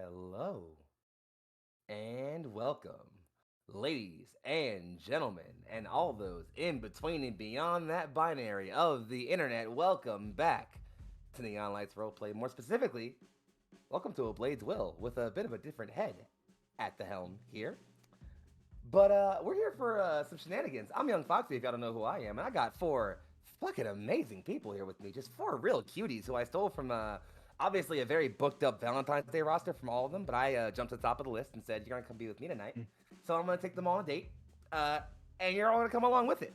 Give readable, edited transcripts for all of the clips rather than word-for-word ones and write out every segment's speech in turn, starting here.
Hello and welcome, ladies and gentlemen, and all those in between and beyond that binary of the internet. Welcome back to Neon Lights Roleplay. More specifically, welcome to a Blade's Will with a bit of a different head at the helm here. But we're here for some shenanigans. I'm Young Foxy, if y'all don't know who I am, and I got four fucking amazing people here with me. Just four real cuties who I stole from obviously a very booked up Valentine's Day roster from all of them. But I jumped to the top of the list and said, "You're gonna come be with me tonight." So I'm gonna take them on a date, and you're all gonna come along with it.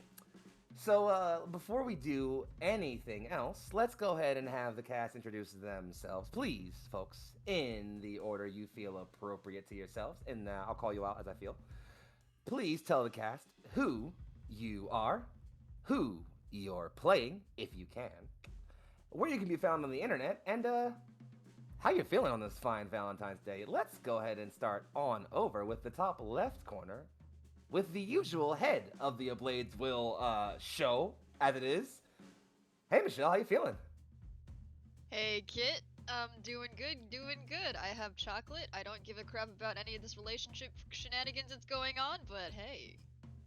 So before we do anything else, let's go ahead and have the cast introduce themselves, please, folks, in the order you feel appropriate to yourselves. And I'll call you out as I feel. Please tell the cast who you are, who you're playing, if you can, where you can be found on the internet, and how you're feeling on this fine Valentine's Day. Let's go ahead and start on over with the top left corner with the usual head of the Blades Will show, as it is. Hey, Michelle, how you feeling? Hey Kit, doing good, doing good. I have chocolate. I don't give a crap about any of this relationship shenanigans that's going on, but hey,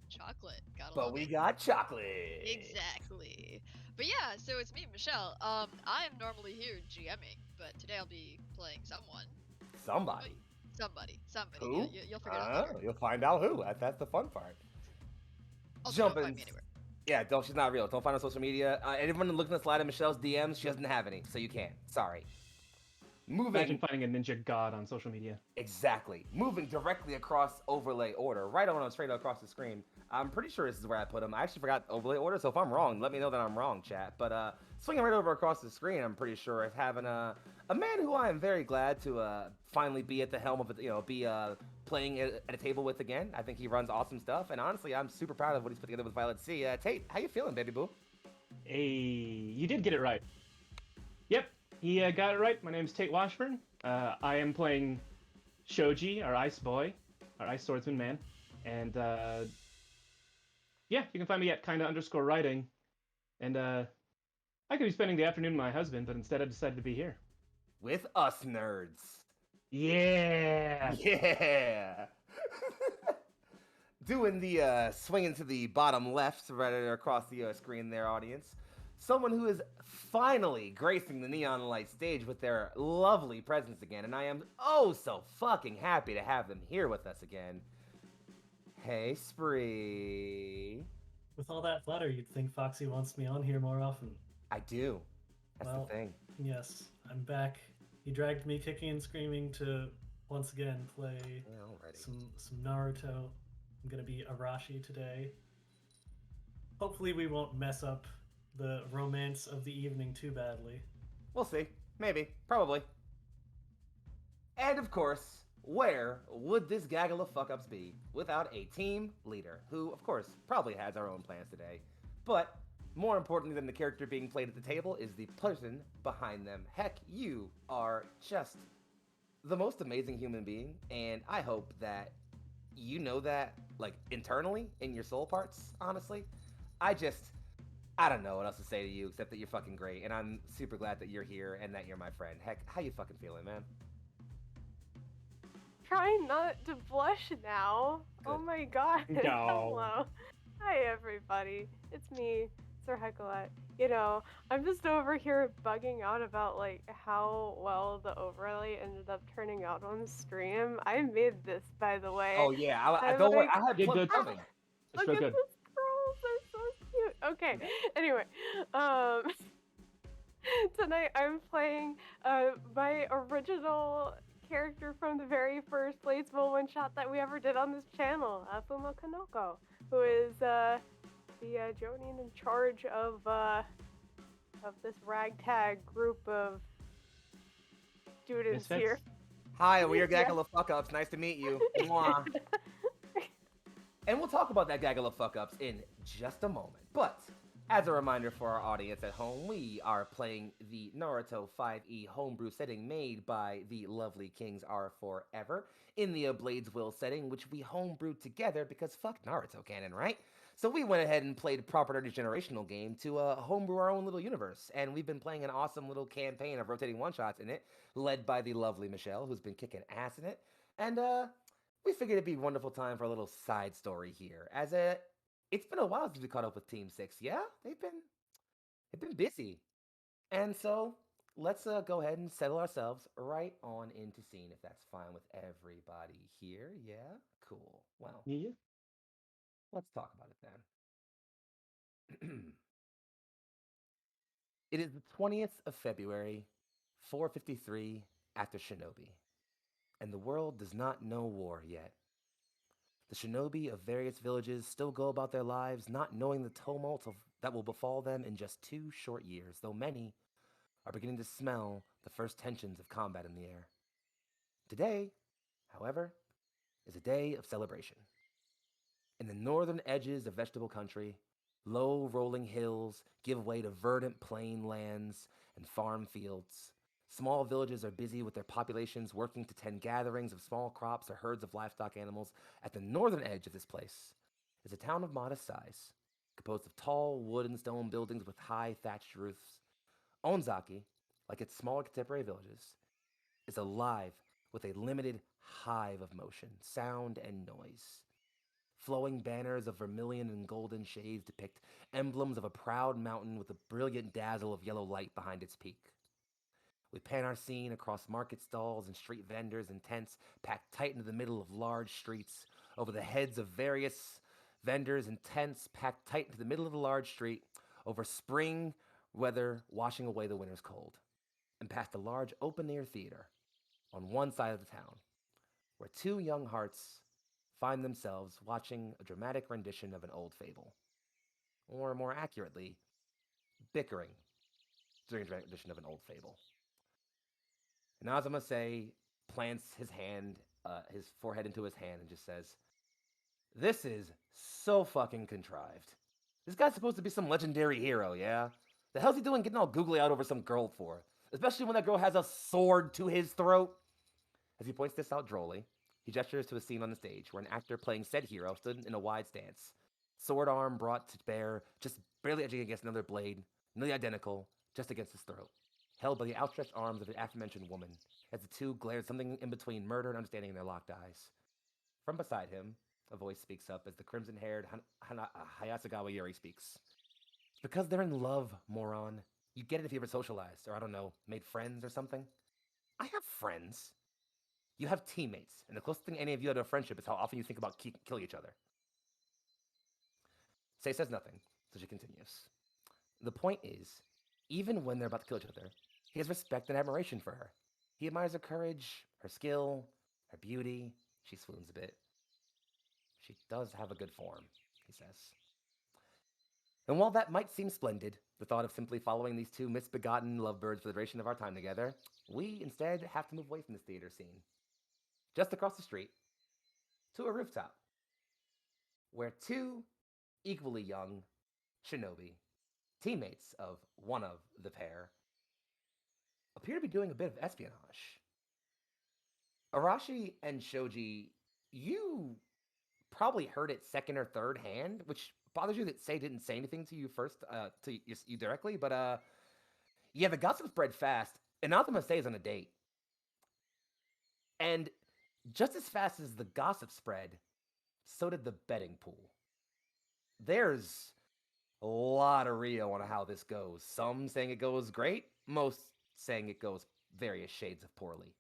chocolate, gotta But love we it. got chocolate. Exactly. But yeah, so it's me, Michelle. I am normally here GMing, but today I'll be playing someone. Somebody. Somebody. Who? You'll figure it out later. You'll find out who. That's the fun part. Also, don't find Jumping. me anywhere. Yeah, don't. She's not real. Don't find her on social media. Anyone looking to slide in Michelle's DMs, she doesn't have any, so you can't. Sorry. Imagine Moving finding a ninja god on social media. exactly. Moving directly across overlay order, right on straight across the screen. I'm pretty sure this is where I put them. I actually forgot overlay order, so if I'm wrong, let me know that I'm wrong, chat. But swinging right over across the screen, I'm pretty sure is having a man who I am very glad to finally be at the helm of it. Be playing at a table with again. I think he runs awesome stuff, and honestly, I'm super proud of what he's put together with Violet C. Tate, how you feeling, baby boo? Hey, you did get it right. Yep, he got it right. My name's Tate Washburn. I am playing Shoji, our ice boy, our ice swordsman man. And yeah, you can find me at kinda_writing. And I could be spending the afternoon with my husband, but instead I decided to be here. With us nerds. Yeah! Yeah. Doing the swinging to the bottom left, right across the screen there, audience. Someone who is finally gracing the neon light stage with their lovely presence again, and I am oh so fucking happy to have them here with us again. Hey, Spree. With all that flattery, you'd think Foxy wants me on here more often. I do. That's Well, the thing. Yes, I'm back. He dragged me kicking and screaming to once again play Yeah, already. some Naruto. I'm gonna be Arashi today. Hopefully we won't mess up the romance of the evening too badly. We'll see. Maybe. Probably. And of course, where would this gaggle of fuck ups be without a team leader who, of course, probably has our own plans today? But more importantly than the character being played at the table is the person behind them. Heck, you are just the most amazing human being, and I hope that you know that, like, internally in your soul parts, honestly. I don't know what else to say to you except that you're fucking great, and I'm super glad that you're here and that you're my friend. Heck, how you fucking feeling, man? Trying not to blush now. Good. Oh my god. No. Hello. Hi everybody. It's me, Sir Hecklet. I'm just over here bugging out about like how well the overlay ended up turning out on the stream. I made this, by the way. Oh yeah, I I'm don't worry. like, I had Did plans good. coming. It's look real at good. the scrolls, they're so cute. Okay, anyway, tonight I'm playing my original character from the very first Bladesville one-shot that we ever did on this channel, Fuma Kanoko, who is the Jonin in charge of this ragtag group of students Misfits? here. Hi, we're your Yeah. gaggle of fuck ups. Nice to meet you. Mwah. And we'll talk about that gaggle of fuck ups in just a moment. But as a reminder for our audience at home, we are playing the Naruto 5e homebrew setting made by the lovely Kings Are Forever in the Blades Will setting, which we homebrewed together because fuck Naruto canon, right? So we went ahead and played a proper nerdy generational game to homebrew our own little universe, and we've been playing an awesome little campaign of rotating one shots in it, led by the lovely Michelle, who's been kicking ass in it. And we figured it'd be a wonderful time for a little side story here. It's been a while since we caught up with Team Six. Yeah, they've been busy, and so let's go ahead and settle ourselves right on into scene if that's fine with everybody here. Yeah, cool. Well, Yeah. let's talk about it then. It is the 20th of February, 4:53 after Shinobi, and the world does not know war yet. The shinobi of various villages still go about their lives not knowing the that will befall them in just 2 short years, though many are beginning to smell the first tensions of combat in the air. Today, however, is a day of celebration. In the northern edges of vegetable country, low rolling hills give way to verdant plain lands and farm fields. Small villages are busy with their populations working to tend gatherings of small crops or herds of livestock animals. At the northern edge of this place is a town of modest size, composed of tall wood and stone buildings with high thatched roofs. Onzaki, like its smaller contemporary villages, is alive with a limited hive of motion, sound, and noise. Flowing banners of vermilion and golden shades depict emblems of a proud mountain with a brilliant dazzle of yellow light behind its peak. We pan our scene across market stalls and street vendors and tents packed tight into the middle of large streets, over the heads of various vendors and tents packed tight into the middle of the large street, over spring weather washing away the winter's cold, and past a large open-air theater on one side of the town, where two young hearts find themselves watching a dramatic rendition of an old fable. Or more accurately, bickering during a rendition of an old fable. And Azumase plants his forehead into his hand and just says, "This is so fucking contrived. This guy's supposed to be some legendary hero, yeah? The hell's he doing getting all googly out over some girl for? Especially when that girl has a sword to his throat?" As he points this out drolly, he gestures to a scene on the stage where an actor playing said hero stood in a wide stance, sword arm brought to bear, just barely edging against another blade, nearly identical, just against his throat, held by the outstretched arms of the aforementioned woman, as the two glared something in between murder and understanding in their locked eyes. From beside him, a voice speaks up as the crimson-haired Hayasagawa Yuri speaks. "It's because they're in love, moron. You get it if you ever socialized, or I don't know, made friends or something. I have friends. You have teammates, and the closest thing any of you have to a friendship is how often you think about killing each other." Sei says nothing, so she continues. "The point is, even when they're about to kill each other, he has respect and admiration for her. He admires her courage, her skill, her beauty." She swoons a bit. "She does have a good form," he says. "And while that might seem splendid, the thought of simply following these two misbegotten lovebirds for the duration of our time together, we instead have to move away from this theater scene. Just across the street, to a rooftop, where two equally young shinobi, teammates of one of the pair, appear to be doing a bit of espionage. Arashi and Shoji, you probably heard it second or third hand, which bothers you that Sei didn't say anything to you first, to you directly, but yeah, the gossip spread fast, and Nathama Sei is on a date. And just as fast as the gossip spread, so did the betting pool. There's a lot of Rio on how this goes. Some saying it goes great, most saying it goes various shades of poorly.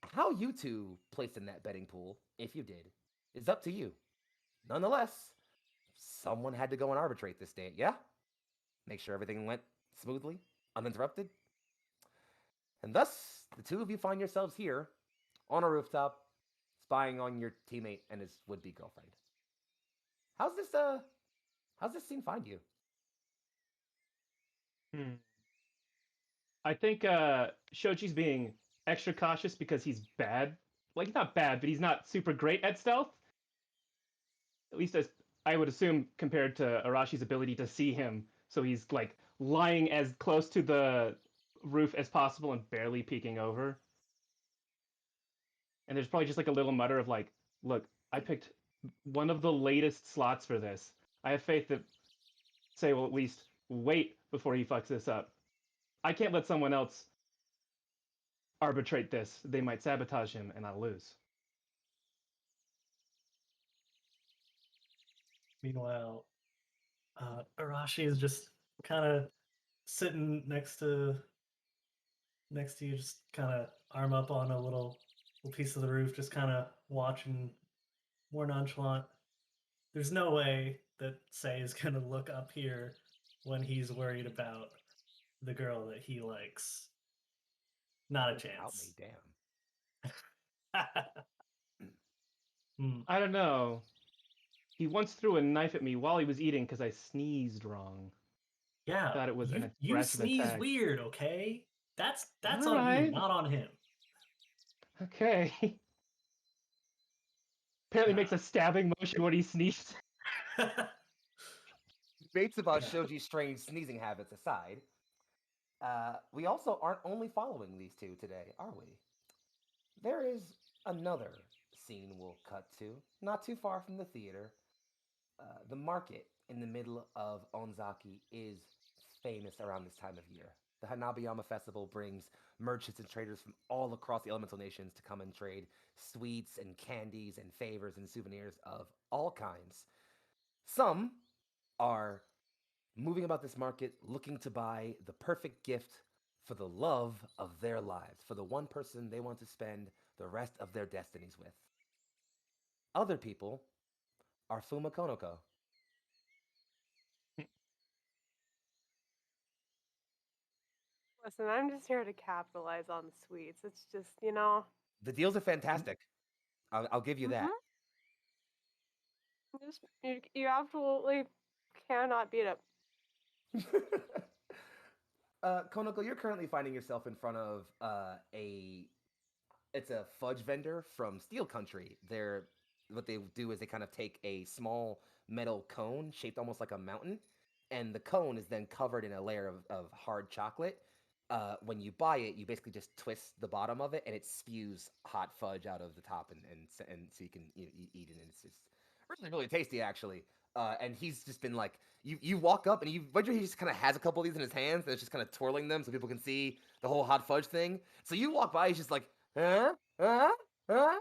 How you two placed in that betting pool, if you did, is up to you. Nonetheless, someone had to go and arbitrate this date, yeah? Make sure everything went smoothly, uninterrupted. And thus, the two of you find yourselves here, on a rooftop, spying on your teammate and his would-be girlfriend. How's this scene find you?" I think Shoji's being extra cautious because he's bad. Like, he's not bad, but he's not super great at stealth. At least as I would assume compared to Arashi's ability to see him. So he's like lying as close to the roof as possible and barely peeking over. And there's probably just like a little mutter of like, "Look, I picked one of the latest slots for this. I have faith that Say will at least wait before he fucks this up. I can't let someone else arbitrate this. They might sabotage him and I'll lose. Meanwhile, Arashi is just kind of sitting next to you, just kind of arm up on a little piece of the roof, just kind of watching, more nonchalant. There's no way that Say is gonna look up here when he's worried about the girl that he likes. Not a Without me, chance. damn. I don't know. He once threw a knife at me while he was eating because I sneezed wrong. Yeah, Thought it was an you aggressive sneeze attack. weird, okay? That's All on you, right. not on him. Okay. Apparently makes a stabbing motion when he sneezes. Debates about Yeah. Shoji's strange sneezing habits aside, we also aren't only following these two today, are we? There is another scene we'll cut to, not too far from the theater. The market in the middle of Onzaki is famous around this time of year. The Hanabayama Festival brings merchants and traders from all across the elemental nations to come and trade sweets and candies and favors and souvenirs of all kinds. Some are moving about this market looking to buy the perfect gift for the love of their lives, for the one person they want to spend the rest of their destinies with. Other people are Fumakonoko. Listen, I'm just here to capitalize on the sweets. It's just, you know. The deals are fantastic. I'll give you that. Just you absolutely cannot beat it. Konoko, you're currently finding yourself in front of it's a fudge vendor from Steel Country. What they do is they kind of take a small metal cone shaped almost like a mountain, and the cone is then covered in a layer of hard chocolate. When you buy it, you basically just twist the bottom of it, and it spews hot fudge out of the top, and so you can eat it, and it's just really tasty actually. And he's just been like, you walk up and he just kind of has a couple of these in his hands, and it's just kind of twirling them so people can see the whole hot fudge thing. So you walk by, he's just like, huh, huh, huh.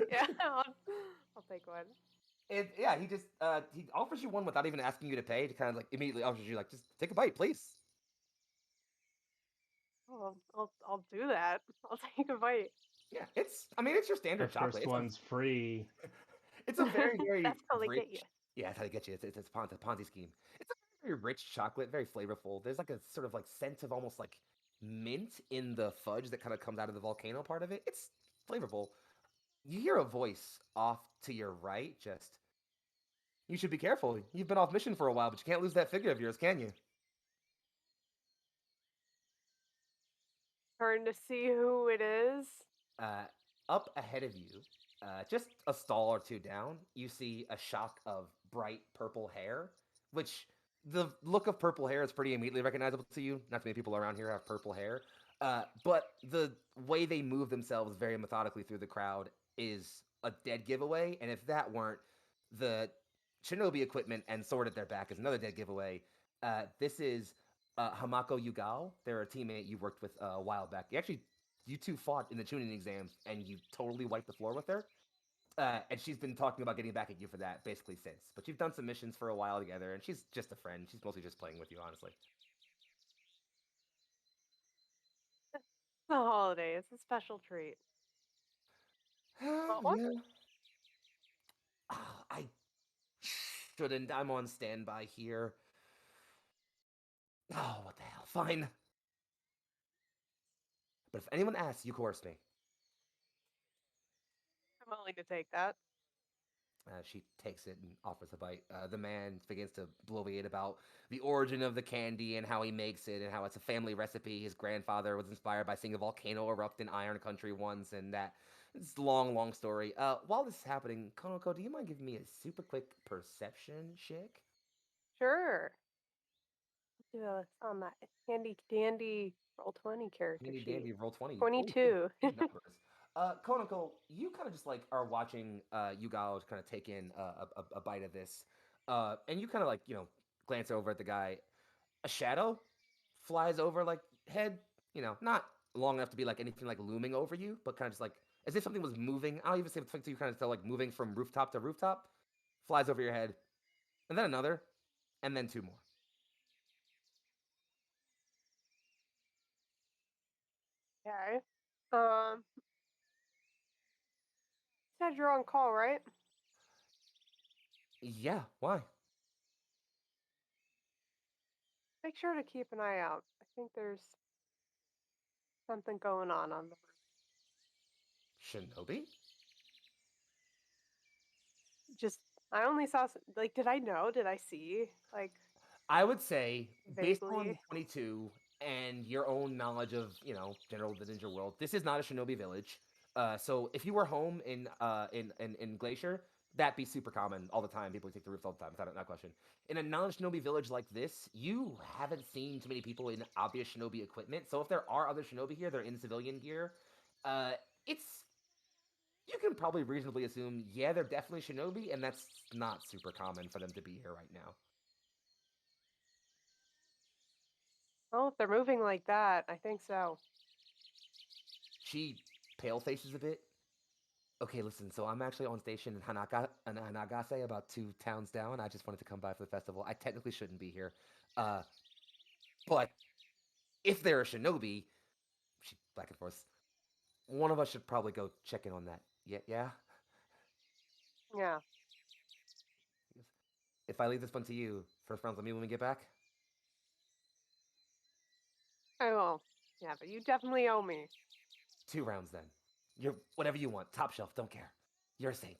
Yeah, I'll take one. Yeah, he offers you one without even asking you to pay. To kind of like immediately offers you like, just take a bite, please. Oh, I'll do that. I'll take a bite. Yeah, it's your The standard chocolate. first one's free. It's a very very That's how they rich. get you. Yeah, that's how they get you. It's a Ponzi scheme. It's a very rich chocolate, very flavorful. There's like a sort of like scent of almost like mint in the fudge that kind of comes out of the volcano part of it. It's flavorful. You hear a voice off to your right. Just, you should be careful. You've been off mission for a while, but you can't lose that figure of yours, can you? Turn to see who it is. Uh, Up ahead of you, just a stall or two down, you see a shock of bright purple hair, which the look of purple hair is pretty immediately recognizable to you. Not too many people around here have purple hair. But the way they move themselves very methodically through the crowd is a dead giveaway. And if that weren't, the shinobi equipment and sword at their back is another dead giveaway. This is Hamako Yugao. They're a teammate you worked with a while back. You two fought in the tuning exams, and you totally wiped the floor with her. And she's been talking about getting back at you for that basically since. But you've done some missions for a while together, and she's just a friend. She's mostly just playing with you, honestly. It's the holiday. It's a special treat. Oh, Yeah. I shouldn't. I'm on standby here. Oh, what the hell? Fine. But if anyone asks, you coerce me. I'm willing to take that. She takes it and offers a bite. The man begins to bloviate about the origin of the candy and how he makes it and how it's a family recipe. His grandfather was inspired by seeing a volcano erupt in Iron Country once, and that it's a long, long story. While this is happening, Konoko, do you mind giving me a super quick perception check? Sure. on that handy dandy roll 20 character Handy sheet. dandy roll 20. 22. Big numbers. Konako, you kind of just like are watching you guys kind of take in a bite of this, and you kind of like glance over at the guy. A shadow flies over like head, not long enough to be like anything like looming over you, but kind of just like as if something was moving. I don't even say something to you, kind of tell like moving from rooftop to rooftop, flies over your head, and then another, and then two more. Okay. Said you're on call, right? Yeah, why? Make sure to keep an eye out. I think there's something going on the roof. Shinobi? Just, I only saw, like, did I know? Did I see? Like, I would say, based on the vaguely. 22 and your own knowledge of, general the ninja world, this is not a shinobi village. So if you were home in Glacier, that'd be super common all the time. People take the roofs all the time. Without not question. In a non-shinobi village like this, you haven't seen too many people in obvious shinobi equipment. So if there are other shinobi here, they're in civilian gear. It's you can probably reasonably assume, yeah, they're definitely shinobi, and that's not super common for them to be here right now. Well, if they're moving like that, I think so. She pale faces a bit. Okay, listen, so I'm actually on station in Hanagase, about 2 towns down. I just wanted to come by for the festival. I technically shouldn't be here. But if they're a shinobi, she back and forth, one of us should probably go check in on that. Yeah, yeah? Yeah. If I leave this one to you, first round's on me when we get back? I will. Yeah, but you definitely owe me. 2 rounds then. You're whatever you want. Top shelf, don't care. You're a saint.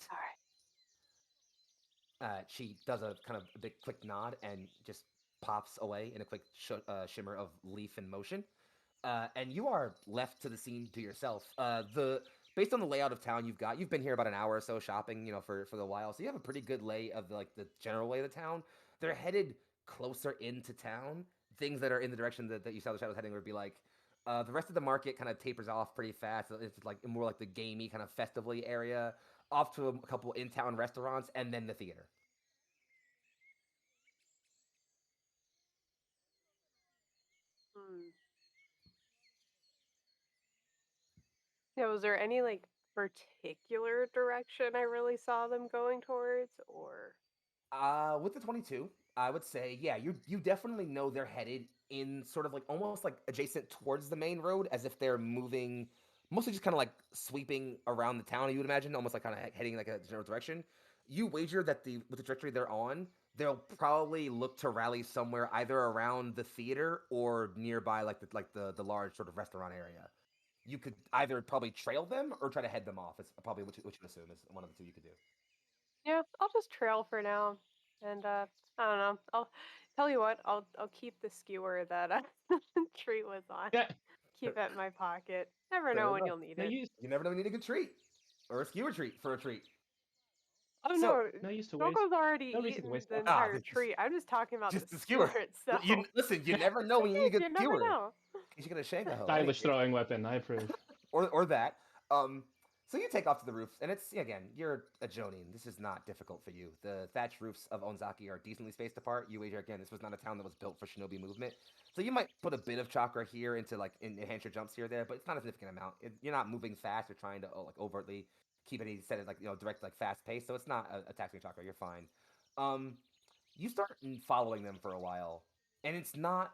All right. She does a kind of a big quick nod and just pops away in a quick shimmer of leaf and motion. And you are left to the scene to yourself. The based on the layout of town you've been here about an hour or so shopping, for the while, so you have a pretty good lay of the general lay of the town. They're headed closer into town. Things that are in the direction that you saw the shadows heading would be like. The rest of the market kind of tapers off pretty fast. It's like more like the gamey kind of festively area, off to a couple in-town restaurants, and then the theater. Hmm. Yeah, was there any like particular direction I really saw them going towards, or? With the 22, I would say, yeah, you definitely know they're headed in sort of like almost like adjacent towards the main road, as if they're moving, mostly just kind of like sweeping around the town. You would imagine, almost like kind of heading like a general direction. You wager that with the trajectory they're on, they'll probably look to rally somewhere either around the theater or nearby, like the large sort of restaurant area. You could either probably trail them or try to head them off. It's probably what you assume is one of the two you could do. Yeah, I'll just trail for now, and I don't know. I'll tell you what. I'll keep the skewer that Treat was on. Yeah. Keep it in my pocket. Never Fair know when enough. you'll need No it. use. You never know when you need a good treat or a skewer treat for a treat. Oh So no, No use to waste. Doko's already No reason to eaten waste the that. entire treat. I'm just talking about just the the skewer. skewer itself. Listen, you never know when you need a good You never skewer. know. You get a shangaho. Stylish throwing weapon. I approve. Or that. So you take off to the roofs, and it's again, you're a Jonin. This is not difficult for you. The thatch roofs of Onzaki are decently spaced apart. You wager again, this was not a town that was built for shinobi movement. So you might put a bit of chakra here into like enhance your jumps here or there, but it's not a significant amount. You're not moving fast. You're trying to like overtly keep any set it like direct like fast pace. So it's not a taxing chakra. You're fine. You start following them for a while, and it's not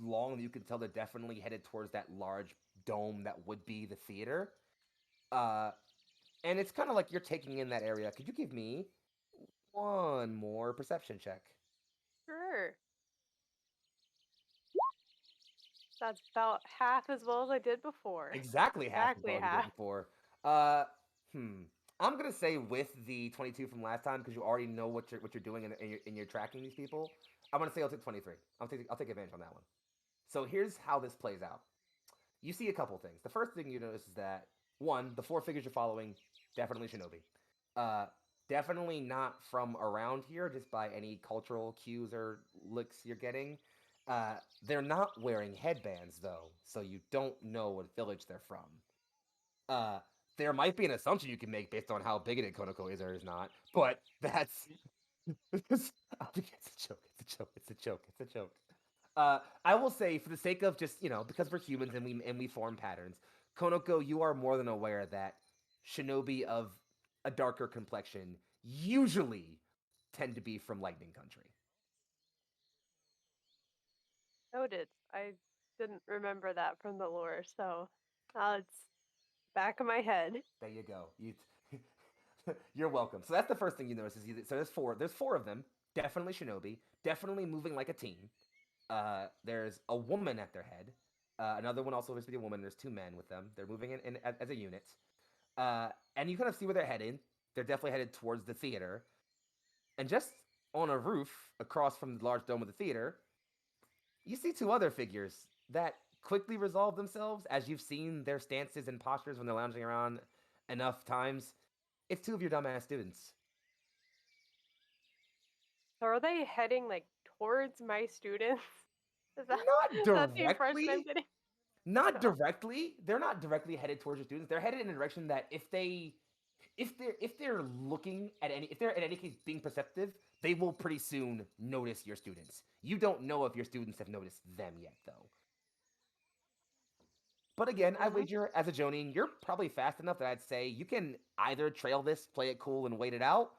long that you can tell they're definitely headed towards that large dome that would be the theater. Uh, and it's kind of like you're taking in that area. Could you give me one more perception check? Sure. That's about half as well as I did before. Exactly half as Exactly well as you half. did before. Uh, I'm gonna say with the 22 from last time because you already know what you're doing and you're tracking these people. I'm gonna say I'll take 23. I'll take advantage on that one. So here's how this plays out. You see a couple things. The first thing you notice is that one, the 4 figures you're following, definitely shinobi. Uh, Definitely not from around here, just by any cultural cues or looks you're getting. They're not wearing headbands though, so you don't know what village they're from. Uh, there might be an assumption you can make based on how bigoted Konoko is or is not, but that's it's a joke. It's a joke. It's a joke. It's a joke. I will say, for the sake of just because we're humans and we form patterns, Konoko, you are more than aware that shinobi of a darker complexion usually tend to be from Lightning Country. Noted. I didn't remember that from the lore, so now it's back of my head. There you go. You're welcome. So that's the first thing you notice is so there's four. There's four of them. Definitely shinobi. Definitely moving like a team. There's a woman at their head. Another one also appears to be a woman. There's two men with them. They're moving in as a unit. And you kind of see where they're heading. They're definitely headed towards the theater. And just on a roof across from the large dome of the theater, you see two other figures that quickly resolve themselves as you've seen their stances and postures when they're lounging around enough times. It's two of your dumbass students. So are they heading like towards my students? Is that, Not is that the impression I'm directly. getting? Not No. directly. They're not directly headed towards your students. They're headed in a direction that if they're looking at any if they're in any case being perceptive, they will pretty soon notice your students. You don't know if your students have noticed them yet, though. But again, I Mhm. wager as a Jonin, you're probably fast enough that I'd say you can either trail this, play it cool, and wait it out,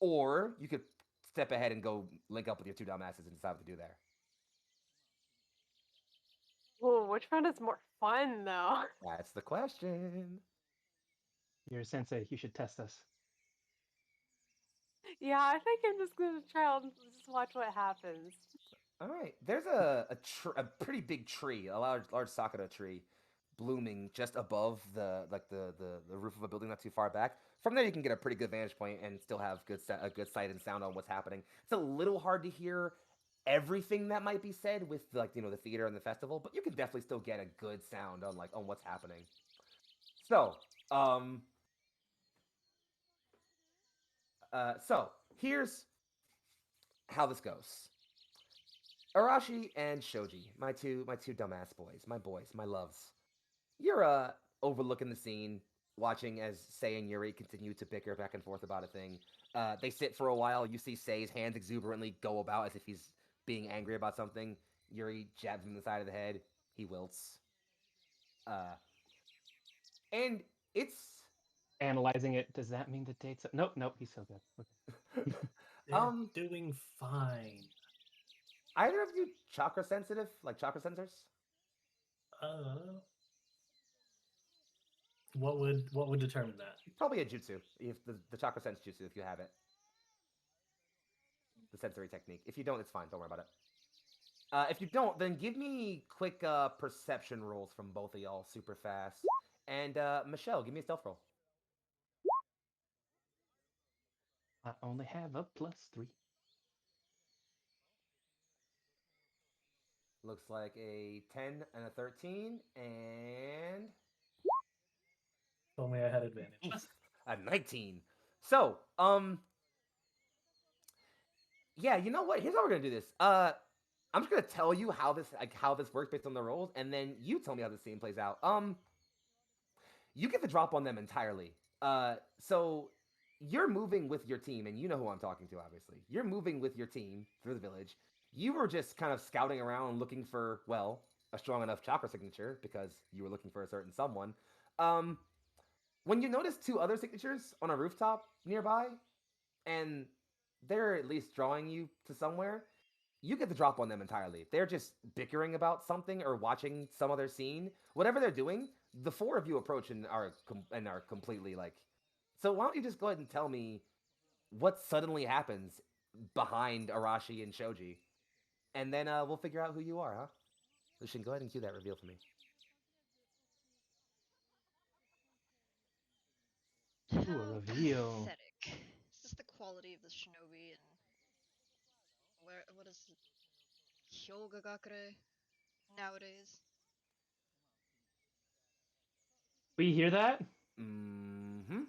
or you could step ahead and go link up with your two dumbasses and decide what to do there. Ooh, which one is more fun though? That's the question. You're a sensei. You should test us. Yeah, I think I'm just gonna try and just watch what happens. All right, there's a pretty big tree, a large sakura tree, blooming just above the roof of a building not too far back. From there, you can get a pretty good vantage point and still have a good sight and sound on what's happening. It's a little hard to hear everything that might be said with the theater and the festival, but you can definitely still get a good sound on what's happening. So, so here's how this goes. Arashi and Shoji, my two dumbass boys, my loves. You're overlooking the scene, watching as Sei and Yuri continue to bicker back and forth about a thing. They sit for a while. You see Sei's hands exuberantly go about as if he's being angry about something. Yuri jabs him in the side of the head. He wilts. Uh, and it's Analyzing it, does that mean the date's up? Nope, he's so good. Okay. They're doing fine. either of you chakra sensitive, like chakra sensors? Uh, what would determine that? Probably a jutsu. If the chakra sense jutsu, if you have it. The sensory technique. If you don't, it's fine. Don't worry about it. If you don't, then give me quick perception rolls from both of y'all super fast. And Michelle, give me a stealth roll. I only have a +3. Looks like a 10 and a 13 and If only I had advantage. a 19. So, yeah, you know what? Here's how we're gonna do this. I'm just gonna tell you how this works based on the rolls, and then you tell me how the scene plays out. You get the drop on them entirely. So you're moving with your team, and you know who I'm talking to, obviously. You're moving with your team through the village. You were just kind of scouting around looking for, well, a strong enough chakra signature because you were looking for a certain someone. When you notice two other signatures on a rooftop nearby, and they're at least drawing you to somewhere, you get the drop on them entirely. They're just bickering about something or watching some other scene. Whatever they're doing, the four of you approach and are completely like. So why don't you just go ahead and tell me what suddenly happens behind Arashi and Shoji, and then we'll figure out who you are, huh? Lucian, go ahead and cue that reveal for me. Ooh, a How reveal. pathetic. Is this the quality of the shinobi and what is it? Hyogagakure nowadays? We hear that? Mm-hmm.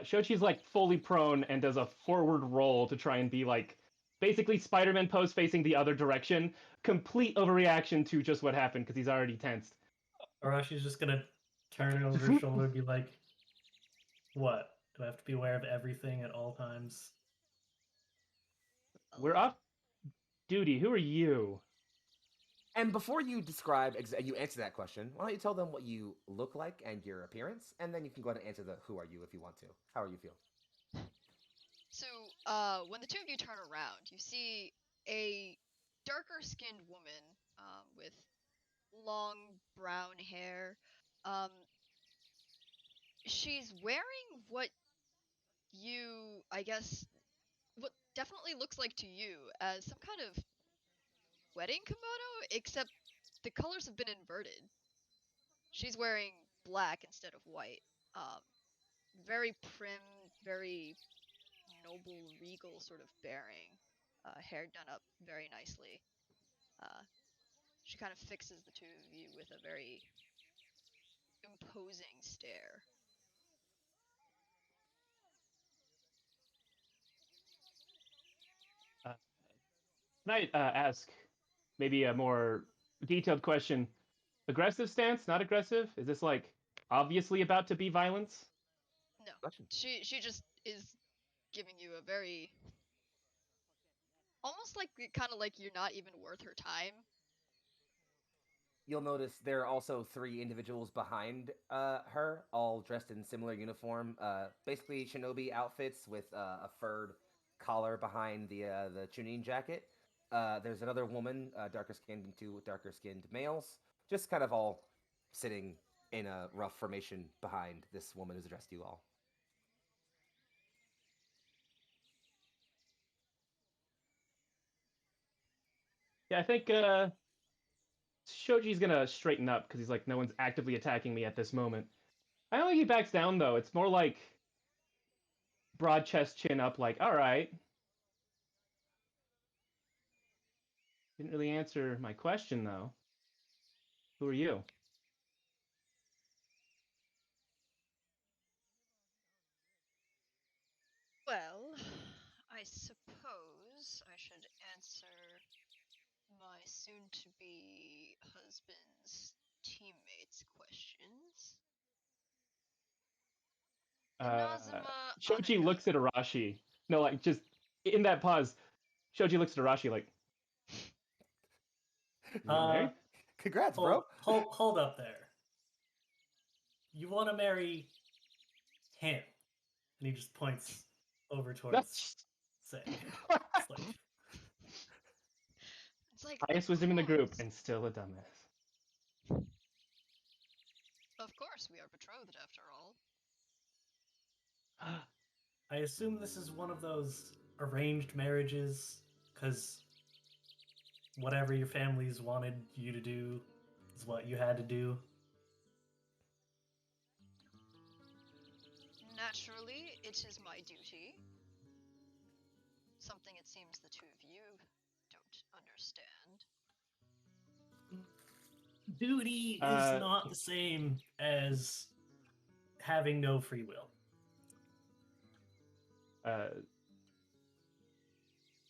Shochi's like fully prone and does a forward roll to try and be like basically Spider-Man pose facing the other direction. Complete overreaction to just what happened because he's already tensed. Arashi's just gonna turn over her shoulder and be like, "What? Do I have to be aware of everything at all times?" We're off duty. Who are you? And before you describe, you answer that question, why don't you tell them what you look like and your appearance, and then you can go ahead and answer the who are you if you want to. How are you feel? So, when the two of you turn around, you see a darker-skinned woman with long brown hair. Um, she's wearing what you, I guess, what definitely looks like to you as some kind of wedding kimono, except the colors have been inverted. She's wearing black instead of white. Very prim, very noble, regal sort of bearing. Hair done up very nicely. She kind of fixes the two of you with a very imposing stare. Can I ask maybe a more detailed question? Aggressive stance, not aggressive? Is this like obviously about to be violence? No, Question. she just is giving you a very almost like kind of like you're not even worth her time. You'll notice there are also three individuals behind her, all dressed in similar uniform, basically shinobi outfits with a furred collar behind the chunin jacket. There's another woman, darker skinned, and two darker skinned males, just kind of all sitting in a rough formation behind this woman who's addressed you all. Yeah, I think Shoji's gonna straighten up because he's like, no one's actively attacking me at this moment. I don't think he backs down though. It's more like broad chest, chin up, like, all right. Didn't really answer my question though. Who are you? Well, I suppose I should answer my soon-to-be husband's teammates' questions. Inazuma Shoji Anaka. looks at Arashi. No, like just in that pause, Shoji looks at Arashi like, "You're married?" Congrats, bro. Hold up there. You want to marry him? And he just points over towards That's Say. It's like, It's like, highest of wisdom in the group course. and still a dumbass. Of course, we are betrothed after all. I assume this is one of those arranged marriages, because whatever your families wanted you to do is what you had to do. Naturally, it is my duty. Something it seems the two of you don't understand. Duty is not the same as having no free will.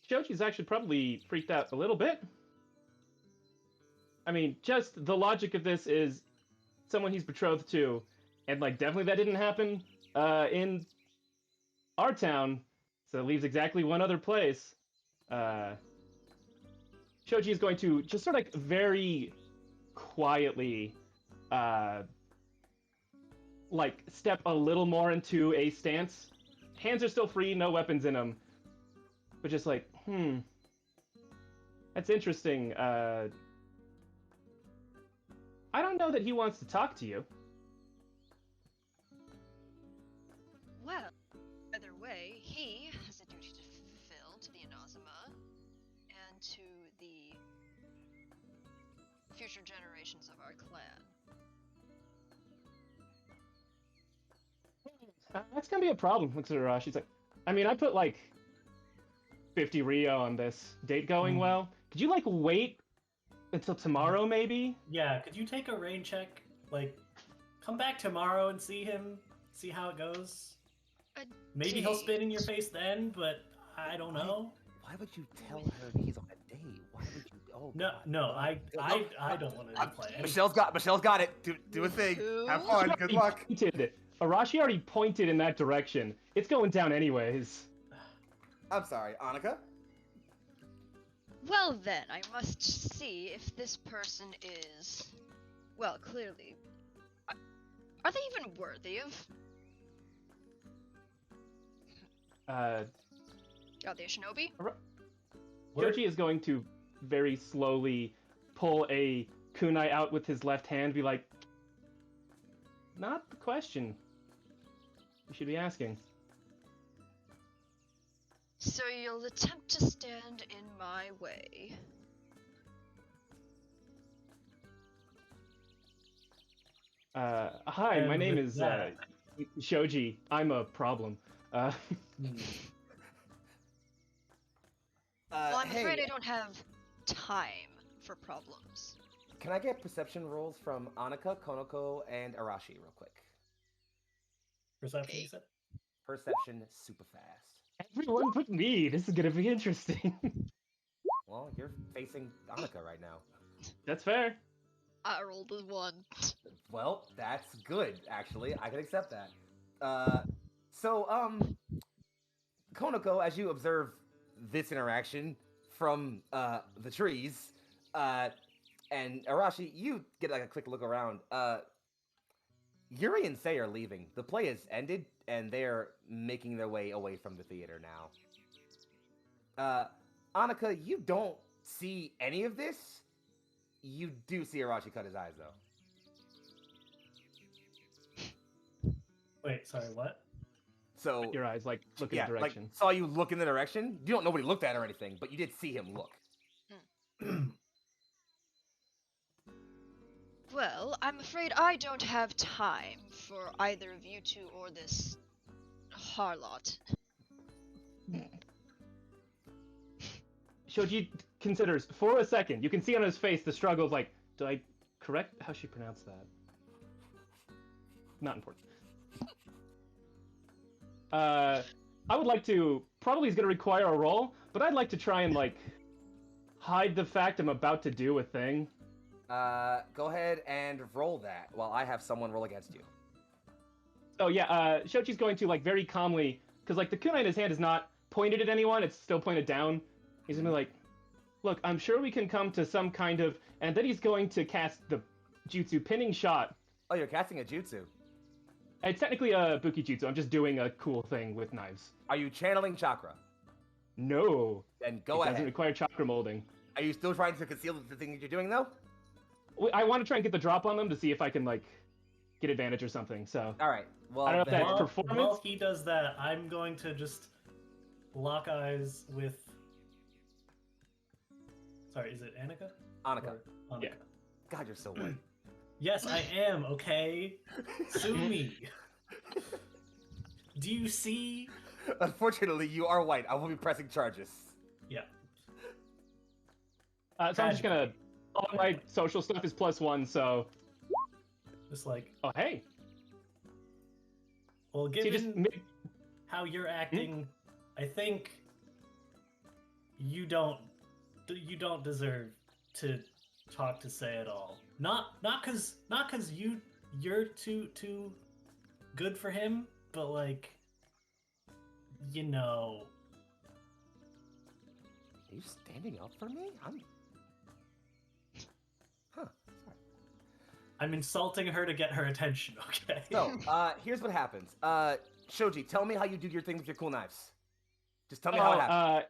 Shoji's actually probably freaked out a little bit. I mean, just the logic of this is someone he's betrothed to, and like definitely that didn't happen in our town, so it leaves exactly one other place. Shoji is going to just sort of like very quietly like step a little more into a stance. Hands are still free, no weapons in them. But just like, that's interesting. I don't know that he wants to talk to you. Well, either way, he has a duty to fulfill to the Inazuma and to the future generations of our clan. That's gonna be a problem, looks at Arashi. She's like, I mean, I put like 50 Rio on this. Date going well. Could you like wait until tomorrow maybe? Yeah, could you take a rain check? Like, come back tomorrow and see him, see how it goes. Maybe he'll spit in your face then, but I don't know. Why Why would you tell her he's on a date? Why would you? Oh No, God. no, Oh, I don't want to play. Michelle's got it. Do a thing. Have Who? fun. Good luck. Arashi already pointed in that direction. It's going down anyways. I'm sorry, Annika. Well then, I must see if this person is... Well, clearly... Are they even worthy of... Uh, Are they a shinobi? Shoji is going to very slowly pull a kunai out with his left hand, be like, not the question you should be asking. So you'll attempt to stand in my way. Hi, my And name with is that- Shoji. I'm a problem. Well, I'm hey, afraid I don't have time for problems. can I get perception rolls from Annika, Konoko, and Arashi real quick? Perception, you said? Perception super fast. Everyone but me. This is gonna be interesting. Well, you're facing Annika right now. That's fair. I rolled a 1. Well, that's good, actually. I can accept that. Konoko, as you observe this interaction from the trees, and Arashi, you get like a quick look around. Yuri and Sei are leaving. The play has ended, and they're making their way away from the theater now. Annika, you don't see any of this. You do see Arashi cut his eyes, though. Wait, sorry, what? So Your eyes like look in yeah, the direction. like saw you look in the direction. You don't know what he looked at or anything, but you did see him look. Well, I'm afraid I don't have time for either of you two or this harlot. Shoji considers for a second. You can see on his face the struggle of like, do I correct how she pronounced that? Not important. I would like to, probably is going to require a roll, but I'd like to try and like hide the fact I'm about to do a thing. Go ahead and roll that while I have someone roll against you. Oh yeah, Shochi's going to like very calmly, because like the kunai in his hand is not pointed at anyone, it's still pointed down. He's gonna be like, look, I'm sure we can come to some kind of, and then he's going to cast the jutsu pinning shot. Oh, you're casting a jutsu. It's technically a buki jutsu, I'm just doing a cool thing with knives. Are you channeling chakra? No. Then It go doesn't ahead. require chakra molding. Are you still trying to conceal the thing that you're doing, though? I want to try and get the drop on them to see if I can like get advantage or something. So All right. Well, I don't know if then- that's performance. While he does that, I'm going to just lock eyes with. Sorry, is it Annika? Annika. Or Annika? Yeah. God, you're so white. Yes, I am. Okay, sue me. Do you see? Unfortunately, you are white. I will be pressing charges. Yeah. So I'm just gonna. All my social stuff is +1, so. Just like, Oh hey. well, So you just given how you're acting, I think you don't deserve to talk to Sei at all. Not cause you're too good for him, but like, you know. Are you standing up for me? Huh. Sorry. I'm insulting her to get her attention, okay? So, here's what happens. Shoji, tell me how you do your thing with your cool knives. Just tell me how it happens.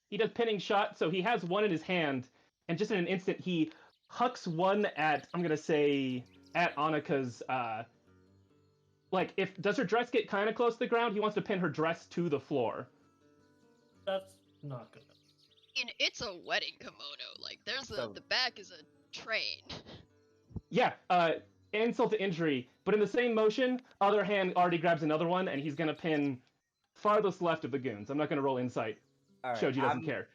He does pinning shot, so he has one in his hand, and just in an instant he hucks one at, I'm gonna say, at Annika's, like, does her dress get kind of close to the ground? He wants to pin her dress to the floor. That's not good. And it's a wedding kimono. Like, there's So- the back is a train. Yeah, insult to injury, but in the same motion, other hand already grabs another one, and he's gonna pin farthest left of the goons. I'm not gonna roll insight. All right, Shoji doesn't care.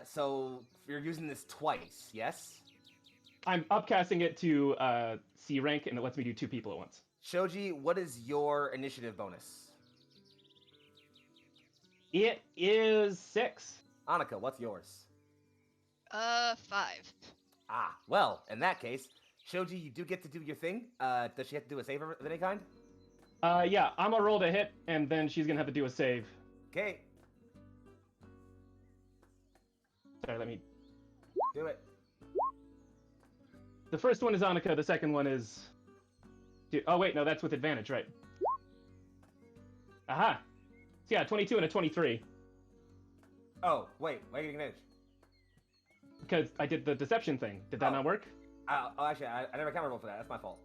So you're using this twice, yes? I'm upcasting it to C rank, and it lets me do 2 people at once. Shoji, what is your initiative bonus? It is 6. Annika, what's yours? 5. Ah, well, in that case, Shoji, you do get to do your thing. Does she have to do a save of any kind? Yeah, I'm gonna roll to hit, and then she's gonna have to do a save. Okay, Sorry, let me. do it. The first one is Annika. The second one is. Oh wait, no, that's with advantage, right? Aha. So yeah, 22 and a 23. Oh, wait, why are you getting advantage? Because I did the deception thing. Did that Oh. not work? Actually, I never camera roll for that. That's my fault.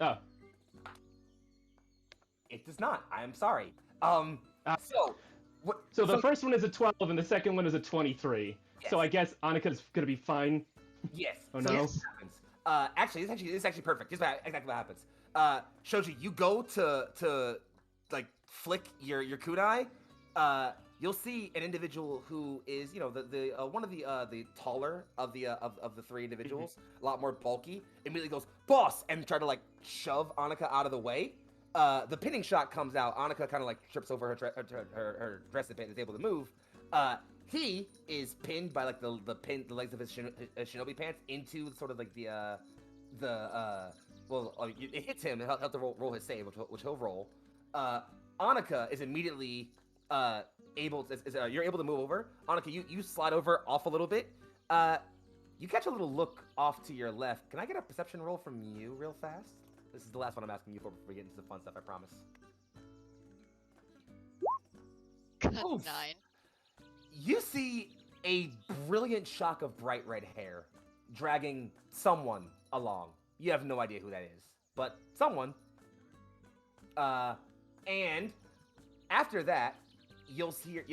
Oh. It does not. I am sorry. So, what? So the first one is a 12 and the second one is a 23. Yes. So I guess Annika's gonna be fine. Yes. Oh, so no. This happens. Actually, this is actually perfect. This is exactly what happens. Shoji, you go to like flick your kunai. You'll see an individual who is, you know, the one of the taller of the three individuals, a lot more bulky. Immediately goes, boss, and try to like shove Annika out of the way. The pinning shot comes out. Annika kind of like trips over her dress and is able to move. He is pinned by like the legs of his shinobi pants into sort of like it hits him. He'll have to roll his save, which he'll roll. Annika is immediately you're able to move over. Annika, you slide over off a little bit. You catch a little look off to your left. Can I get a perception roll from you real fast? This is the last one I'm asking you for before we get into the fun stuff, I promise. Oof. 9. You see a brilliant shock of bright red hair dragging someone along. You have no idea who that is, but someone. And after that, you'll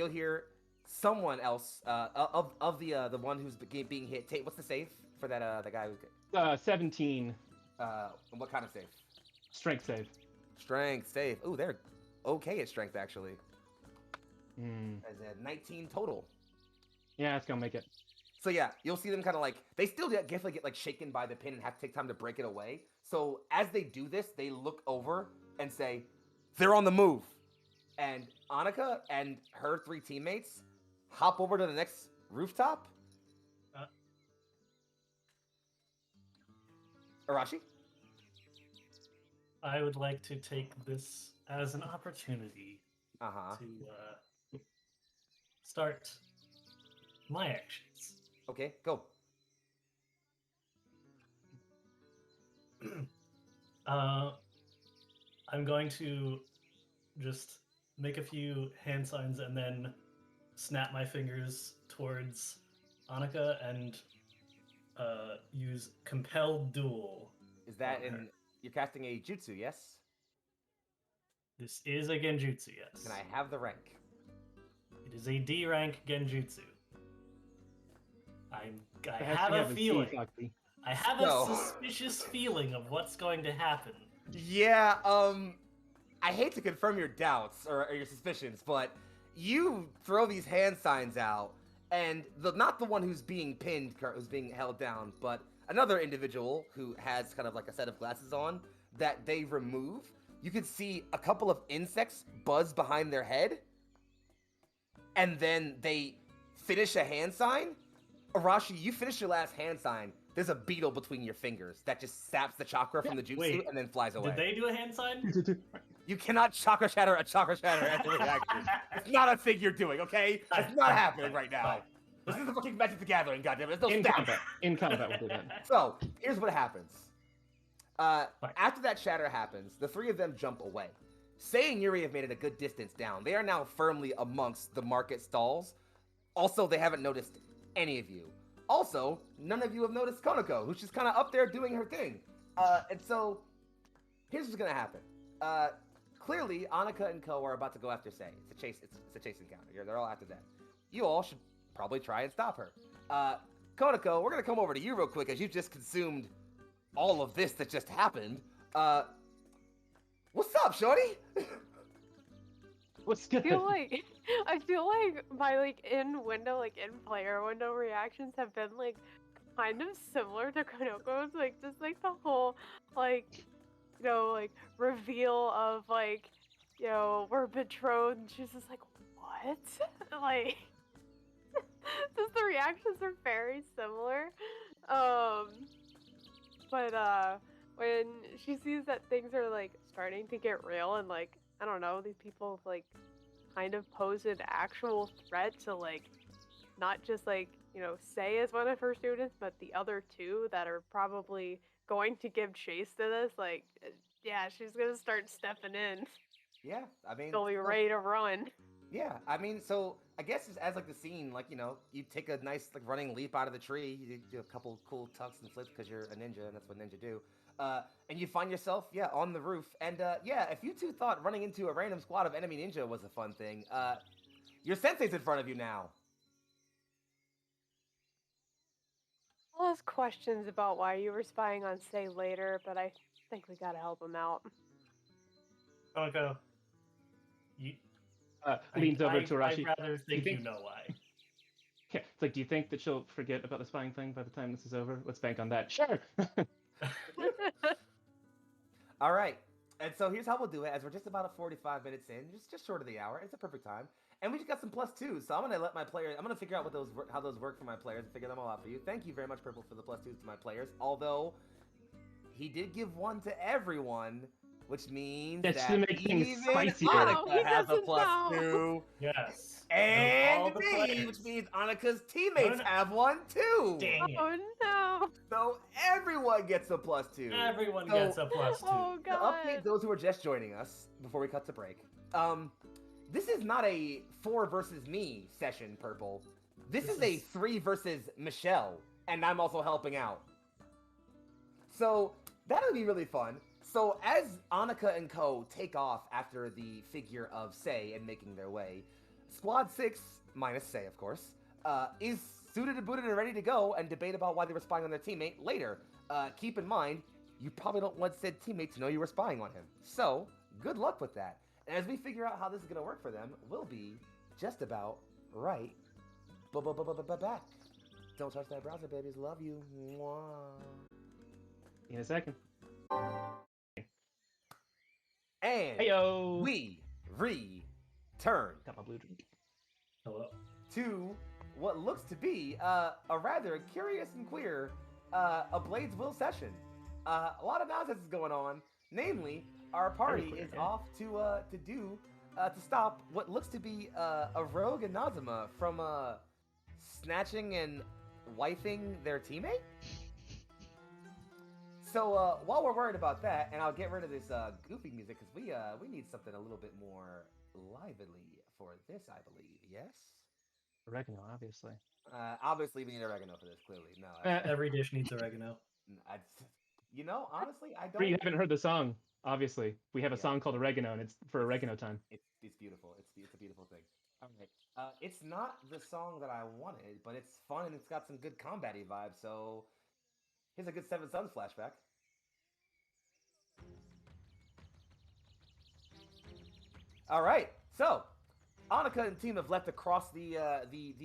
hear someone else of the one who's being hit. Tate, what's the save for that the guy who's 17. what kind of save? Strength save. Strength save. Ooh, they're okay at strength actually. Hmm. As a 19 total. Yeah, that's gonna make it. So yeah, you'll see them kind of like, they still definitely get like shaken by the pin and have to take time to break it away. So as they do this, they look over and say, they're on the move. And Annika and her 3 teammates hop over to the next rooftop. Arashi? I would like to take this as an opportunity Uh-huh. to start my actions. Okay, go. I'm going to just make a few hand signs and then snap my fingers towards Annika and use Compelled Duel. Is that on her. in, you're casting a jutsu, yes? This is a Genjutsu, yes. Can I have the rank? It is a D rank Genjutsu. I It has have to a have C, feeling. Foxy. I have No. a suspicious feeling of what's going to happen. Yeah, I hate to confirm your doubts or your suspicions, but you throw these hand signs out, and not the one who's being pinned, who's being held down, but another individual who has kind of like a set of glasses on that they remove. You can see a couple of insects buzz behind their head, and then they finish a hand sign. Arashi, you finish your last hand sign. There's a beetle between your fingers that just saps the chakra from the jutsu Wait, and then flies away. Did they do a hand sign? You cannot chakra shatter a chakra shatter as a reaction. It's not a thing you're doing, okay? It's not happening right now. This is the fucking Magic the Gathering, goddammit. There's no In stats. combat. In combat, we'll do that. So, here's what happens. After that shatter happens, the 3 of them jump away. Sei and Yuri have made it a good distance down. They are now firmly amongst the market stalls. Also, they haven't noticed any of you. Also, none of you have noticed Konako, who's just kind of up there doing her thing. And so, here's what's gonna happen. Clearly, Annika and Ko are about to go after Sei. It's a chase. It's a chase encounter. They're all after that. You all should probably try and stop her. Konako, we're gonna come over to you real quick as you've just consumed all of this that just happened. What's up, shorty? What's good? I feel like my in player window reactions have been like kind of similar to Konoko's, like just like the whole reveal of we're betrothed, and she's just like, what? what? Like, just the reactions are very similar. But when she sees that things are like starting to get real and like I don't know, these people like kind of pose an actual threat to like not just like Sei as one of her students, but the other two that are probably going to give chase to this. Like, yeah, she's gonna start stepping in. Yeah, I mean, She'll be look, ready to run. yeah, I mean, so I guess just as like the scene, like you take a nice like running leap out of the tree, you do a couple cool tucks and flips because you're a ninja and that's what ninja do. And you find yourself, yeah, on the roof. And yeah, if you two thought running into a random squad of enemy ninja was a fun thing, your sensei's in front of you now. I'll ask questions about why you were spying on Sei later, but I think we gotta help him out. Konako, Leans over to Arashi. I'd rather think think- you know why. Yeah, it's like, do you think that she'll forget about the spying thing by the time this is over? Let's bank on that. Sure. All right. And so here's how we'll do it. As we're just about 45 minutes in, just short of the hour, it's a perfect time. And we just got some +2s, so I'm gonna let my players. I'm gonna figure out how those work for my players and figure them all out for you. Thank you very much, Purple, for the +2s to my players. Although he did give one to everyone, which means That's that to make things even spicier. Annika He has a doesn't know. +2, Yes. and All the me, players. which means Annika's teammates No. have one too. Dang it. Oh no! So everyone gets a +2. Everyone So- gets a +2. Oh To update god! those who are just joining us before we cut to break, this is not a 4 versus me session, Purple. This is a 3 versus Michelle, and I'm also helping out. So that'll be really fun. So as Annika and co take off after the figure of Sei and making their way, Squad 6, minus Sei of course, is suited and booted and ready to go and debate about why they were spying on their teammate later. Keep in mind, you probably don't want said teammate to know you were spying on him. So, good luck with that. And as we figure out how this is going to work for them, we'll be just about right back. Don't touch that browser, babies. Love you. Mwah. In a second. And Heyo. we return Got my blue drink. Hello. to what looks to be a rather curious and queer a Blades Will session. A lot of nonsense is going on. Namely, our party queer, is yeah. off to stop what looks to be a rogue and Nazuma from snatching and wifing their teammate. So while we're worried about that, and I'll get rid of this goofy music because we need something a little bit more lively for this, I believe. Yes. Oregano, obviously. Obviously, we need oregano for this. Clearly, no. Every dish needs oregano. Honestly, I You don't. haven't heard the song, obviously. We have a Yeah. song called Oregano, and it's for oregano time. It's beautiful. It's a beautiful thing. All right. It's not the song that I wanted, but it's fun and it's got some good combat-y vibes. So here's a good Seven Sons flashback. All right. So Annika and team have left across the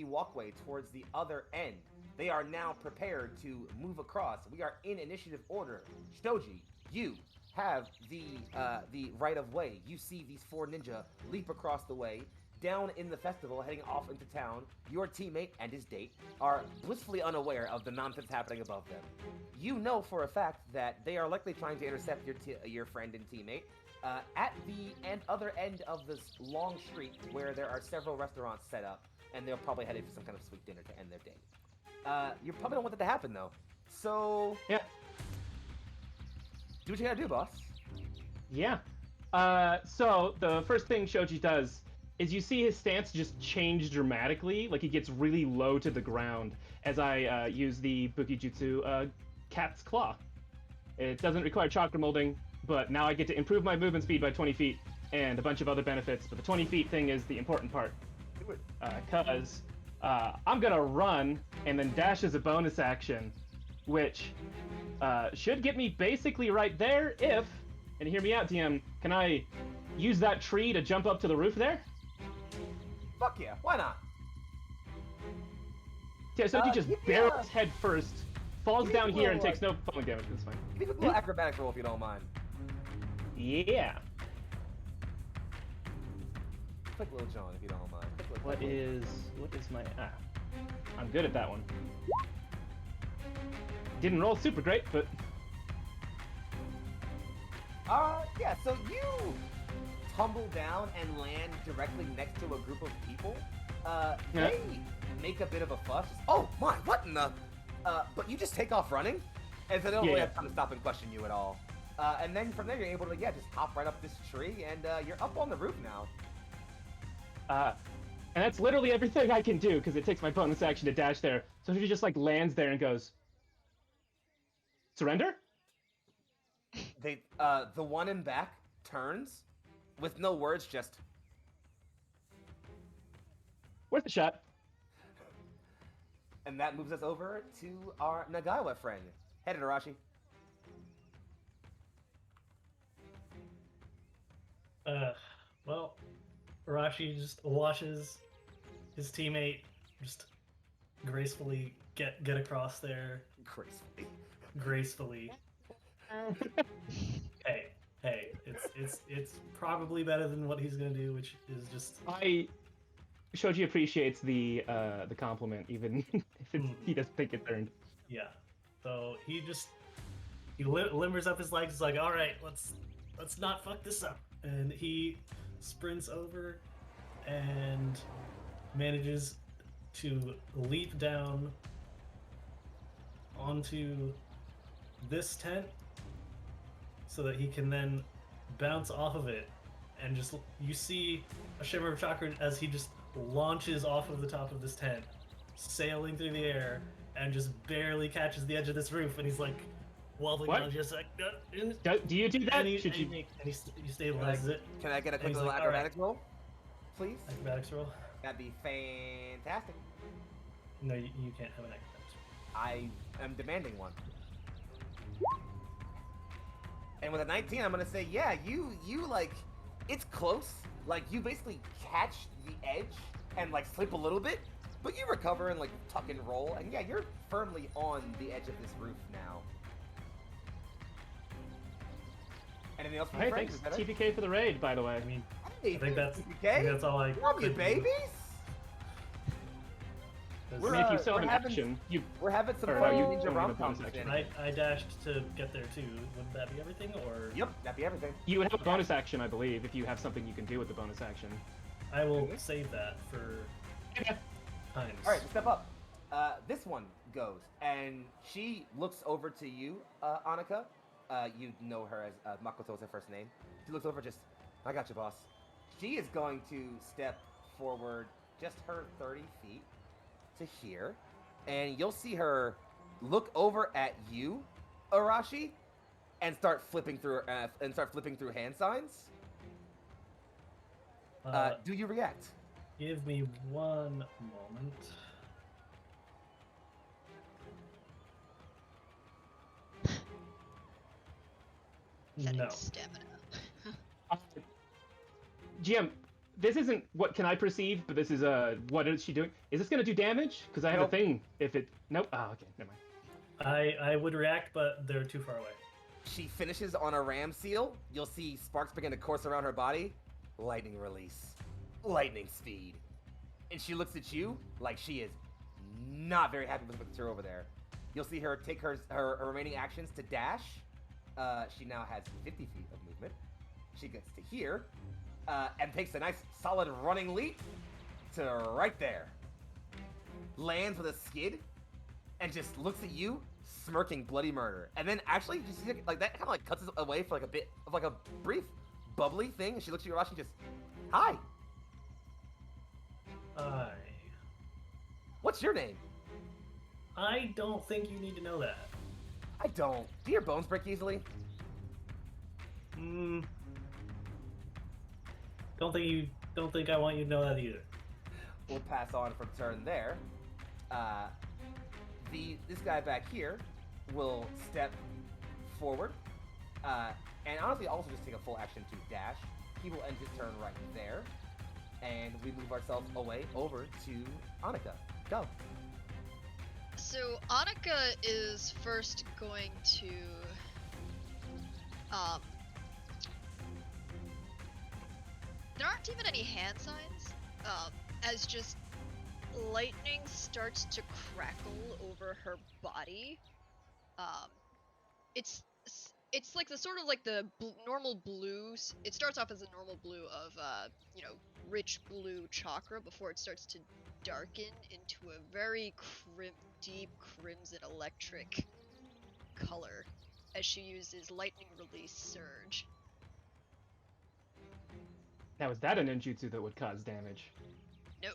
walkway towards the other end. They are now prepared to move across. We are in initiative order. Shoji, you have the right of way. You see these 4 ninja leap across the way. Down in the festival, heading off into town, your teammate and his date are blissfully unaware of the nonsense happening above them. You know for a fact that they are likely trying to intercept your friend and teammate at the other end of this long street where there are several restaurants set up, and they're probably headed for some kind of sweet dinner to end their day. You probably don't want that to happen, though. So, Yeah. do what you gotta do, boss. Yeah. So the first thing Shoji does is you see his stance just change dramatically. Like he gets really low to the ground as I use the Bukijutsu Cat's Claw. It doesn't require chakra molding, but now I get to improve my movement speed by 20 feet and a bunch of other benefits. But the 20 feet thing is the important part. Because I'm going to run and then dash as a bonus action, which should get me basically right there if, and hear me out, DM, can I use that tree to jump up to the roof there? Fuck yeah, why not? Yeah, so he just give me barrels head first, falls give me down a here and little, takes no falling damage. That's fine. Give me a little acrobatics roll if you don't mind. Yeah. Quick little John if you don't mind. What is my I'm good at that one. Didn't roll super great, but Yeah, so you tumble down and land directly next to a group of people. They make a bit of a fuss. Oh my, what in the? But you just take off running, and so they don't really have time to stop and question you at all. And then from there, you're able to just hop right up this tree, and you're up on the roof now. And that's literally everything I can do because it takes my bonus action to dash there. So she just like lands there and goes, "Surrender." The one in back turns, with no words, just Worth a shot. and that moves us over to our Nagawa friend. Head it, Arashi. Well, Arashi just watches his teammate just gracefully get across there. Gracefully. Hey, it's probably better than what he's gonna do, which is just. Shoji appreciates the compliment, even if he doesn't think it's earned. Yeah. So he limbers up his legs. He's like, all right, let's not fuck this up. And he sprints over and manages to leap down onto this tent so that he can then bounce off of it. And just, you see a shimmer of chakra as he just launches off of the top of this tent, sailing through the air, and just barely catches the edge of this roof. And he's like wobbling around, just like. Do you do that? And he stabilizes it. Can I get a quick he's little like, acrobatics roll, please? Acrobatics roll? That'd be fantastic. No, you can't have an acrobatics roll. I am demanding one. And with a 19, I'm gonna say, yeah, you like, it's close. Like, you basically catch the edge and like slip a little bit, but you recover and like tuck and roll, and yeah, you're firmly on the edge of this roof now. Anything else from your Thanks friends? TPK for the raid, by the way. I mean, Hey, I think that's TPK. all I. Love you, could do. babies. I mean, if you still have an action, We're having some Or fun you ninja don't rom need a bonus coms. action. I dashed to get there too. Wouldn't that be everything, or? Yep, that'd be everything. you would have a bonus action, I believe, if you have something you can do with the bonus action. I will save that for times. All right, step up. This one goes, and she looks over to you, Annika. You know her as Makoto is her first name. She looks over, just, I got you, boss. She is going to step forward just her 30 feet to here, and you'll see her look over at you, Arashi, and start flipping through hand signs. Do you react? Give me one moment. Pathetic No. stamina. GM, this isn't what can I perceive, but this is what is she doing? Is this gonna do damage? Because I have Nope. a thing. If it nope. Oh, okay, never mind. I would react, but they're too far away. She finishes on a ram seal. You'll see sparks begin to course around her body. Lightning release. Lightning speed. And she looks at you like she is not very happy with what's her over there. You'll see her take her remaining actions to dash. She now has 50 feet of movement. She gets to here and takes a nice solid running leap to right there. Lands with a skid and just looks at you, smirking bloody murder. And then actually, you see like that kind of like cuts us away for like a bit of like a brief bubbly thing. And she looks at you, Arashi, and just, hi. What's your name? I don't think you need to know that. I don't. Do your bones break easily? Don't think I want you to know that either. We'll pass on from turn there. This guy back here will step forward, and honestly also just take a full action to dash. He will end his turn right there, and we move ourselves away over to Annika. Go. So Annika is first going to there aren't even any hand signs. as just lightning starts to crackle over her body. It's like the sort of like the normal blues. It starts off as a normal blue of rich blue chakra before it starts to darken into a very deep crimson electric color as she uses lightning release surge. Now, is that a ninjutsu that would cause damage? No.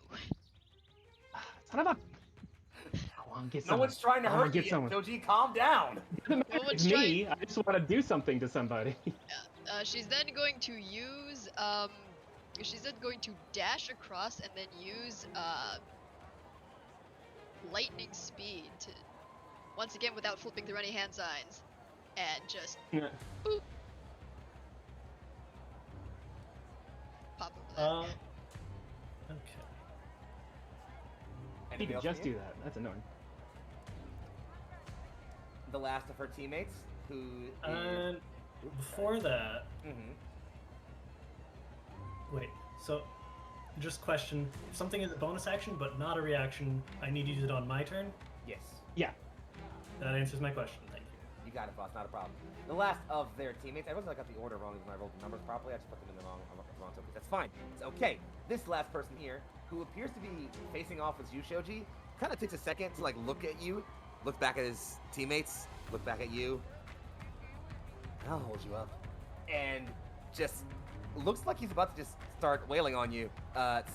Son of a... I want to get No someone. one's trying to I wanna hurt you get yet, someone. Shoji. Calm down. Doesn't No matter one's if me. I just want to do something to somebody. She's then going to use she's then going to dash across and then use lightning speed to, once again without flipping through any hand signs, and just Yeah. boop, pop over there. Okay. He Anything could else just from you? do that. That's annoying. The last of her teammates, who is... And before that, Mm-hmm. wait. So, just question: if something is a bonus action but not a reaction, I need to use it on my turn. Yes. Yeah. That answers my question. Thank you. You got it, boss. Not a problem. The last of their teammates. I wasn't got the order wrong when I rolled the numbers properly. I just put them in the wrong tokens. That's fine. It's okay. This last person here, who appears to be facing off as you, Shoji, kind of takes a second to like look at you, look back at his teammates, look back at you. I'll hold you up, and just looks like he's about to just start wailing on you.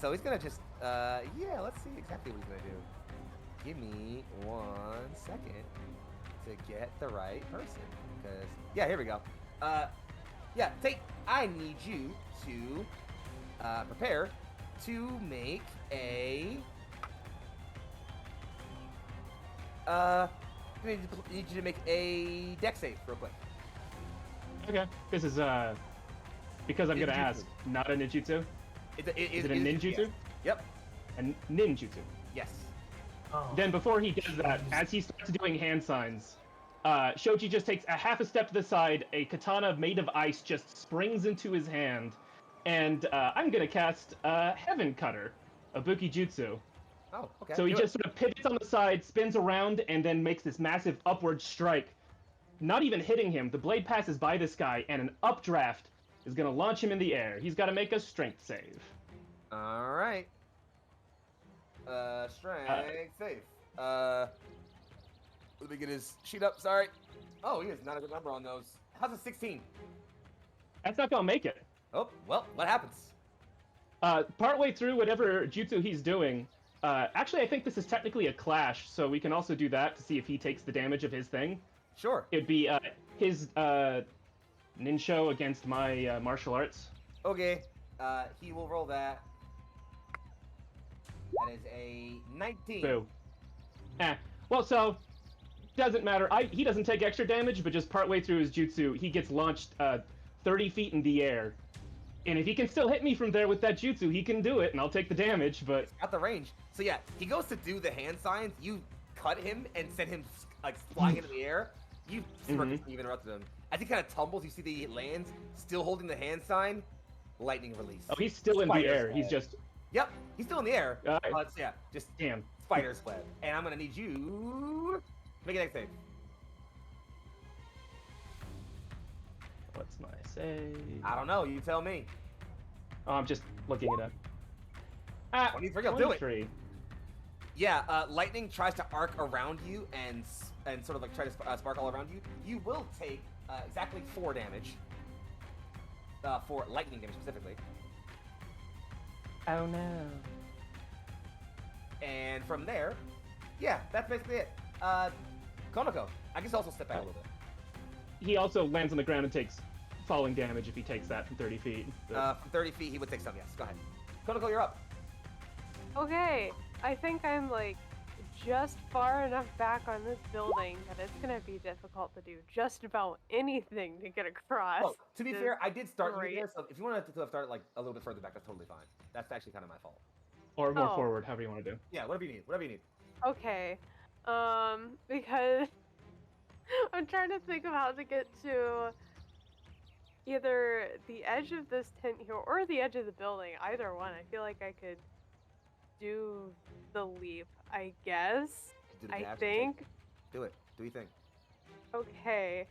So he's gonna just yeah. Let's see exactly what he's gonna do. Give me 1 second to get the right person. Because, yeah, here we go. Yeah, I need you to prepare to make a... I need you to make a deck save real quick. Okay. This is because I'm gonna Ninjutsu. ask. Not a ninjutsu. Is Is it a ninjutsu? Yes. Yep. A ninjutsu. Yes. Oh. Then before he does that, as he starts doing hand signs, Shoji just takes a half a step to the side, a katana made of ice just springs into his hand, and I'm gonna cast Heaven Cutter, a Buki Jutsu. Oh, okay. So he do just sort of pivots on the side, spins around, and then makes this massive upward strike. Not even hitting him, the blade passes by this guy, and an updraft is gonna launch him in the air. He's gotta make a strength save. it. All right. Strength save. Let me get his sheet up. Sorry. Oh, he has not a good number on those. How's a 16? That's not gonna make it. Oh, well, what happens? Partway through whatever jutsu he's doing, actually I think this is technically a clash, so we can also do that to see if he takes the damage of his thing. Sure. It'd be his ninsho against my martial arts. Okay. He will roll that. That is a 19. Boo. Well, so doesn't matter. He doesn't take extra damage, but just partway through his jutsu, he gets launched 30 feet in the air. And if he can still hit me from there with that jutsu, he can do it, and I'll take the damage, but... Got the range. So yeah, he goes to do the hand signs. You cut him and send him like flying into the air. You you've interrupted him. As he kind of tumbles, you see that he lands, still holding the hand sign. Lightning release. Oh, he's still in the Spider's air. web. He's just... Yep, he's still in the air. Yeah, just Damn. spider's web. And I'm gonna need you to make a dex save. What's my save? I don't know. You tell me. Oh, I'm just looking it up. 23, I'll do it. 23. Yeah, lightning tries to arc around you and sort of like try to sparkle around you. You will take exactly 4 damage. For lightning damage specifically. Oh no. And from there, yeah, that's basically it. Konoko, I guess also step back a little bit. He also lands on the ground and takes falling damage if he takes that from 30 feet. From 30 feet, he would take some, yes. Go ahead. Konoko, you're up. Okay, I think I'm like just far enough back on this building that it's gonna be difficult to do just about anything to get across. Oh, to be fair, I did start you great. there, so if you wanted to start like a little bit further back, that's totally fine. That's actually kind of my fault. Or more Oh. forward, however you want to do. Yeah, whatever you need. Whatever you need. Okay, because I'm trying to think of how to get to either the edge of this tent here or the edge of the building. Either one. I feel like I could do the leap, I guess. Do the I dash, think. Do it. Do you think? Okay.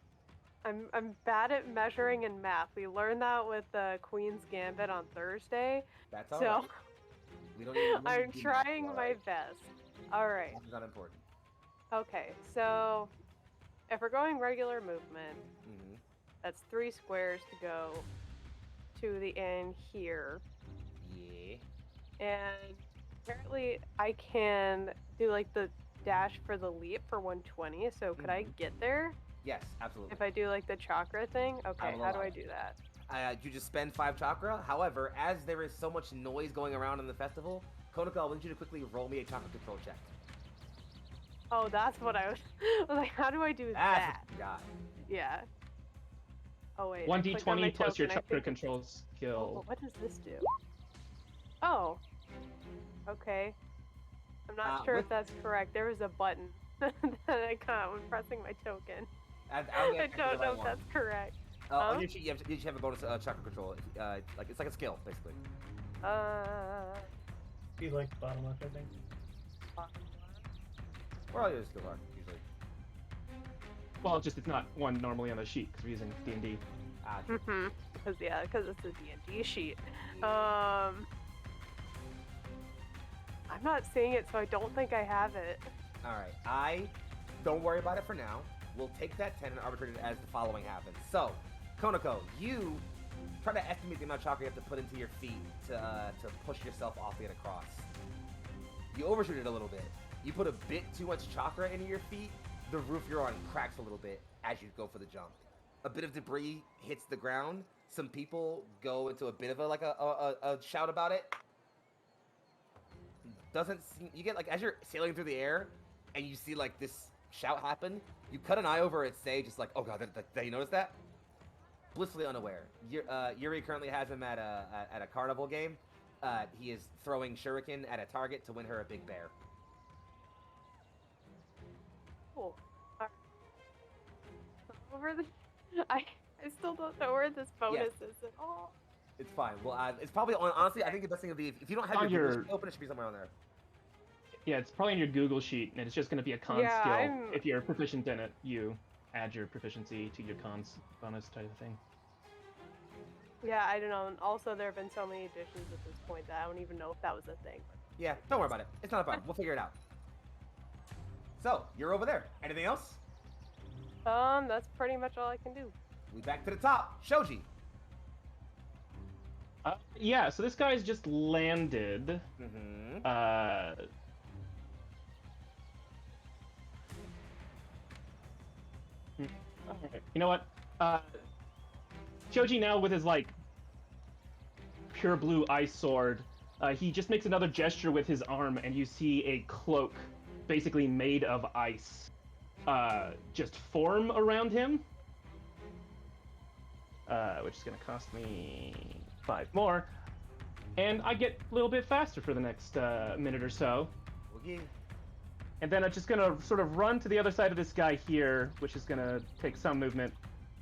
I'm bad at measuring and math. We learned that with the Queen's Gambit on Thursday. That's So alright. We don't need I'm to do math, trying my alright? best. Alright. Math is not important. Okay, so if we're going regular movement, Mm-hmm. that's 3 squares to go to the end here. Yeah. And apparently I can do like the dash for the leap for 120. So could I get there Yes, absolutely. if I do like the chakra thing? Okay, will how do allow I it. do that? You just spend 5 chakra. However, as there is so much noise going around in the festival, Konako, I want you to quickly roll me a chakra control check. Oh, that's what I was like, how do I do That's that? what you got. Yeah. Oh wait. I clicked on my 1d20 plus your token, I chakra think- control Oh, skill. what does this do? Oh. Okay. I'm not sure with- if that's correct. There was a button that I got when pressing my token. I I don't know if that's correct. On Huh? your sheet, you should have a bonus chakra control. Like it's like a skill, basically. Be like bottom left, I think. Where all your skills are, usually. Well, just it's not one normally on the sheet because we're using D&D. Because it's a D&D sheet. I'm not seeing it, so I don't think I have it. Alright, don't worry about it for now. We'll take that 10 and arbitrate it as the following happens. So, Konako, you try to estimate the amount of chakra you have to put into your feet to push yourself off to get across. You overshoot it a little bit. You put a bit too much chakra into your feet, the roof you're on cracks a little bit as you go for the jump. A bit of debris hits the ground. Some people go into a bit of a shout about it. Doesn't seem, you get like as you're sailing through the air and you see like this shout happen, you cut an eye over at Say, just like, oh god, did you notice that? Blissfully unaware. Yuri currently has him at a carnival game. He is throwing shuriken at a target to win her a big bear. Cool. Over the... I still don't know where this bonus is at all. It's fine. Well, it's probably honestly. I think the best thing would be if you don't have On your your- Google sheet open, it should be somewhere on there. Yeah, it's probably in your Google sheet, and it's just going to be a con Yeah, skill. I'm- If you're proficient in it, you add your proficiency to your cons bonus type of thing. Yeah, I don't know. And also, there have been so many additions at this point that I don't even know if that was a thing. Yeah, don't worry about it. It's not a problem. We'll figure it out. So you're over there. Anything else? That's pretty much all I can do. We back to the top. Shoji. Yeah, so this guy's just landed. Mm-hmm. Alright, you know what? Shoji now with his like pure blue ice sword, he just makes another gesture with his arm, and you see a cloak, basically made of ice, just form around him. Which is gonna cost me 5 more, and I get a little bit faster for the next minute or so. Okay. And then I'm just gonna sort of run to the other side of this guy here, which is gonna take some movement.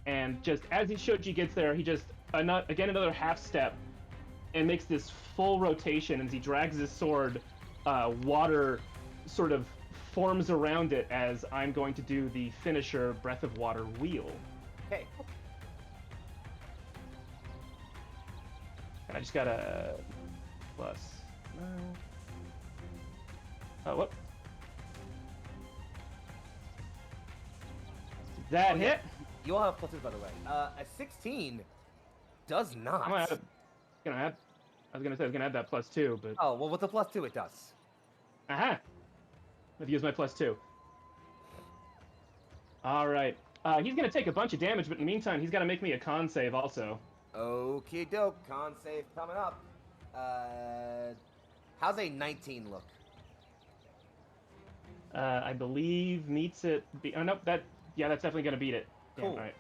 And just as Shoji gets there, he just again another half step, and makes this full rotation. As he drags his sword, water sort of forms around it as I'm going to do the finisher Breath of Water wheel. Okay. And I just got a plus. What? That Oh, hit? yeah. You all have pluses, by the way. A 16 does not. I'm gonna add, I was gonna say I was gonna add that +2, but Oh, well, with the +2, it does. aha! I've used my +2. All right. He's gonna take a bunch of damage, but in the meantime, he's gotta make me a con save also. Okie doke. Con save coming up. How's a 19 look? I believe meets it. Oh nope, that's definitely gonna beat it. Damn, Cool. all right.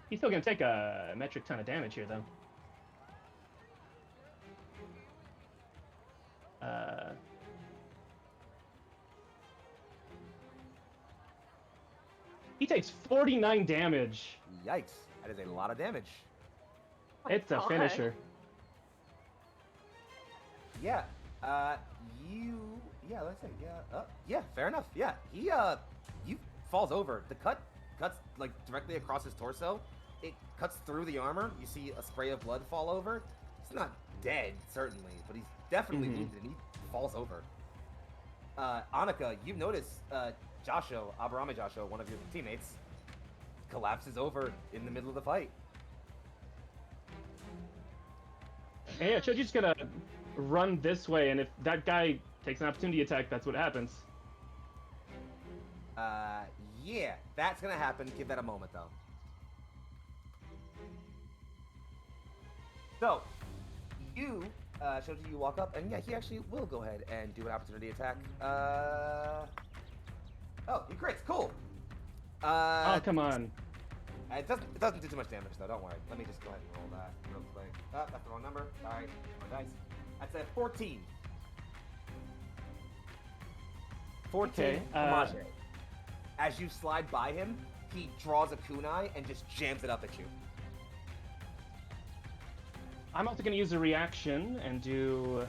He's still gonna take a metric ton of damage here, though. He takes 49 damage. Yikes. That is a lot of damage. It's a God. finisher. Yeah. Yeah, let's say, yeah, fair enough. Yeah, you falls over. The cuts like directly across his torso. It cuts through the armor. You see a spray of blood fall over. He's not dead, certainly, but he's definitely wounded, and he falls over. Annika, you notice Aburame Joshua, one of your teammates, collapses over in the middle of the fight. Hey, Choji's gonna run this way, and if that guy takes an opportunity attack, that's what happens. Yeah, that's gonna happen. Give that a moment, though. So, Shoji, you walk up, and yeah, he actually will go ahead and do an opportunity attack. Oh, he crits. Cool. Oh, come on. It doesn't do too much damage, though. Don't worry. Let me just go ahead and roll that real quick. Oh, that's the wrong number. Sorry. More dice. That's a 14. 14. Okay, Homage. As you slide by him, he draws a kunai and just jams it up at you. I'm also gonna use a reaction and do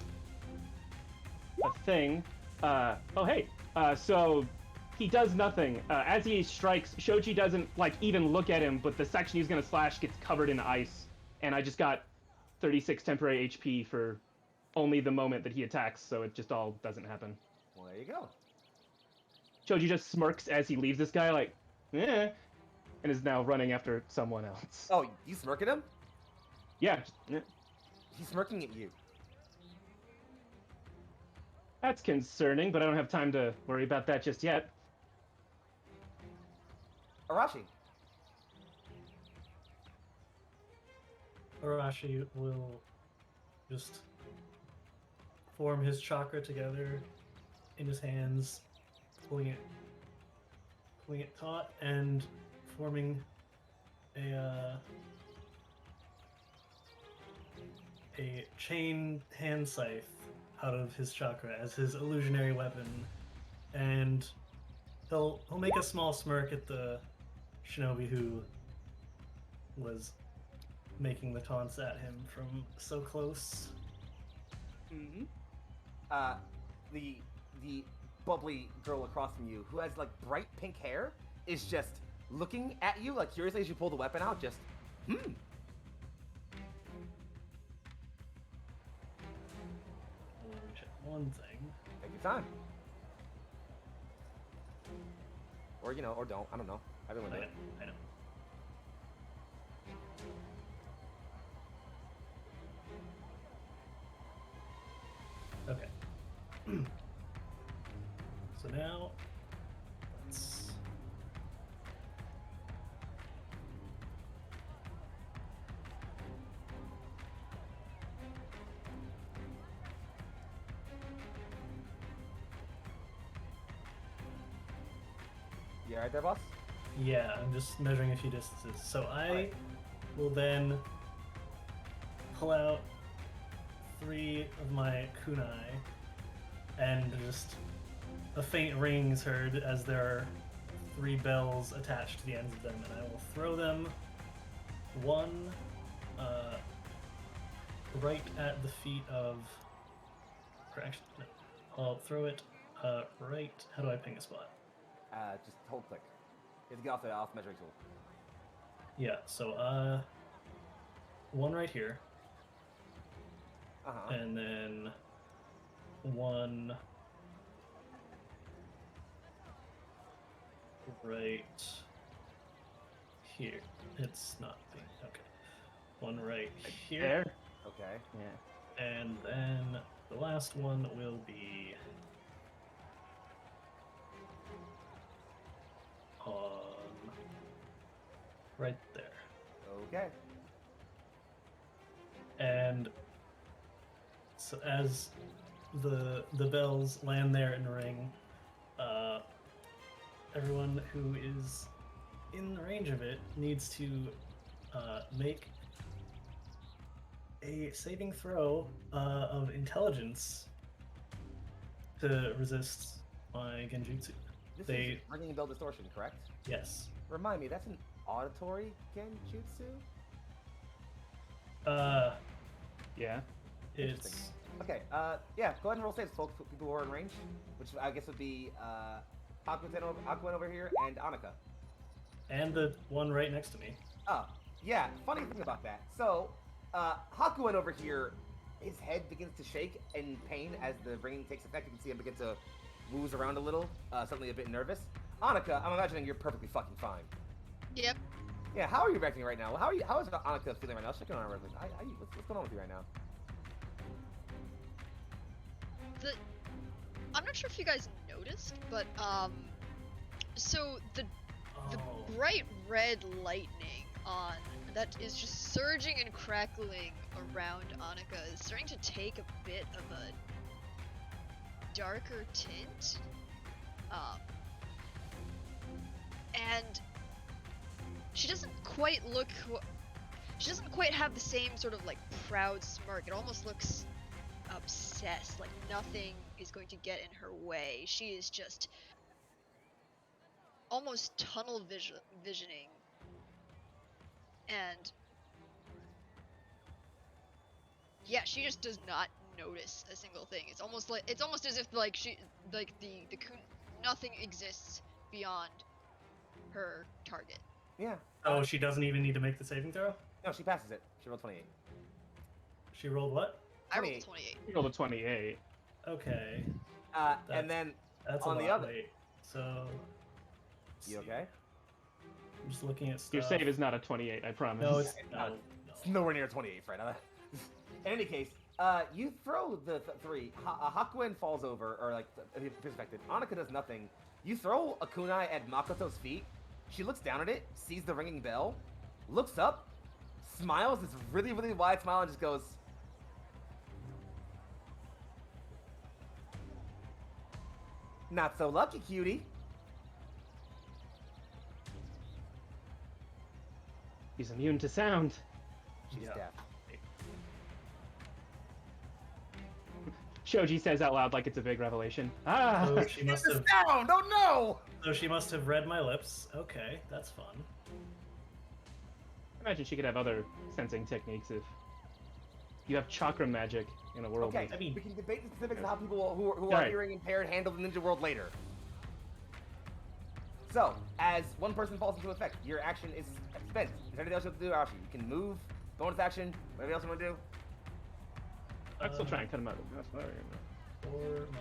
a thing. Oh hey. So he does nothing. As he strikes, Shoji doesn't like even look at him, but the section he's gonna slash gets covered in ice, and I just got 36 temporary HP for only the moment that he attacks, so it just all doesn't happen. Well, there you go. Shoji just smirks as he leaves this guy, like, eh, and is now running after someone else. Oh, you smirk at him? Yeah. Eh. He's smirking at you. That's concerning, but I don't have time to worry about that just yet. Arashi. Arashi will just form his chakra together in his hands, pulling it taut, and forming a chain hand scythe out of his chakra as his illusionary weapon, and he'll make a small smirk at the shinobi who was making the taunts at him from so close. Mm-hmm. The bubbly girl across from you, who has like bright pink hair, is just looking at you like curiously as you pull the weapon out. Just, Check one thing. Take your time. Or or don't. I don't know. Everyone does. I know. Okay. So now, let's... You alright there, boss? Yeah, I'm just measuring a few distances. So I will then pull out 3 of my kunai, and just a faint ring is heard as there are 3 bells attached to the ends of them, and I will throw them one right at the feet of... Or actually, no. I'll throw it right... How do I ping a spot? Just hold click. You have to get off the measuring tool. Yeah, so one right here. Uh-huh. And then one right here. It's not pink. Okay. One right here. There? Okay. Yeah. And then the last one will be right there. Okay. And so as the bells land there and ring, everyone who is in the range of it needs to make a saving throw of intelligence to resist my genjutsu. This They- is ringing and bell distortion, correct? Yes. Remind me, that's an auditory genjutsu? Yeah. It's Okay, yeah, go ahead and roll saves, folks. People who are in range, which I guess would be Aquan over here and Annika. And the one right next to me. Oh, yeah, funny thing about that. So, Hakuin over here, his head begins to shake in pain as the ringing takes effect. You can see him begin to wooze around a little, suddenly a bit nervous. Annika, I'm imagining you're perfectly fucking fine. Yep. Yeah, how are you reacting right now? How is Annika feeling right now? Checking on her. What's going on with you right now? I'm not sure if you guys noticed, but so the Oh. bright red lightning on that is just surging and crackling around Annika is starting to take a bit of a darker tint. And she doesn't quite she doesn't quite have the same sort of like proud smirk. It almost looks obsessed, like nothing is going to get in her way. She is just almost tunnel visioning, and yeah, she just does not notice a single thing. It's almost as if like nothing exists beyond her target. Yeah. Oh, she doesn't even need to make the saving throw? No, she passes it. She rolled 28. She rolled what? I rolled a 28. 28. You rolled a 28. Okay. And then That's on a the lot. other. Wait, so... let's You see. okay? I'm just looking at stuff. Your save is not a 28, I promise. No, it's... No. No. It's nowhere near 28, Fred. In any case, you throw the three. Hakuin falls over, or like appears affected. Annika does nothing. You throw a kunai at Makoto's feet. She looks down at it, sees the ringing bell, looks up, smiles this really, really wide smile, and just goes, "Not so lucky, cutie." He's immune to sound. She's Yeah. deaf. Shoji says out loud like it's a big revelation. Ah! So she must It's have... the sound! Oh no! So she must have read my lips. Okay, that's fun. Imagine she could have other sensing techniques if you have chakra magic in a world. Okay, with- I mean- we can debate the specifics of how people who are Alright. hearing impaired handle the ninja world later. So, as one person falls into effect, your action is spent. Is there anything else you have to do, Arashi? You can move, bonus action, whatever else you want to do. I'd still try and cut him out. That's not very For my...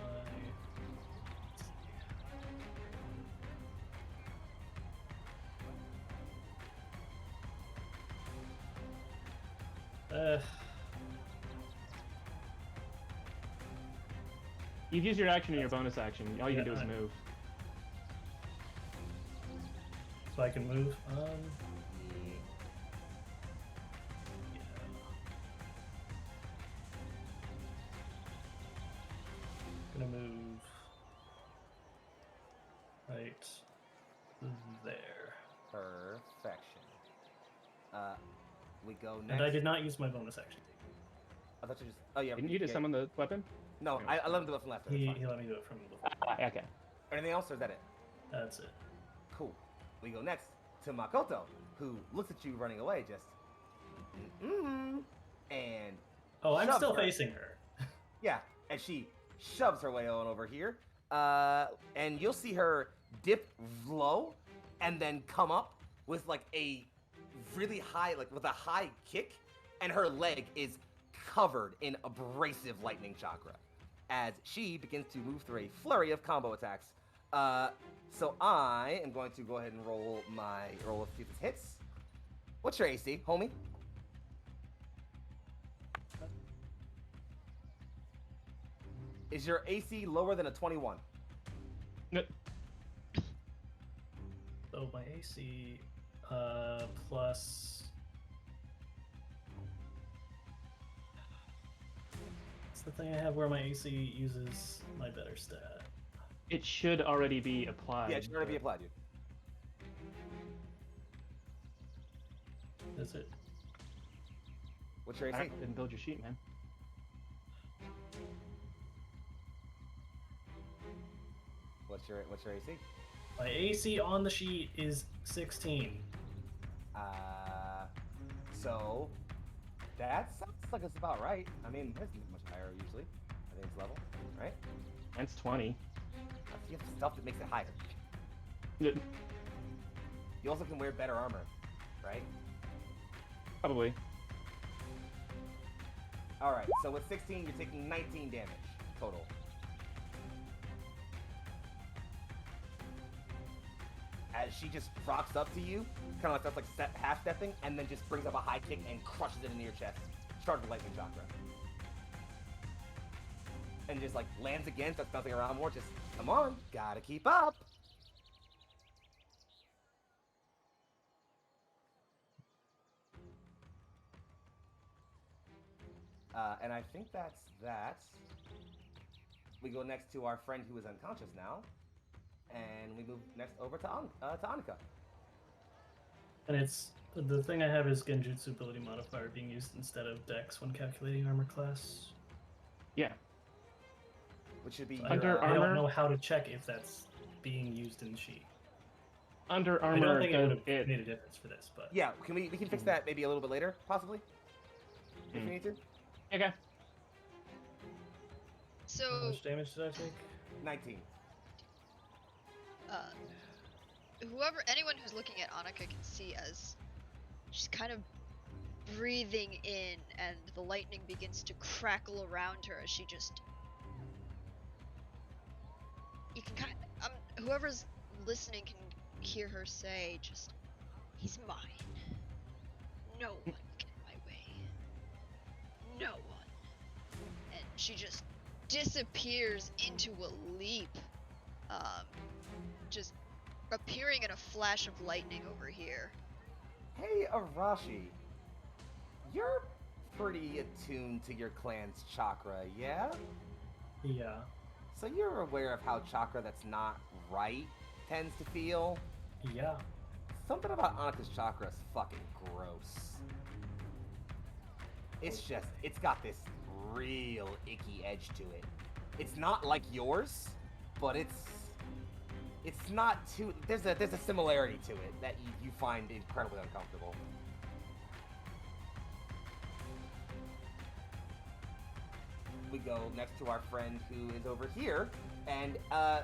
You've used your action and your bonus action. All you can do is Yeah, move. So I can move. Yeah. Gonna move right there. Perfection. We go next. And I did not use my bonus action. I thought you just. Oh yeah. Didn't you just yeah. summon the weapon? No, I let him do it from left. That's He fine. let me do it from before. Okay. Anything else, or is that it? That's it. Cool. We go next to Makoto, who looks at you running away, just. And Oh, I'm shoves still her. facing her. Yeah, and she shoves her way on over here. And you'll see her dip low and then come up with like a really high, like with a high kick, and her leg is covered in abrasive lightning chakra as she begins to move through a flurry of combo attacks. So I am going to go ahead and roll my roll to see if this hits. What's your AC, homie? Is your AC lower than a 21? No, So my AC plus. It's the thing I have where my AC uses my better stat. it should already be applied. Yeah, it should already be applied, dude. Is it? What's your AC? Alright, didn't build your sheet, man. What's your AC? My AC on the sheet is 16. So That sounds like it's about right. I mean, his is much higher usually. I think it's level, right? Mine's 20. You have stuff that makes it higher. Yeah, You also can wear better armor, right? probably. Alright, so with 16, you're taking 19 damage total. As she just rocks up to you, kind of like that's like half-stepping, and then just brings up a high kick and crushes it into your chest. Starts with lightning chakra. And just like lands again, starts bouncing around more, just, come on, gotta keep up! And I think that's that. We go next to our friend who is unconscious now, and we move next over to Annika. And it's the thing I have is Genjutsu ability modifier being used instead of Dex when calculating armor class. Yeah. Which should be So Under I armor? don't know how to check if that's being used in the sheet. Under I armor don't think it would does have it. made a difference for this, but Yeah, we can fix that maybe a little bit later, possibly? If we need to. Okay. how So, much damage did I take? 19. anyone who's looking at Annika can see as she's kind of breathing in, and the lightning begins to crackle around her as she just. You can kind of, whoever's listening can hear her say, just, he's mine. No one can get in my way. No one. And she just disappears into a leap. Just appearing in a flash of lightning over here. Hey, Arashi. You're pretty attuned to your clan's chakra, yeah? Yeah. So you're aware of how chakra that's not right tends to feel? Yeah. Something about Annika's chakra is fucking gross. It's got this real icky edge to it. It's not like yours, but it's not too. There's a similarity to it that you find incredibly uncomfortable. We go next to our friend who is over here, and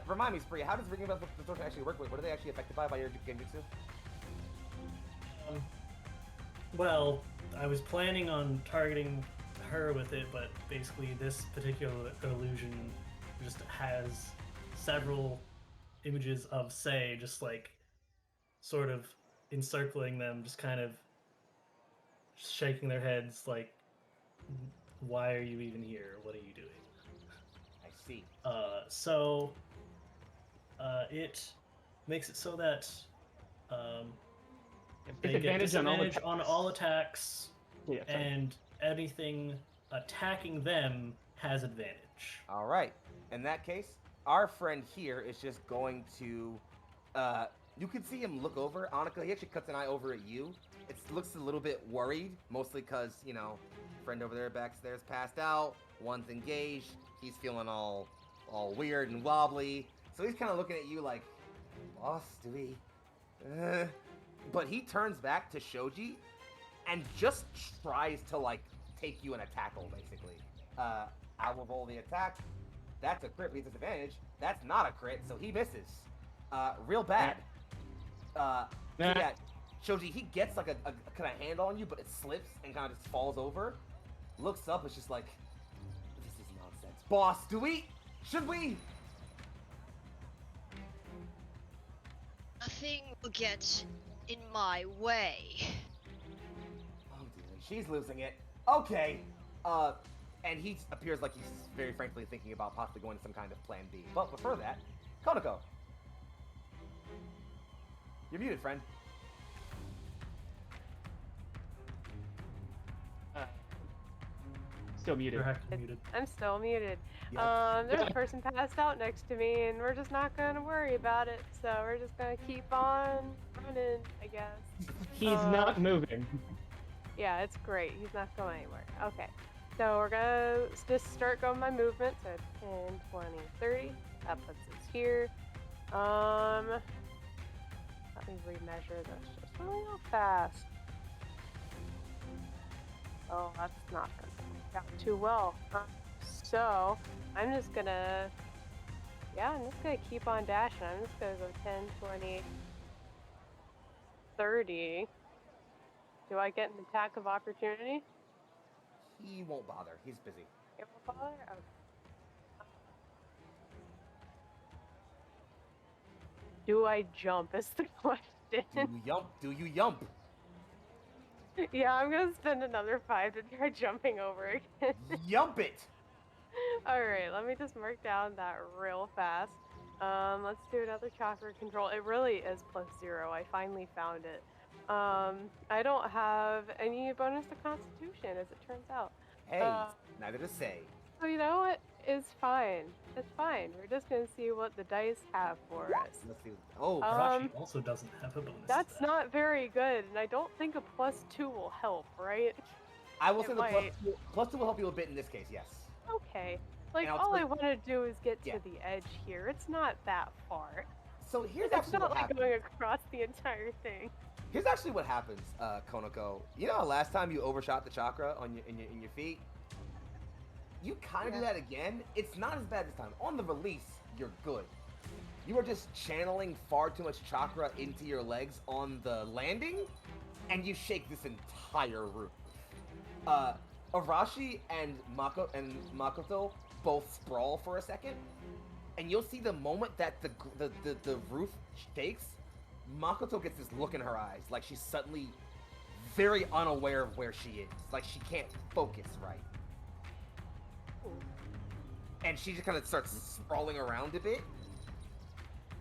remind me, Spree, how does ringing bells distortion actually work? What are they actually affected by your genjutsu? Well, I was planning on targeting her with it, but basically this particular illusion just has several images of Sei just like sort of encircling them, just kind of shaking their heads like, why are you even here? What are you doing? I see. So it makes it so that they get disadvantage on all attacks, Yeah, sorry. and anything attacking them has advantage. All right. In that case, our friend here is just going to. You can see him look over. Annika, he actually cuts an eye over at you. It looks a little bit worried, mostly because, friend over there backstairs passed out. One's engaged. He's feeling all weird and wobbly. So he's kind of looking at you like, boss, do we? But he turns back to Shoji and just tries to, take you in a tackle, basically. I will roll the attack. That's a crit, leads disadvantage. That's not a crit, so he misses. Real bad. Yeah, Shoji, he gets like a kind of hand on you, but it slips and kind of just falls over. Looks up, it's just like, this is nonsense. Boss, should we? Nothing will get in my way. Oh dear, she's losing it. Okay. And he appears like he's very frankly thinking about possibly going to some kind of plan B. But before that, Konako. You're muted, friend. Still muted. You're heckin' muted. I'm still muted. Yes. There's a person passed out next to me, and we're just not going to worry about it. So we're just going to keep on running, I guess. He's not moving. Yeah, it's great. He's not going anywhere. Okay. So we're going to just start going by movement. So 10, 20, 30. That puts us here. Let me remeasure this just really real fast. Oh, that's not gonna work out too well. So I'm just gonna, yeah, I'm just gonna keep on dashing. I'm just gonna go 10, 20, 30. Do I get an attack of opportunity? He won't bother. He's busy. It will bother? Okay. Do I jump is the question. Do you yump? Do you yump? Yeah, I'm gonna spend another 5 to try jumping over again. Yump it! Alright, let me just mark down that real fast. Let's do another chakra control. It really is +0. I finally found it. I don't have any bonus to constitution, as it turns out. Hey, neither to say. So you know what? It's fine. It's fine. We're just gonna see what the dice have for us. Let's see. Oh, Arashi also doesn't have a bonus. That's to that. not very good, and I don't think a +2 will help, right? I will it say the might. plus two will help you a bit in this case, yes. Okay. Like, And I'll all I tell- want to do is get Yeah. to the edge here. It's not that far. So here's It's actually not what like happens. going across the entire thing. Here's actually what happens, Konoko. You know how last time you overshot the chakra on in your feet? You kind of do Yeah. that again. It's not as bad this time. On the release, you're good. You are just channeling far too much chakra into your legs on the landing, and you shake this entire roof. Arashi and Makoto both sprawl for a second, and you'll see the moment that the roof shakes, Makoto gets this look in her eyes, like she's suddenly very unaware of where she is, like she can't focus right. And she just kind of starts sprawling around a bit.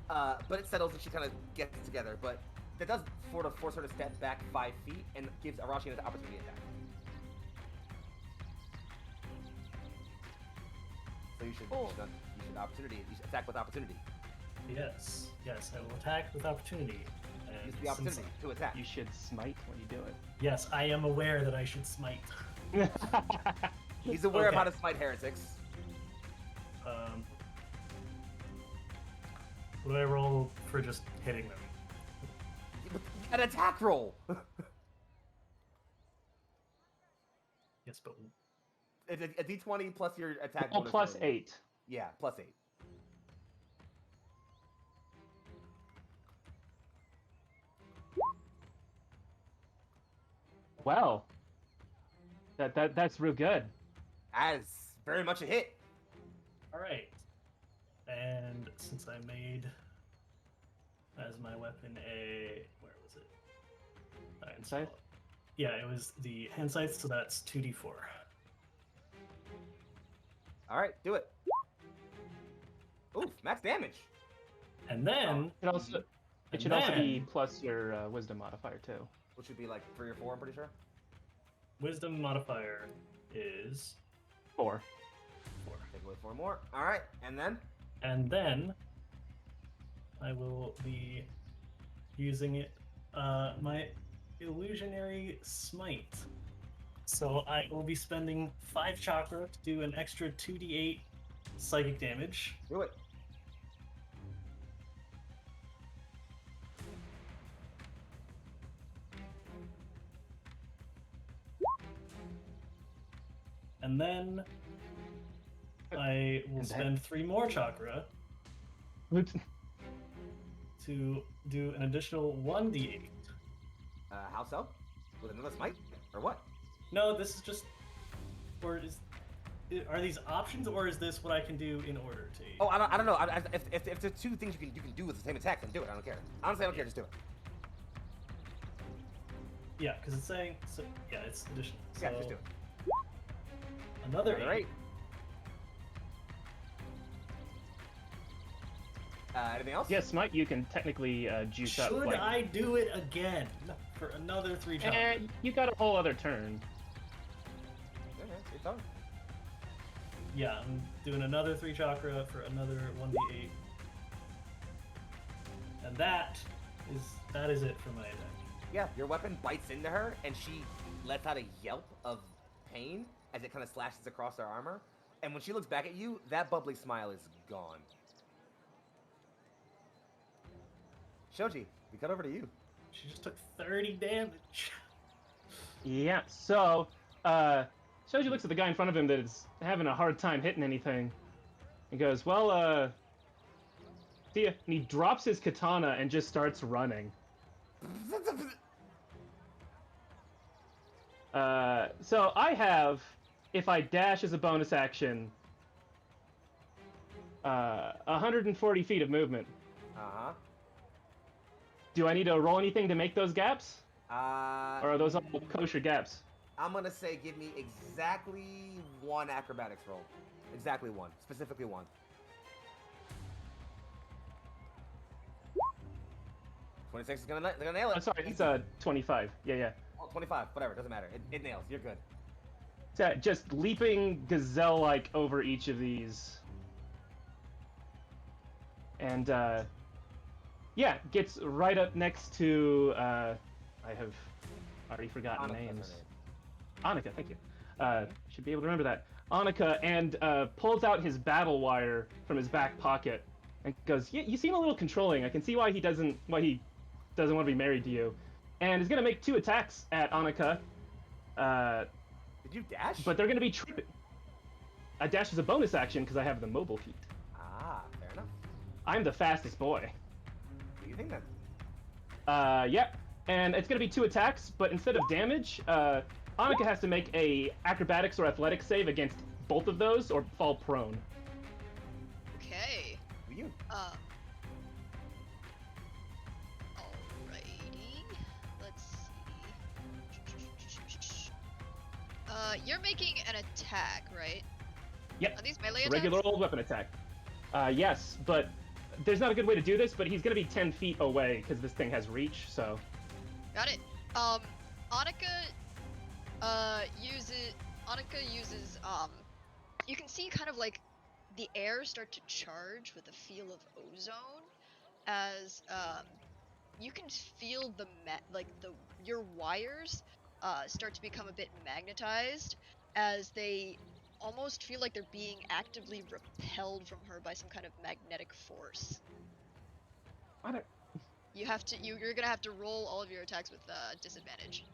But it settles and she kind of gets it together. But that does force her to step back 5 feet and gives Arashi an opportunity attack. So you should attack with opportunity. Yes, I will attack with opportunity. And Use the opportunity to attack. You should smite when you do Yes, I am aware that I should smite. it. He's aware of Okay. how to smite heretics. What do I roll for just hitting them? An attack roll. Yes, but It's a d20 plus your attack Oh, bonus. plus roll. 8. Yeah, plus 8. Well, that's real good. That is very much a hit. all right. And since I made as my weapon where was it? Insight? Yeah, it was the hand scythe, so that's 2d4. All right, do it. Oof, max damage. And then It also And should also be then- plus your wisdom modifier too. Which would be like 3 or 4, I'm pretty sure. wisdom modifier is 4. 4. Take away 4 more. All right, and then And then I will be using it, my illusionary smite. So I will be spending 5 chakra to do an extra 2d8 psychic damage. do it. And then I will And then- spend 3 more chakra to do an additional 1d8. How so? With another smite or what? No, this is just, or are these options, or is this what I can do in order to? Oh, I don't know. If there's 2 things you can do with the same attack, then do it. I don't care. Honestly, I don't care. Just do it. Yeah, because it's saying, so, yeah, it's additional. Yeah, So just do it. another Another 8. 8. Anything else? Yeah, smite you can technically juice up. Should like, I do it again for another 3 chakra? And you got a whole other turn. Okay, it's on. Yeah, I'm doing another 3 chakra for another 1d8. And that is it for my attack. Yeah, your weapon bites into her, and she lets out a yelp of pain as it kind of slashes across her armor. And when she looks back at you, that bubbly smile is gone. Shoji, we cut over to you. She just took 30 damage. Yeah. So Shoji looks at the guy in front of him that is having a hard time hitting anything. He goes, well, see ya. And he drops his katana and just starts running. So I have, if I dash as a bonus action, 140 feet of movement. Uh-huh. Do I need to roll anything to make those gaps? Or Uh, are those all kosher gaps? I'm gonna say give me exactly one acrobatics roll. Exactly one. Specifically one. $26 is gonna nail it. I'm sorry, it's 25. Yeah. Oh, 25, whatever, doesn't matter. It nails. You're good. So just leaping gazelle-like over each of these. And, yeah, gets right up next to, I have already forgotten Anika's her names. name. Annika, thank you. Should be able to remember that. Annika, and pulls out his battle wire from his back pocket and goes, "Yeah, you seem a little controlling. I can see why he doesn't want to be married to you." And is gonna make 2 attacks at Annika. Did you dash? But they're gonna be tripping. I dash as a bonus action because I have the mobile feat. Ah, fair enough. I'm the fastest boy. Do you think that? Yep. And it's gonna be 2 attacks, but instead of damage, Annika has to make a acrobatics or athletics save against both of those or fall prone. Okay. Who you? Alrighty. Let's see. You're making an attack, right? Yep. Are these melee A attacks? regular old weapon attack. Yes, but there's not a good way to do this, but he's gonna be 10 feet away because this thing has reach, so. Got it. Annika uses, you can see kind of like the air start to charge with a feel of ozone as, you can feel your wires, start to become a bit magnetized as they almost feel like they're being actively repelled from her by some kind of magnetic force. You're gonna have to roll all of your attacks with disadvantage.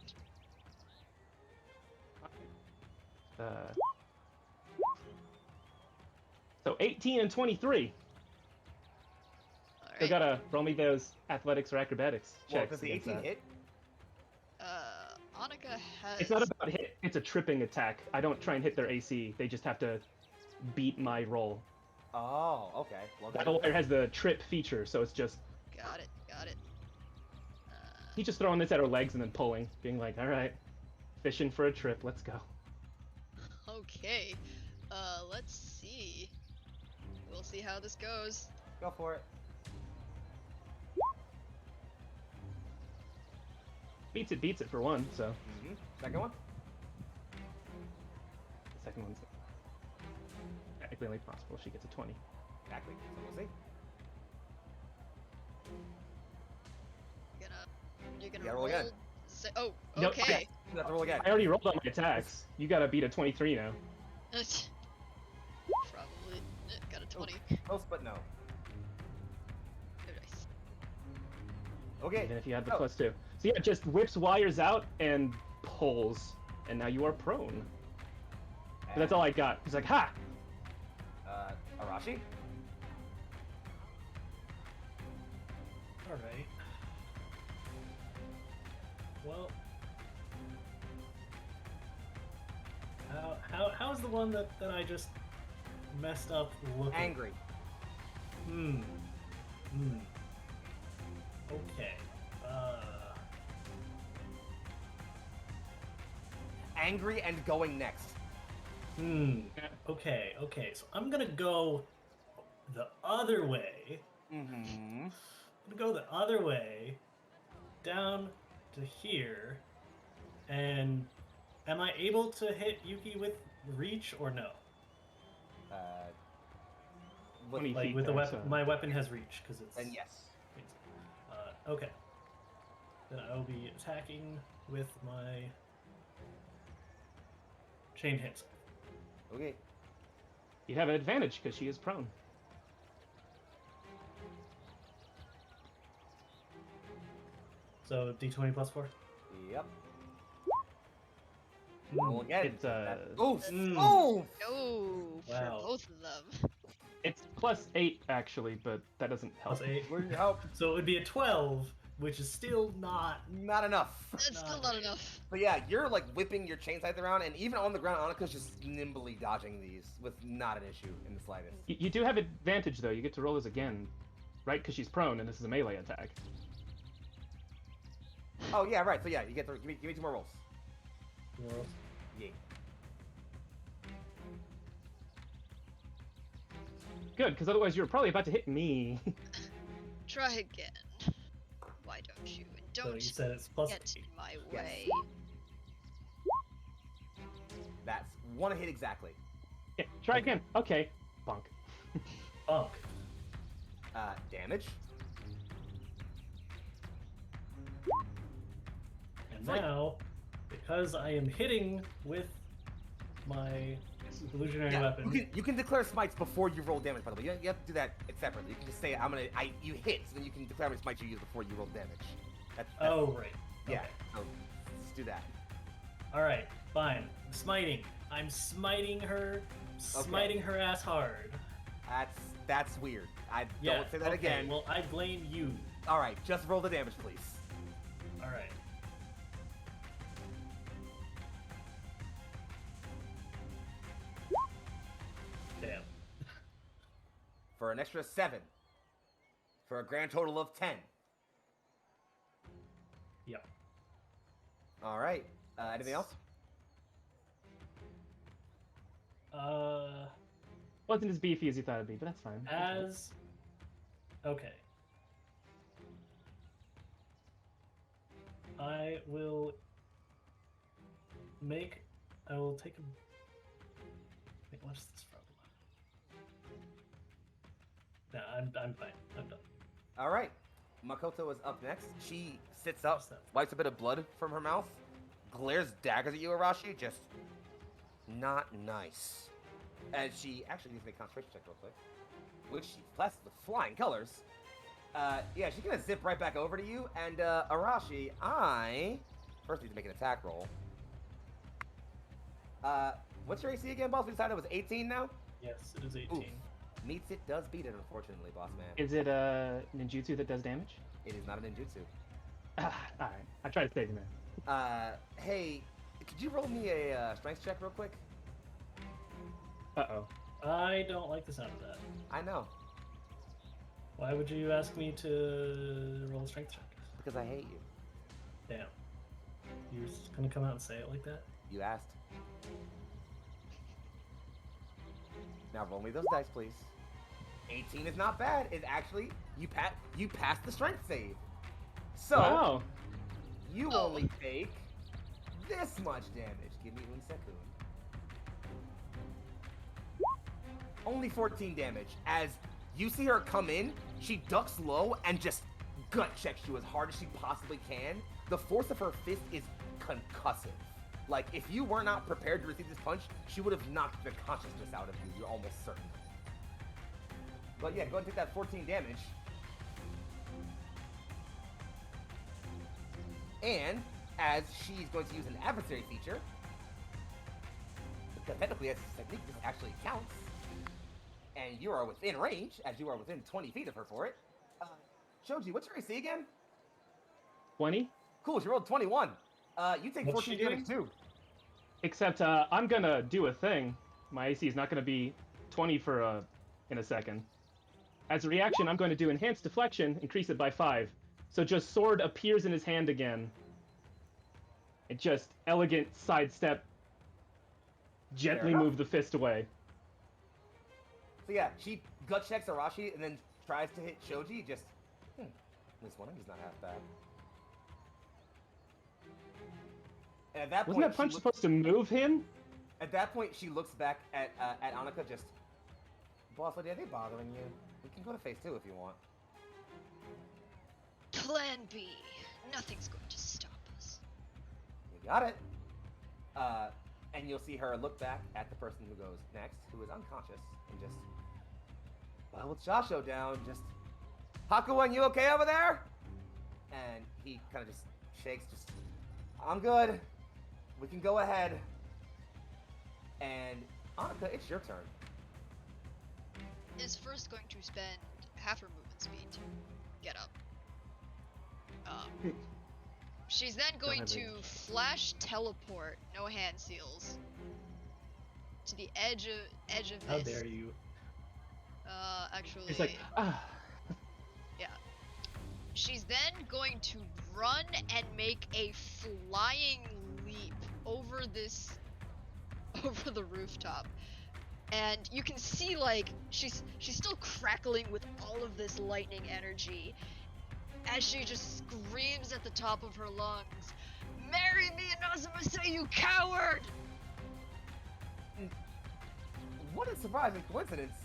So 18 and 23. Alright. So gotta roll me those athletics or acrobatics Well, checks does the against 18 that. hit? Annika has. It's not about hit, it's a tripping attack. I don't try and hit their AC, they just have to beat my roll. Oh, okay. Well, Battle Wire has the trip feature, so it's just... Got it. He's just throwing this at her legs and then pulling, being like, alright, fishing for a trip, let's go. Okay. Let's see. We'll see how this goes. Go for it. Beats it for one, so... Mm-hmm. Second one? The second one's technically only possible if she gets a 20. Exactly. So we'll see. You're gonna Yeah, roll again. Oh, No, okay. You have to roll again. I already rolled on my attacks. You gotta beat a 23 now. Probably. Got a 20. Close, but no. Oh, nice. Okay. Even if you had the Oh. +2. So yeah, just whips wires out and pulls. And now you are prone. But that's all I got. He's like, ha! Arashi? Alright. Well, how's the one that I just messed up looking? Angry. Okay. Angry and going next. Okay. So I'm gonna go the other way. Mm-hmm. I'm gonna go the other way, down to here, and am I able to hit Yuki with reach or no? 20 Like feet with the there, weapon, so- my weapon has reach because it's. And yes. Okay. Then I will be attacking with my chain hits. Okay. You have an advantage because she is prone. So D20 plus 4. Yep. Roll again. It's Oof! Mm. Oof! No, Wow. for both of them. it's +8 actually, but that doesn't help. +8. Wouldn't help. So it would be a 12, which is still not. Not enough. That's still not enough. But yeah, you're like whipping your chain scythe around, and even on the ground, Annika's just nimbly dodging these with not an issue in the slightest. You do have advantage though. You get to roll this again, right? Because she's prone, and this is a melee attack. Oh yeah, right. So yeah, you get to give me 2 more rolls. Well, Yeah. Good, because otherwise you were probably about to hit me. Try again. Why don't you? And so don't you said it's +8. get in my Yes. way. That's 1 hit exactly. Yeah, try again. Okay. Bonk. Bonk. Damage. And Right. now, because I am hitting with my illusionary weapon, You can declare smites before you roll damage. By the way, you have to do that separately. You can just say you hit, so then you can declare how many smites you use before you roll damage. That's oh right. yeah. Okay. So let's do that. All right. Fine. I'm smiting. I'm smiting her. Smiting her ass hard. That's weird. I Yeah. don't say that okay, again. Well, I blame you. All right, just roll the damage, please. All right. Damn. For an extra 7. For a grand total of 10. Yep. All right. Anything else? Wasn't as beefy as you thought it'd be, but that's fine. As okay. I will take a. Wait, what's this from? No, I'm fine. I'm done. All right. Makoto is up next. She sits up, What's that? wipes a bit of blood from her mouth, glares daggers at you, Arashi. Just not nice. And she actually needs to make a concentration check real quick, which she passes with flying colors. Yeah, she's gonna zip right back over to you. And Arashi, I first need to make an attack roll. What's your AC again, boss? We decided it was 18 now. Yes, it is 18. Oof. Meets it, does beat it, unfortunately, boss man. Is it a ninjutsu that does damage? It is not a ninjutsu. Alright, I try to save you, man. Hey, could you roll me a strength check real quick? Uh-oh. I don't like the sound of that. I know, Why would you ask me to roll a strength check? because I hate you. Damn. You're just gonna come out and say it like that? You asked. Now roll me those dice, please. 18 is not bad. It's actually you passed the strength save. So Wow. you Oh. only take this much damage. Give me one second. Only 14 damage. As you see her come in, she ducks low and just gut checks you as hard as she possibly can. The force of her fist is concussive. Like, if you were not prepared to receive this punch, she would have knocked the consciousness out of you, you're almost certain. But yeah, go ahead and take that 14 damage. And, as she's going to use an adversary feature, because technically as a technique, this actually counts, and you are within range, as you are within 20 feet of her for it. Shoji, what's your AC again? 20? Cool, she rolled 21. You take What's 14 she damage too. Except I'm gonna do a thing. My AC is not gonna be 20 in a second. As a reaction, I'm going to do enhanced deflection, increase it by 5. So just sword appears in his hand again. And just elegant sidestep, gently enough. move the fist away. So yeah, she gut checks Arashi and then tries to hit Shoji. Just, at least one of them's not half bad. And at that Wasn't point, that punch she supposed to move him? at that point, she looks back at Annika. Just, boss lady, are they bothering you? We can go to phase 2 if you want. Plan B. Nothing's going to stop us. You got it. And you'll see her look back at the person who goes next, who is unconscious, and just, well, with Shasho down, just, Hakuin, you okay over there? And he kind of just shakes, just, I'm good. We can go ahead. And Annika, it's your turn. Is first going to spend half her movement speed to get up. She's then going have to range. flash teleport, no hand seals, to the edge of How this. dare you? Actually, It's like, yeah. She's then going to run and make a flying leap over the rooftop. And you can see, like, she's still crackling with all of this lightning energy as she just screams at the top of her lungs, "Marry me, Inazuma, you coward!" What a surprising coincidence.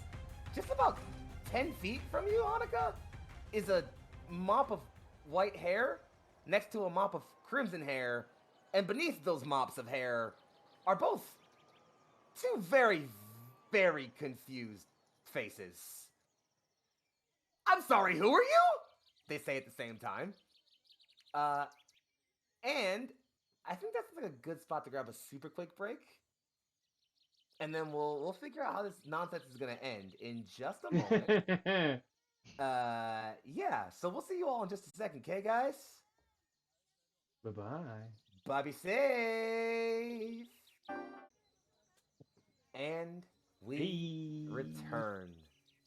Just about 10 feet from you, Annika, is a mop of white hair next to a mop of crimson hair, and beneath those mops of hair are both two very, very confused faces. I'm sorry, who are you? They say at the same time. And I think that's like a good spot to grab a super quick break. And then we'll figure out how this nonsense is gonna end in just a moment. Yeah, so we'll see you all in just a second, okay, guys? Bye-bye. Bye, be safe. And we Hey. return,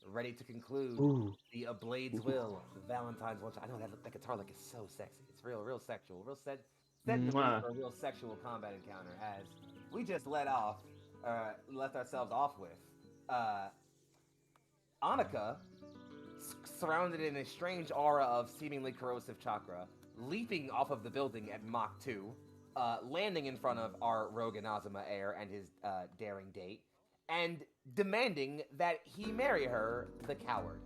ready to conclude Ooh. the A Blade's Will, the Valentine's one. I know that guitar lick is so sexy. It's real sexual, real set in the mood Mwah. for a real sexual combat encounter. As we just left ourselves off with Annika, surrounded in a strange aura of seemingly corrosive chakra, leaping off of the building at Mach 2, landing in front of our rogue Inazuma heir and his daring date, and demanding that he marry her, the coward.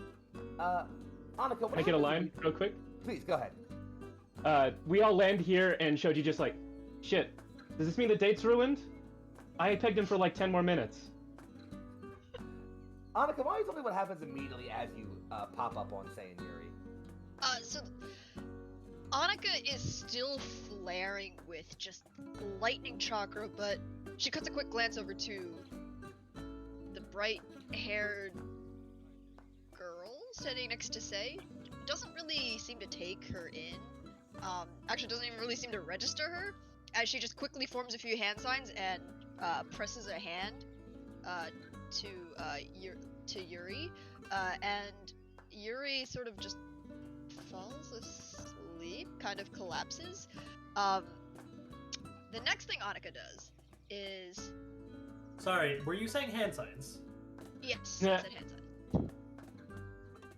Annika, what Can I get a happens line if real quick? Please, go ahead. We all land here, and Shoji just like, shit, does this mean the date's ruined? I pegged him for like 10 more minutes. Annika, why don't you tell me what happens immediately as you pop up on Sei and Yuri? So Annika is still flaring with just lightning chakra, but she cuts a quick glance over to the bright-haired girl standing next to Sei. Doesn't really seem to take her in. Actually doesn't even really seem to register her, as she just quickly forms a few hand signs and presses a hand to Yuri, and Yuri sort of just falls asleep, kind of collapses. The next thing Annika does is... Sorry, were you saying hand signs? Yes, Yeah. I said hand signs.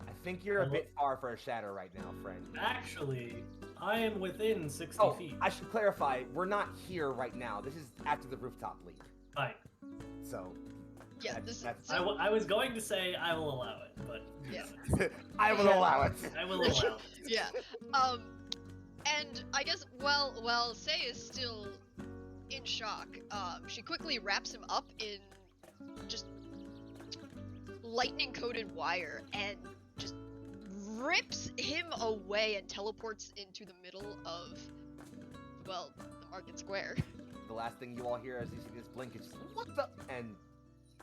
I think you're a bit far for a shadow right now, friend. Actually, I am within 60 Oh, feet. I should clarify, we're not here right now. This is after the rooftop leap. Fine. So, Yeah, that's I was going to say I will allow it, but Yeah. I will allow it. I will allow it. Yeah. And I guess while Sei is still in shock, she quickly wraps him up in just lightning-coated wire and just rips him away and teleports into the middle of, well, the market square. The last thing you all hear as you see this blink is just, what the? And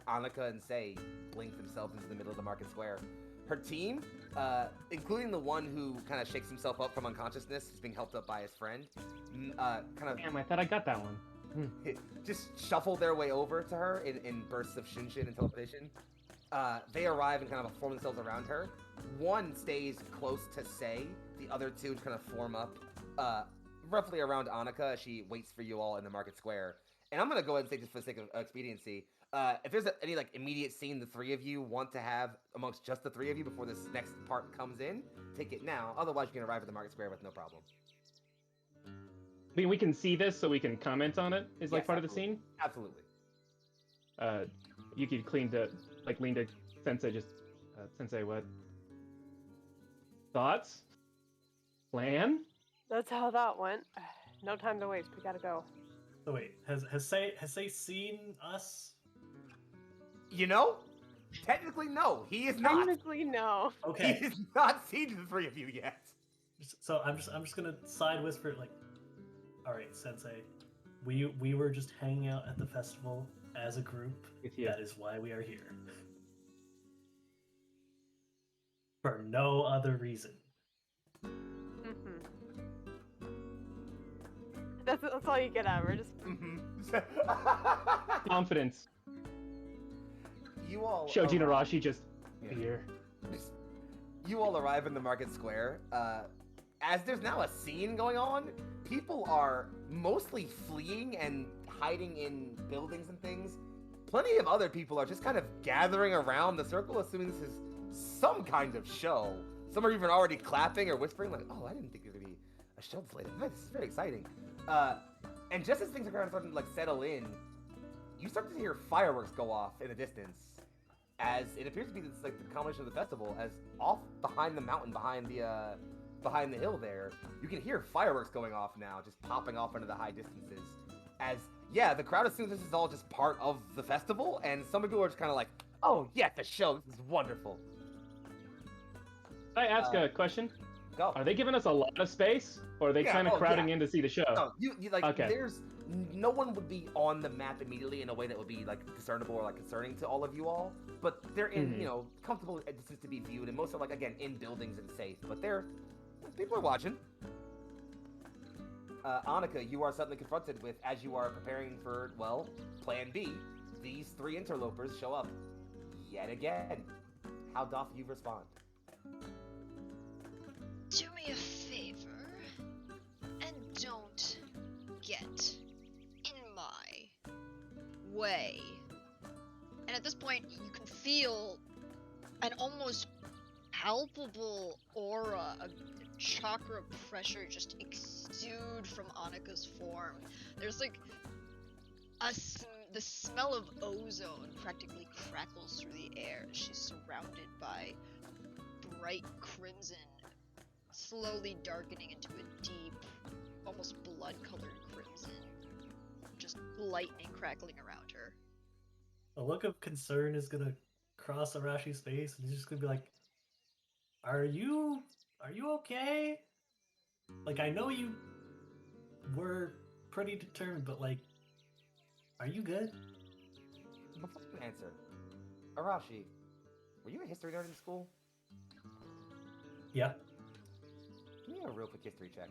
Annika and Sei blink themselves into the middle of the market square. Her team, including the one who kind of shakes himself up from unconsciousness, is being helped up by his friend, kind of Damn, I thought I got that one. just shuffle their way over to her in bursts of Shinshin and teleportation. They arrive and kind of form themselves around her. One stays close to Sei, the other two kind of form up roughly around Annika as she waits for you all in the market square. And I'm going to go ahead and say, just for the sake of expediency, if there's any like immediate scene the three of you want to have amongst just the three of you before this next part comes in, take it now. Otherwise, you can arrive at the market square with no problem. I mean, we can see this, so we can comment on it. Is like Yes, part of the absolutely. scene. Absolutely. Yuki lean to Sensei. Just Sensei, what? Thoughts? Plan? That's how that went. No time to waste. We gotta go. So wait, has Sei seen us? You know, technically, no, he is not. Technically, no. Okay. He has not seen the three of you yet. So I'm just gonna side whisper like, all right, Sensei, we were just hanging out at the festival. as a group. With you. That is why we are here. For no other reason. That's all you get out of her. Just Confidence. You all Shoji arrive- Narashi just Yeah. beer. You all arrive in the market square. As there's now a scene going on, people are mostly fleeing and hiding in buildings and things. Plenty of other people are just kind of gathering around the circle, assuming this is some kind of show. Some are even already clapping or whispering, like, "Oh, I didn't think there was gonna be a show this late. This is very exciting." And just as things are kind of starting to like settle in, you start to hear fireworks go off in the distance. As it appears to be this, like the culmination of the festival, as off behind the mountain, behind the hill there, you can hear fireworks going off now, just popping off into the high distances. As the crowd assumes this is all just part of the festival, and some people are just kind of like, "Oh yeah, the show. This is wonderful." Can I ask a question? Go. Are they giving us a lot of space, or are they Yeah, kind of oh, crowding yeah. in to see the show? No, you like. Okay. There's no one would be on the map immediately in a way that would be like discernible or like concerning to all of you all. But they're in comfortable distance to be viewed, and most are like again in buildings and safe. But people are watching. Annika, you are suddenly confronted with, as you are preparing for Plan B. These three interlopers show up yet again. How doth you respond? Do me a favor and don't get in my way. And at this point, you can feel an almost palpable aura of chakra pressure just exude from Annika's form. There's like the smell of ozone practically crackles through the air. She's surrounded by bright crimson, slowly darkening into a deep, almost blood-colored crimson. Just lightning crackling around her. A look of concern is gonna cross Arashi's face, and he's just gonna be like, Are you okay? Like, I know you were pretty determined, but like, are you good?" Before you answer, Arashi, were you a history nerd in school? Yeah. Give me a real quick history check.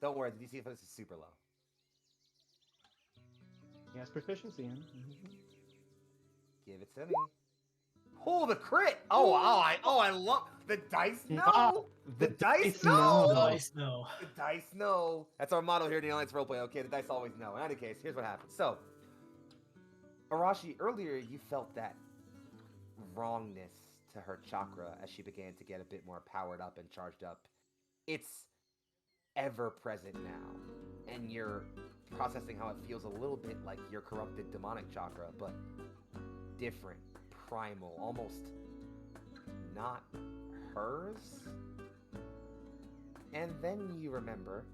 Don't worry, the DC for this is super low. He has proficiency in. Give it to me. Oh, the crit! Oh, I love the dice. No, Oh, the dice. no. No, Nice, no. the dice. No, that's our motto here in the Lights Roleplay. Okay, the dice always know. In any case, here's what happens. So, Arashi, earlier you felt that wrongness to her chakra as she began to get a bit more powered up and charged up. It's ever present now, and you're processing how it feels a little bit like your corrupted demonic chakra, but different, primal, almost not hers. And then you remember,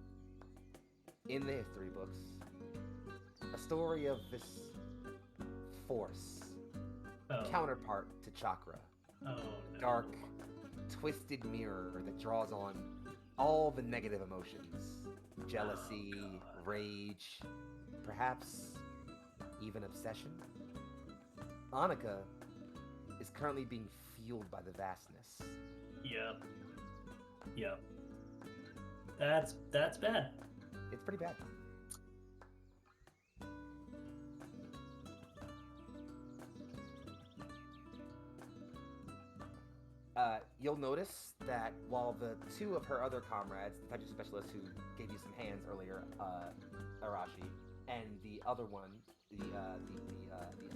in the history books, a story of this force, counterpart to chakra. Oh, no. Dark, twisted mirror that draws on all the negative emotions. Jealousy, rage, perhaps even obsession. Annika is currently being fueled by the vastness. Yep. That's bad. It's pretty bad. You'll notice that while the two of her other comrades, the Taiju specialist who gave you some hands earlier, Arashi, and the other one, the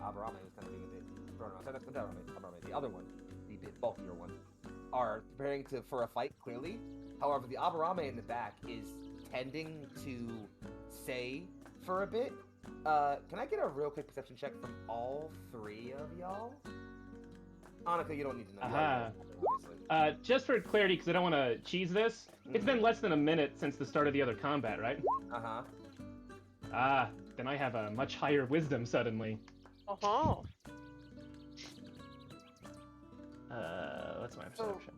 Aburame was kind of being a bit thrown around. Sorry, not Aburame, the other one, the bit bulkier one, are preparing for a fight, clearly. However, the Aburame in the back is tending to say for a bit. Can I get a real quick perception check from all three of y'all? Annika, you don't need to know. Obviously. Just for clarity, because I don't want to cheese this, it's been less than a minute since the start of the other combat, right? Uh-huh. Then I have a much higher wisdom suddenly. Oh. What's my perception?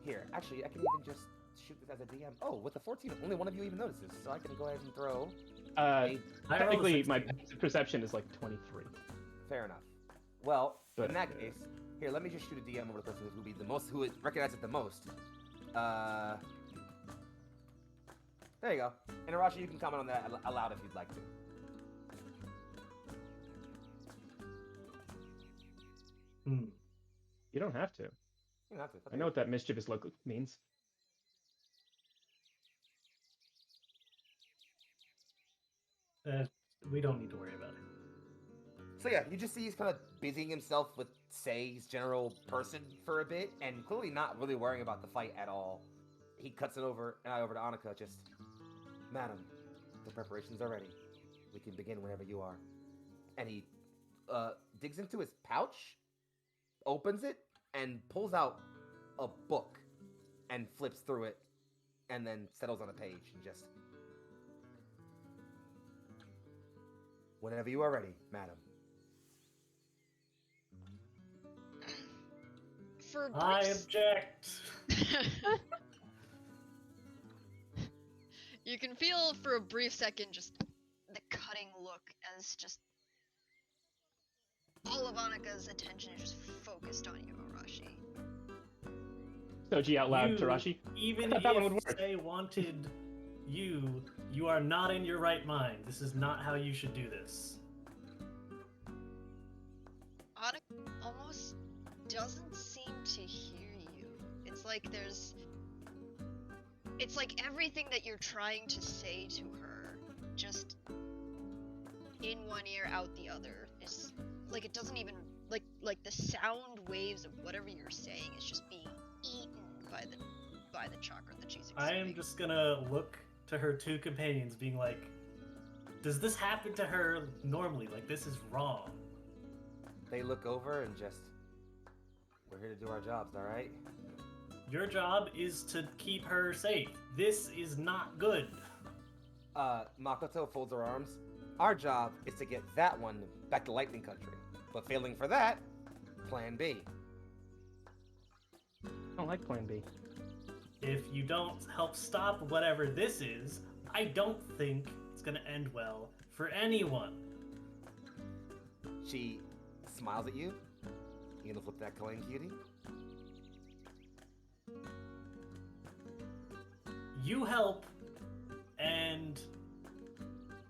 Here, actually, I can even just shoot this as a DM. Oh, with the 14, only one of you even notices, so I can go ahead and throw Hey, I rolled a Technically, my 16. passive perception is like 23. fair enough. Well, But, in that case, here, let me just shoot a DM over the person who would be the most, who would recognize it the most. There you go. And Arashi, you can comment on that aloud if you'd like to. Hmm. You don't have to. You don't have to. I know what that mischievous look means. We don't need to worry about it. So yeah, you just see he's kind of busying himself with Say's general person for a bit, and clearly not really worrying about the fight at all. He cuts it over to Annika, just, Madam, the preparations are ready. We can begin whenever you are. And he digs into his pouch, opens it, and pulls out a book, and flips through it, and then settles on a page, and just, whenever you are ready, Madam. For I briefs, object. you can feel for a brief second just the cutting look as just all of Annika's attention is just focused on you, Arashi. Soji out loud to You- Rashi. Even I thought that one would if work. they wanted you are not in your right mind. This is not how you should do this. Annika almost doesn't seem to hear you. It's like it's like everything that you're trying to say to her, just in one ear, out the other. It's like it doesn't even like the sound waves of whatever you're saying is just being eaten by the chakra that she's I exuding. am just gonna look to her two companions, being like, "Does this happen to her normally? Like, this is wrong." They look over and just, we're here to do our jobs, all right? Your job is to keep her safe. This is not good. Makoto folds her arms. Our job is to get that one back to Lightning Country. But failing for that, Plan B. I don't like Plan B. If you don't help stop whatever this is, I don't think it's gonna end well for anyone. She smiles at you. You gonna flip that coin, cutie? You help, and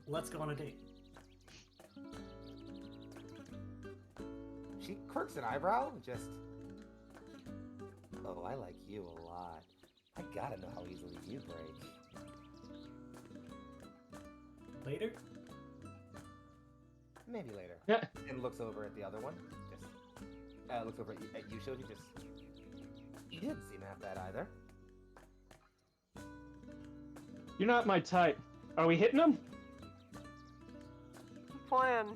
let's go on a date. She quirks an eyebrow, just, oh, I like you a lot. I gotta know how easily you break. Later? Maybe later. Yeah. And looks over at the other one. Just looks over at you, Shoji. Just, you didn't seem half bad either. You're not my type. Are we hitting them? Plan.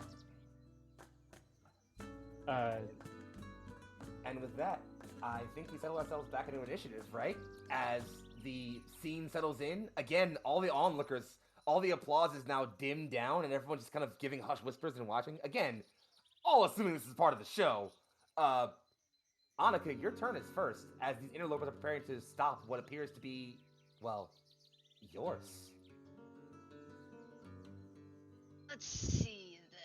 And with that, I think we settle ourselves back into initiative, right? As the scene settles in, again, all the onlookers, all the applause is now dimmed down, and everyone's just kind of giving hushed whispers and watching. Again, all assuming this is part of the show. Annika, your turn is first, as these interlopers are preparing to stop what appears to be, well, yours. Let's see then.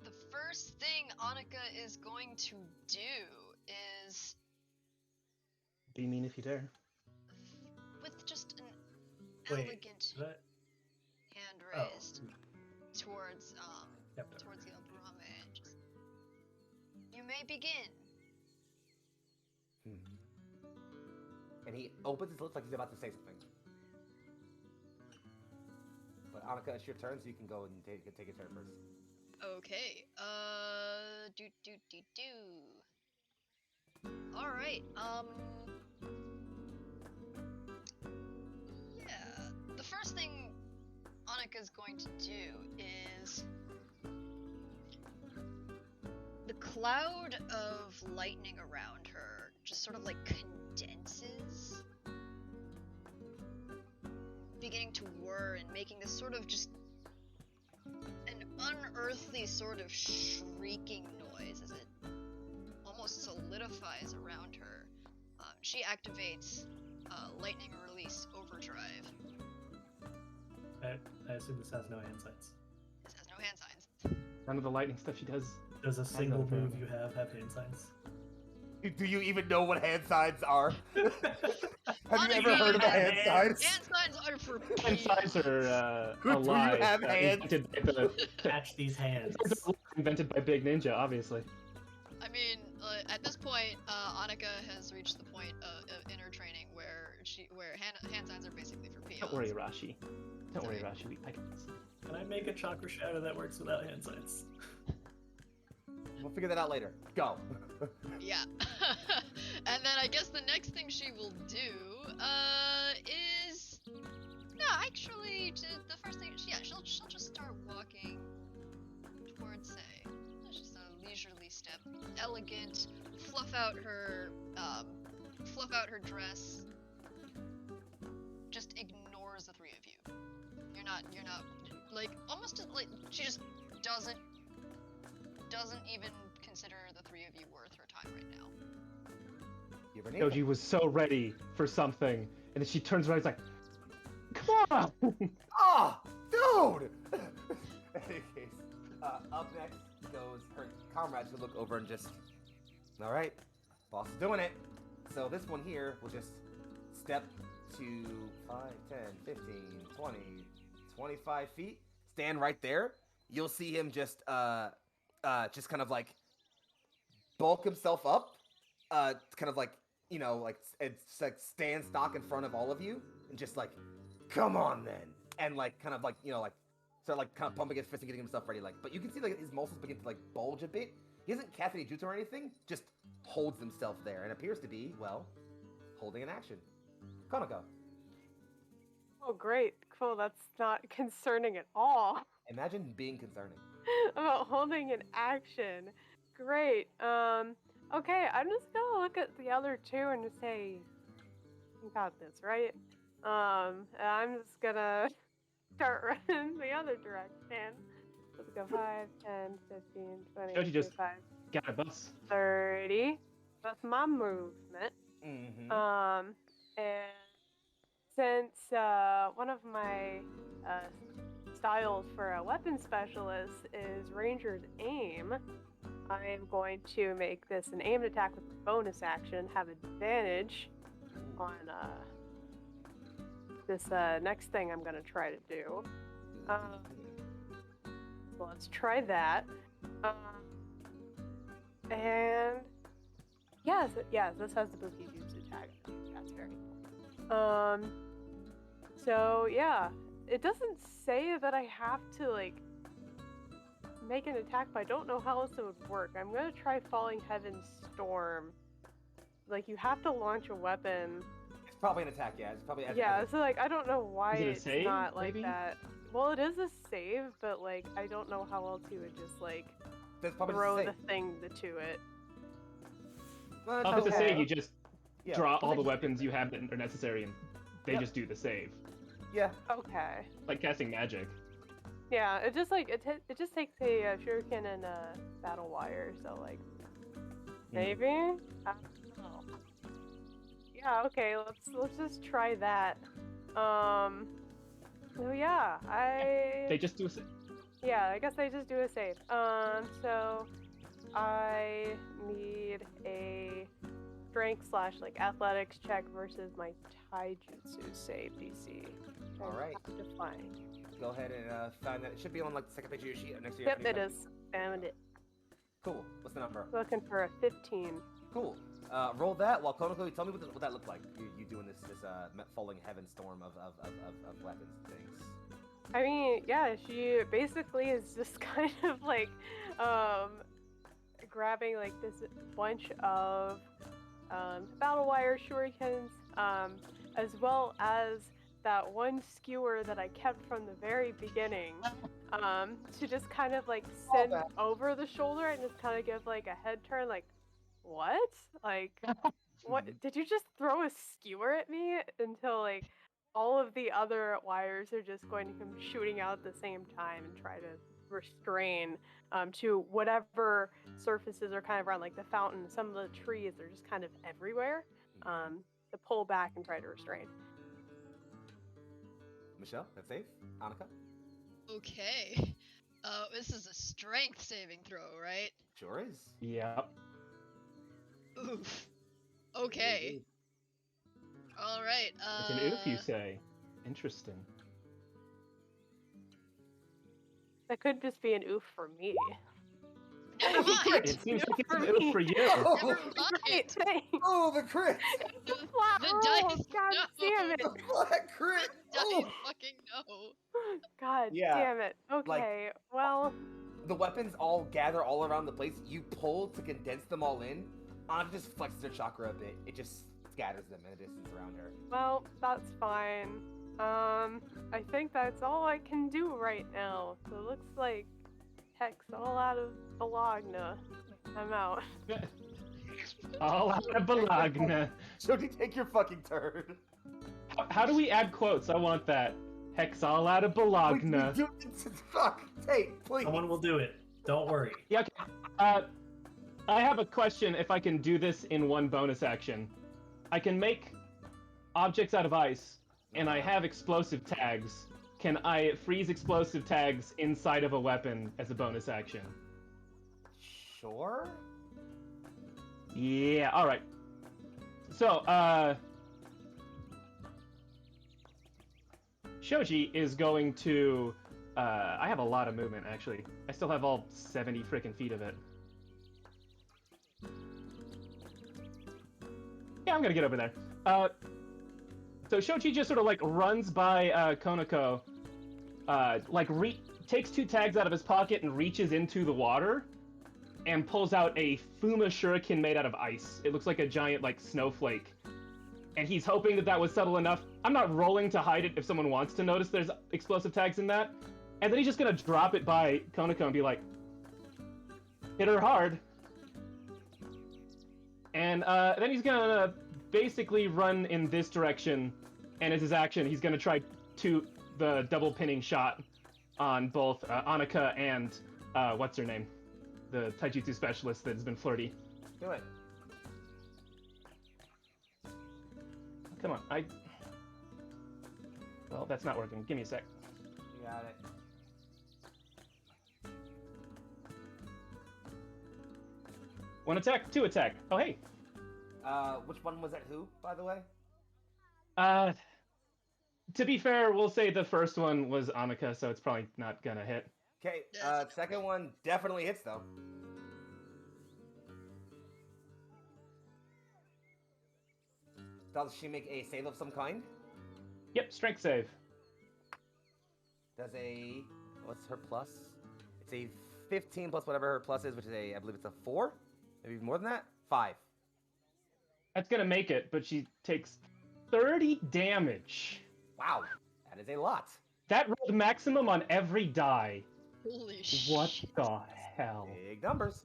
The first thing Annika is going to do is, Be mean if you dare. with just an Wait, elegant that... hand Oh. raised towards Yep. towards the Albarame, just, you may begin. And he opens his lips like he's about to say something. But Annika, it's your turn, so you can go and take your turn first. Okay. All right. Yeah. The first thing Annika's going to do is the cloud of lightning around her just sort of like condenses, beginning to whir and making this sort of just an unearthly sort of shrieking noise as it almost solidifies around her. She activates lightning release overdrive. I assume this has no hand signs. This has no hand signs. None of the lightning stuff she does. Does a that single move apparently. you have hand signs? Do you even know what hand signs are? Have you ever Monica, heard of the hand signs? Hand signs are for Hand signs are Do you alive. have hands? Invented by the Catch these hands. invented by Big Ninja, obviously. I mean, at this point, Annika has reached the point of inner training where hand signs are basically for peons. Don't worry, Rashi. Don't worry, Rashi. I can. Can I make a chakra shadow that works without hand signs? We'll figure that out later. Go. Yeah. And then I guess the next thing she will do is no, actually, the first thing she'll just start walking towards just a leisurely step, elegant, fluff out her dress. Just ignores the three of you. You're not like almost like she just doesn't even consider the three of you worth her time right now. You ever need Shoji was so ready for something, and then she turns around and is like, "Come on!" Ah, dude! In any case, up next goes her comrades who look over and just, all right, boss is doing it. So this one here will just step to 5, 10, 15, 20, 25 feet. Stand right there. You'll see him just kind of like bulk himself up, kind of like, you know, like it's like stand stock in front of all of you and just like, come on then, and like kind of like, you know, like start like kind of pumping his fist and getting himself ready, like, but you can see like his muscles begin to like bulge a bit. He doesn't cast any jutsu or anything, just holds himself there and appears to be, well, holding an action. Konoko. Oh, great. Cool. That's not concerning at all. Imagine being concerning. About holding an action. Great. Okay, I'm just gonna look at the other two and just say, you got this, right? And I'm just gonna start running the other direction. Let's go 5, 10, 15, 20, Shoji just 25, got a bus. 30. That's my movement. Mm-hmm. And since one of my styles for a weapon specialist is Ranger's Aim, I am going to make this an aimed attack with bonus action, have advantage on this next thing I'm going to try to do. So let's try that. And yes, this has the Buki Jutsu tag. That's very cool. So yeah, it doesn't say that I have to like make an attack, but I don't know how else it would work. I'm gonna try Falling Heaven Storm. Like, you have to launch a weapon. It's probably an attack, yeah. It's probably Yeah, so like I don't know why Is it a it's save, not like maybe? that. Well, it is a save, but like I don't know how else you would just like That's probably throw just a the save. thing to it. Well, I'll have to okay. say, you just Yeah, draw I all the think- weapons you have that are necessary, and they Yep. just do the save. Yeah. Okay. Like casting magic. Yeah, it just like it just takes a shuriken and a battle wire, so like maybe. I don't know. Yeah, okay, let's just try that. So yeah, They just do a save. yeah, I guess I just do a save. So I need a strength / like athletics check versus my taijutsu save DC. All right. Have to find. Go ahead and find that. It should be on like the second page of your sheet next to your. Yep, it is. Found it. Cool. What's the number? Looking for a 15. Cool. Roll that while Konoko, tell me what that looked like. You doing this falling heaven storm of weapons things. I mean, yeah, she basically is just kind of like grabbing like this bunch of battle wire shurikens, as well as that one skewer that I kept from the very beginning, to just kind of like send over the shoulder and just kind of give like a head turn, like, what? Like, what? Did you just throw a skewer at me? Until like all of the other wires are just going to come shooting out at the same time and try to restrain to whatever surfaces are kind of around, like the fountain. Some of the trees are just kind of everywhere. to pull back and try to restrain. Michelle, that's safe. Annika, Okay. This is a strength saving throw, right? sure is. Yep. Oof. Okay. All right. It's an oof, you say. Interesting. That could just be an oof for me. Never mind. It seems like it's For an oof me. for you. Never Oh, mind. Great, thanks. oh, the crit! The flat The roll. dice, God no. damn it. The black crit! Dice Oh. fucking no. God Yeah, damn it. Okay, well, The weapons all gather all around the place. You pull to condense them all in. Annika just flexes her chakra a bit. It just scatters them in the distance around her. well, that's fine. I think that's all I can do right now. So it looks like heck's all out of Bologna. I'm out. All out of Bologna. Jody, take your fucking turn. How do we add quotes? I want that. Hex all out of Bologna. Fuck, Tate, please. Someone will do it. Don't worry. Yeah, okay. I have a question if I can do this in one bonus action. I can make objects out of ice, and I have explosive tags. Can I freeze explosive tags inside of a weapon as a bonus action? Sure. Yeah, alright. So, Shoji is going to... I have a lot of movement, actually. I still have all 70 freaking feet of it. Yeah, I'm gonna get over there. So Shoji just sort of, like, runs by, Konako, takes 2 tags out of his pocket and reaches into the water, and pulls out a Fuma shuriken made out of ice. It looks like a giant, like, snowflake. And he's hoping that that was subtle enough. I'm not rolling to hide it if someone wants to notice there's explosive tags in that. And then he's just gonna drop it by Konako and be like, hit her hard. And then he's gonna basically run in this direction. And as his action, he's gonna try the double pinning shot on both Annika and what's her name? The taijutsu specialist that's been flirty. Do it. Come on, well, that's not working. Give me a sec. You got it. One attack, 2 attack. Oh, hey. Which one was that who, by the way? To be fair, we'll say the first one was Annika, so it's probably not gonna hit. Okay, Yes. second one definitely hits, though. Does she make a save of some kind? Yep, strength save. Does a... What's her plus? It's a 15 plus whatever her plus is, which is a... I believe it's a 4? Maybe more than that? 5. That's gonna make it, but she takes 30 damage. Wow, that is a lot. That rolled maximum on every die. Holy shit. What the hell? Big numbers.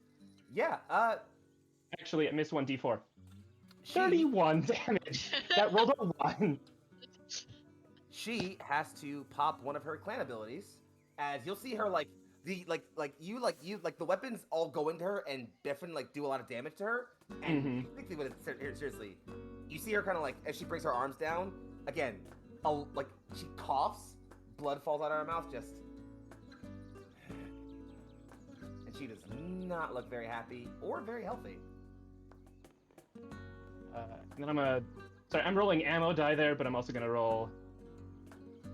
Yeah, Actually, it missed 1d4. she 31 damage. That rolled a 1. she has to pop one of her clan abilities, as you'll see her like the the weapons all go into her and definitely like do a lot of damage to her. And particularly when it's seriously, you see her kind of like as she brings her arms down again, like she coughs, blood falls out of her mouth, just, and she does not look very happy or very healthy. And then I'm rolling ammo die there, but I'm also gonna roll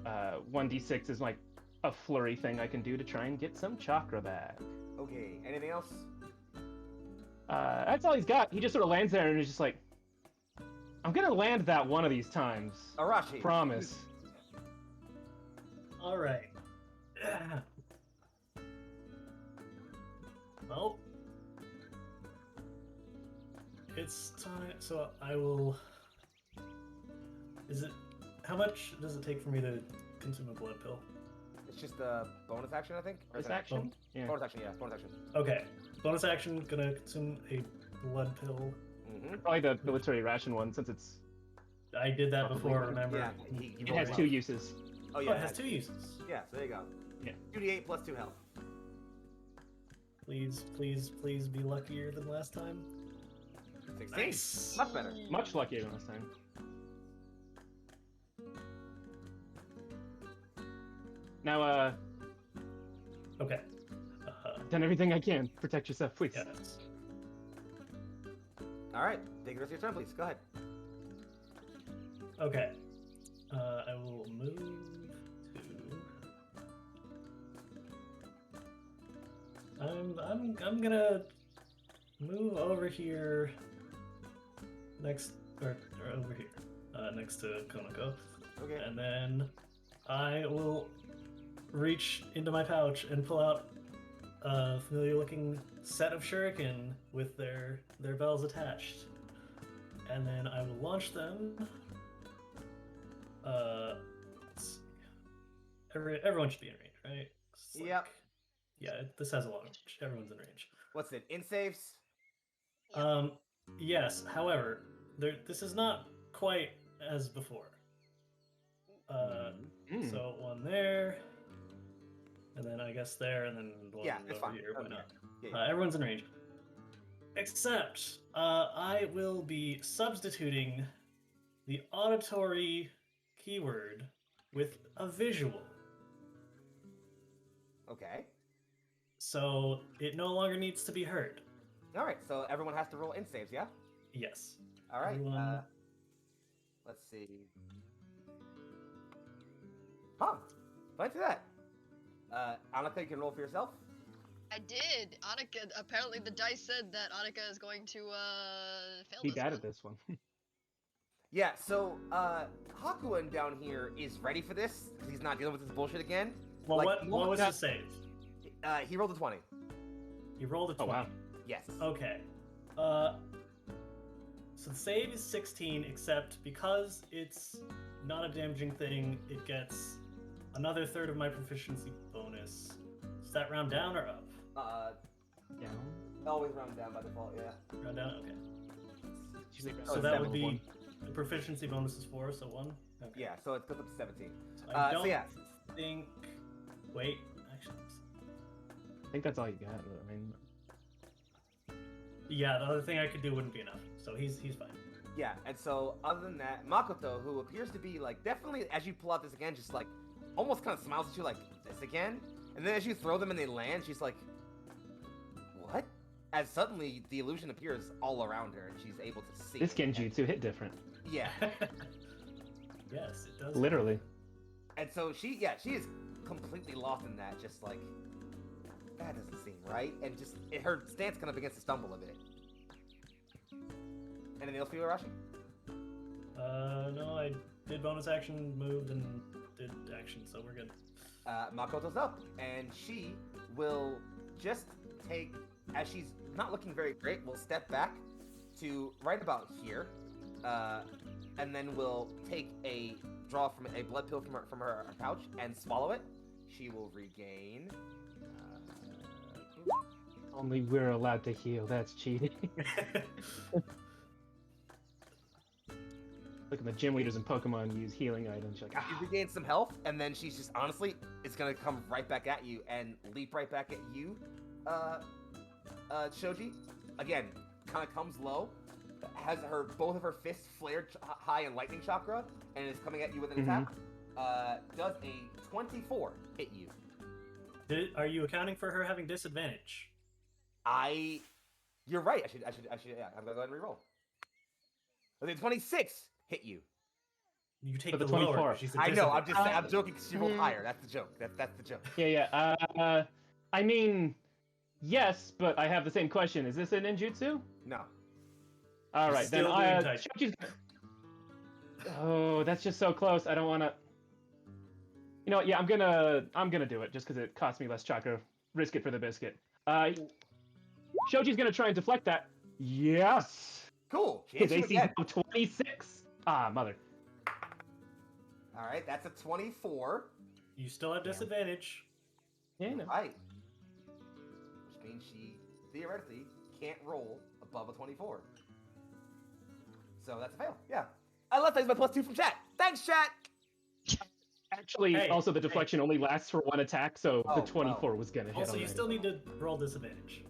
1d6 is like a flurry thing I can do to try and get some chakra back. Okay, anything else? That's all he's got. He just sort of lands there and is just like, I'm gonna land that one of these times. Arashi. Promise. All right. Well, it's time. So I will. Is it? How much does it take for me to consume a blood pill? It's just a bonus action, I think. Or is This it action? Yeah. Bonus action, yeah, bonus action. Okay. Bonus action. Gonna consume a blood pill. Mm-hmm. Probably the military ration one, since it's I did that Probably before. one. Remember? Yeah, it has 2 uses. Oh Oh, yeah, it has 2 uses. Yeah, so there you go. Yeah. 2d8 plus 2 health. Please, please, please be luckier than last time. 16. Nice. Much better. Much luckier than last time. Now, Okay. done everything I can. Protect yourself, please. Yes. All right, take the rest of your turn, please. Go ahead. Okay. I will move to. I'm gonna move over here. Next or over here, next to Konako, Okay. and then I will reach into my pouch and pull out a familiar-looking set of shuriken with their bells attached, and then I will launch them. Let's see. Everyone should be in range, right? It's Yep. Yeah, this has a long range. Everyone's in range. What's it? In saves? Yes. However, this is not quite as before. So one there, and then I guess there, and then one Yeah, it's over fine. here. Why Okay. not? Yeah. Everyone's in range. Except, I will be substituting the auditory keyword with a visual. Okay. So it no longer needs to be heard. All right, so everyone has to roll in saves, yeah? Yes. All right. Everyone... Let's see. Huh. Let's do that. Annika, you can roll for yourself. I did. Annika, apparently the dice said that Annika is going to fail Be this bad one. at this one. Yeah, so Hakuin down here is ready for this because he's not dealing with this bullshit again. Well, Like, what was his save? He rolled a 20. He rolled a 20. Oh, wow. Yes. Okay. So the save is 16, except because it's not a damaging thing, it gets another third of my proficiency bonus. Does that round down or up? Down. Always round down by default, yeah. Round down? Okay. Usually So around that would 7 be one. the proficiency bonus is 4, so 1? Okay. Yeah, so it goes up to 17. So I don't so yeah. think... Wait, actually... I think that's all you got. I mean, Yeah, the other thing I could do wouldn't be enough, so he's fine. Yeah, and so other than that, Makoto, who appears to be like definitely as you pull out this again, just like almost kind of smiles at you like this again, and then as you throw them and they land, she's like, "What?" As suddenly the illusion appears all around her, and she's able to see. this it. And- genjutsu hit different. Yeah, Yes, it does. Literally. and so she is completely lost in that, just like that doesn't seem right, and just her stance kind of begins to stumble a bit. Anything else for you, Arashi? No, I did bonus action, moved, and did action, so we're good. Makoto's up, and she will just take, as she's not looking very great, will step back to right about here, and then will take draw from a blood pill from her pouch and swallow it. She will regain. Only we're allowed to heal. That's cheating. Look at the gym leaders in Pokemon use healing items. You're like, She ah. regains some health, and then she's just honestly, it's gonna come right back at you and leap right back at you, Shoji. Again, kind of comes low, has both of her fists flared high in lightning chakra, and is coming at you with an attack. Does a 24 hit you? Are you accounting for her having disadvantage? You're right. I should. Yeah, I'm gonna go ahead and reroll. The 26 hit you. You take For the the lower. 24. She's a I know. I'm disadvantage. just. I'm joking. 'Cause she rolled higher. That's the joke. That's the joke. Yeah. I mean, yes, but I have the same question. Is this an ninjutsu? No. All She's right, then. still doing type. Shoji's... Oh, that's just so close. I don't want to. You know what? Yeah, I'm gonna do it just because it costs me less chakra. Risk it for the biscuit. Shoji's gonna try and deflect that. Yes. Cool. She His hits you AC again. 26. Ah, mother. All right. That's a 24. You still have disadvantage. Yeah, no. Right. Which means she theoretically can't roll above a 24. So that's a fail. Yeah. I love things my +2 from chat. Thanks, chat. Actually, Hey, also the deflection only lasts for one attack, so Oh, the 24 was gonna hit. Also, you already. still need to roll disadvantage.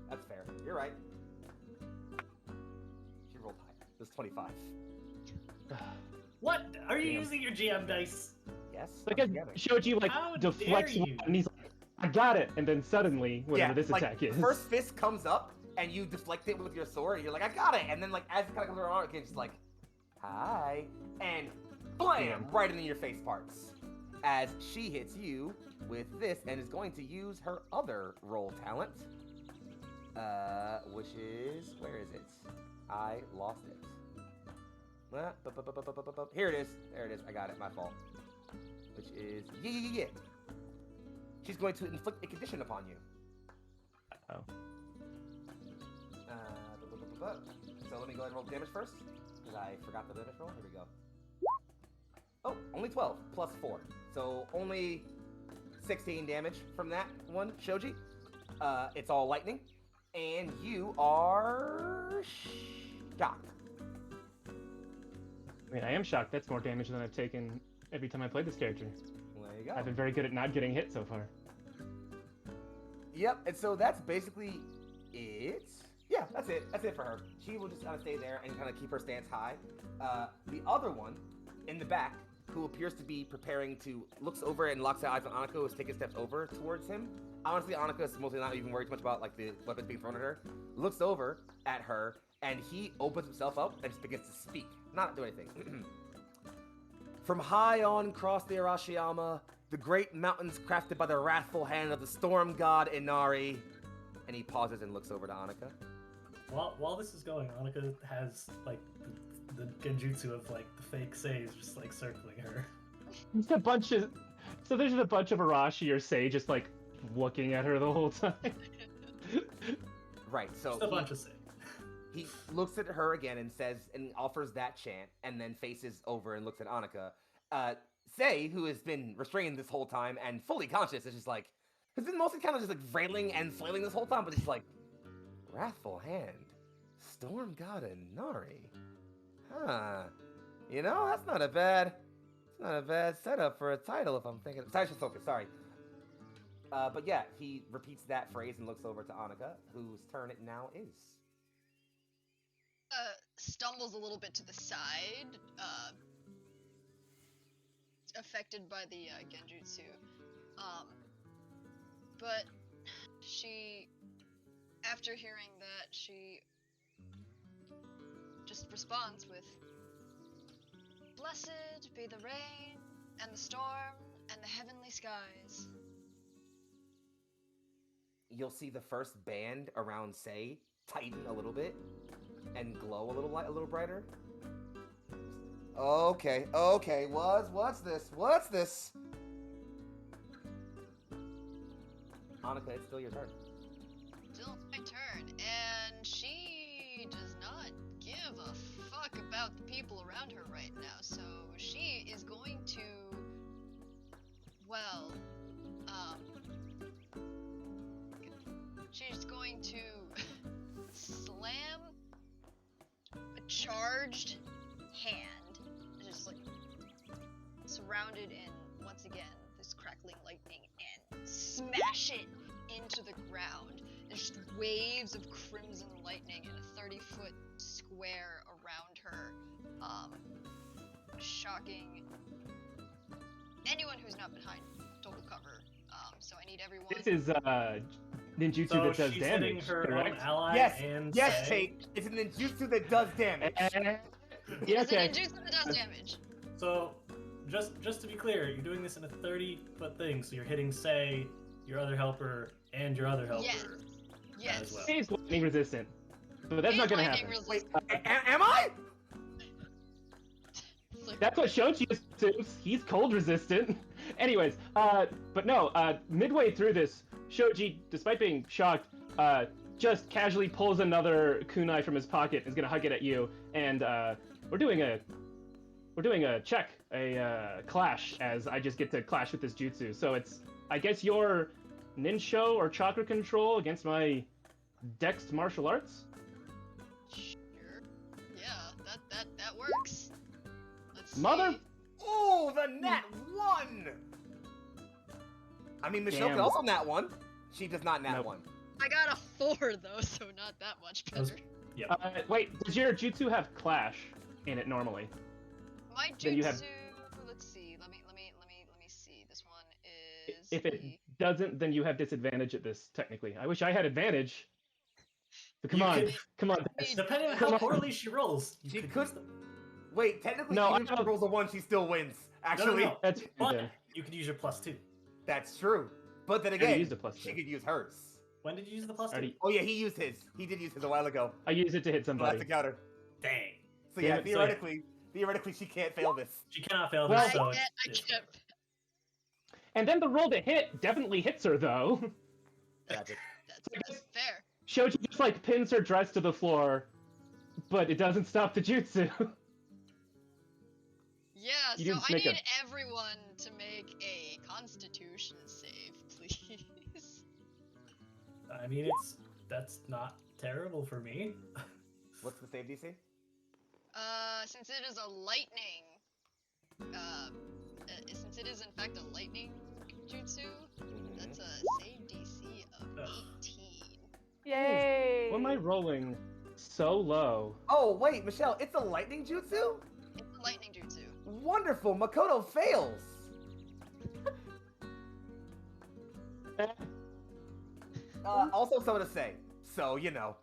That's fair. You're right. She rolled high. It was 25. What? Are you Damn. using your GM dice? guess. Like I'm as forgetting. Shoji like How deflects dare one, you? and he's like, I got it, and then suddenly whatever this like, attack is. First fist comes up and you deflect it with your sword and you're like, I got it, and then like as it kind of comes around, it's just like, hi, and blam, right into your face parts. As she hits you with this and is going to use her other roll talent, which is, where is it? I lost it. Here it is. There it is. I got it. My fault. Which is yeah. She's going to inflict a condition upon you. Oh. So let me go ahead and roll damage first, because I forgot the damage roll. Here we go. Oh, only 12 plus 4. So only 16 damage from that one, Shoji. It's all lightning. And you are shocked. I mean, I am shocked. That's more damage than I've taken every time I played this character. Well, there you go. I've been very good at not getting hit so far. Yep, and so that's basically it. Yeah, that's it. That's it for her. She will just kind of stay there and kind of keep her stance high. The other one, in the back, who appears to be preparing to, looks over and locks eyes on Anako, is taking steps over towards him. Honestly, Anako is mostly not even worried too much about like the weapons being thrown at her. Looks over at her, and he opens himself up and just begins to speak. Not do anything. From high on across the Arashiyama, the great mountains crafted by the wrathful hand of the storm god Inari. And he pauses and looks over to Annika. While this is going, Annika has like the genjutsu of like the fake says just like circling her. There's a bunch of Arashi or Sei just like looking at her the whole time. Right, so Just a bunch of say. he looks at her again and says, and offers that chant, and then faces over and looks at Annika. Sei, who has been restrained this whole time and fully conscious, is just like, has been mostly kind of just like railing and flailing this whole time, but it's like, wrathful hand, storm god Inari. Huh. You know, that's not a bad setup for a title if I'm thinking. Sorry, just focus, sorry. But yeah, he repeats that phrase and looks over to Annika, whose turn it now is. Stumbles a little bit to the side, affected by the genjutsu. But she, after hearing that, she just responds with, "Blessed be the rain, and the storm, and the heavenly skies." You'll see the first band around Sei tighten a little bit and glow a little brighter. Okay. What's this? Annika, it's still your turn. Still my turn, and she does not give a fuck about the people around her right now, so she is going to, well, she's going to slam a charged hand, just like surrounded in, once again, this crackling lightning, and smash it into the ground. There's just waves of crimson lightning in a 30-foot square around her, shocking anyone who's not behind total cover. So I need everyone. This is ninjutsu So that does she's damage. hitting her own correct? ally Yes, and yes, Sei. Tate. It's a ninjutsu that does damage. Yeah, It's okay. a ninjutsu that does damage. So just to be clear, you're doing this in a 30-foot thing, so you're hitting Sei, your other helper, and your other helper. Yes. As well. He's lightning resistant, but that's He's not gonna lightning happen. Wait, resistant. am I? It's like, That's what Shoji assumes. He's cold resistant. Anyways, but no, midway through this, Shoji, despite being shocked, just casually pulls another kunai from his pocket and is gonna hug it at you, and we're doing a check, a clash, as I just get to clash with this jutsu. So it's, I guess, your ninsho or chakra control against my dexed martial arts. sure. Yeah, that works. Let's see. Mother- Ooh, the nat 1! I mean, Michelle Damn. can also nat 1. She does not nat Nope. 1. I got a 4 though, so not that much Those- better. Wait, does your jutsu have clash in it normally? My Then you have- jutsu. Let's see. Let me If it see. doesn't, then you have disadvantage at this, technically. I wish I had advantage. But come You on, could- come on. Me- Depending on Come how on. poorly she rolls, you She could could- use them. Wait, technically, No, even if I she don't- rolls a 1, she still wins. Actually, No. That's fine But then. you could use your +2. that's true. But then I already again, used a +2. she could use hers. When did you use the +2? Already- Oh yeah, he used his. He did use his a while ago. I use it to hit So that's somebody. a counter. Dang. So Damn yeah, it, so- theoretically, she can't fail this. She cannot fail Well- this, so I it's can't. And then the roll to hit definitely hits her, though. Tragic. That's fair. Shoji just like pins her dress to the floor, but it doesn't stop the jutsu. Yeah, You so didn't I make need a- everyone to make a Constitution save, please. I mean, that's not terrible for me. What's the save DC? Since it is a lightning, since it is in fact a lightning jutsu, that's a save DC of Ugh. 18. Yay! Why am I rolling so low? Oh wait, Michelle, it's a lightning jutsu. It's a lightning jutsu. Wonderful, Makoto fails. Also, so to say. So you know.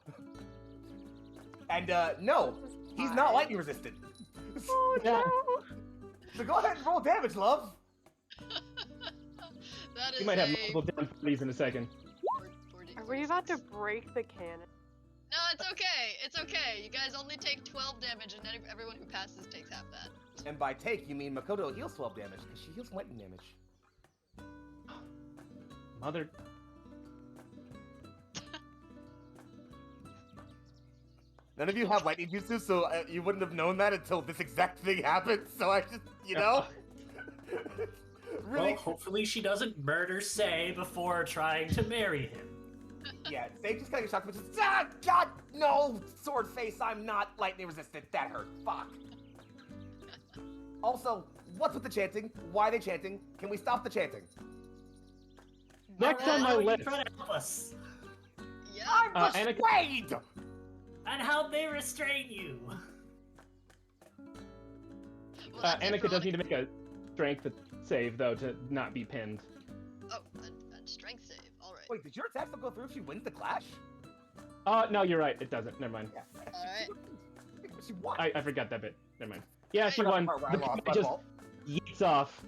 And no, he's not Fine. lightning resistant. Oh Yeah. no! So go ahead and roll damage, love. That is You might have a multiple down parties in a second. 40, Are we about to 46. break the cannon? No, it's okay. It's okay. You guys only take 12 damage, and then everyone who passes takes half that. And by take, you mean Makoto heals 12 damage, because she heals lightning damage. Mother. None of you have lightning jutsu, so you wouldn't have known that until this exact thing happened. So I just, you know, really, Well, hopefully she doesn't murder Sei before trying to marry him. yeah. They just kind of shocked, but just God, no, sword face. I'm not lightning resistant. That hurt. Fuck. Also, what's with the chanting? Why are they chanting? Can we stop the chanting? Next on my How are you list. trying to help us? Yeah. I'm Anakin- restrained. And how they restrain you? Well, that's it Annika for does need to make a strength save, though, to not be pinned. Oh, and strength save. All right. Wait, did your attack still go through if she wins the clash? No, you're right. It doesn't. Never mind. Yeah. All right. She won. I forgot that bit. Never mind. Yeah, she Forgot the won. part where I The lost, guy my just fault. yeets off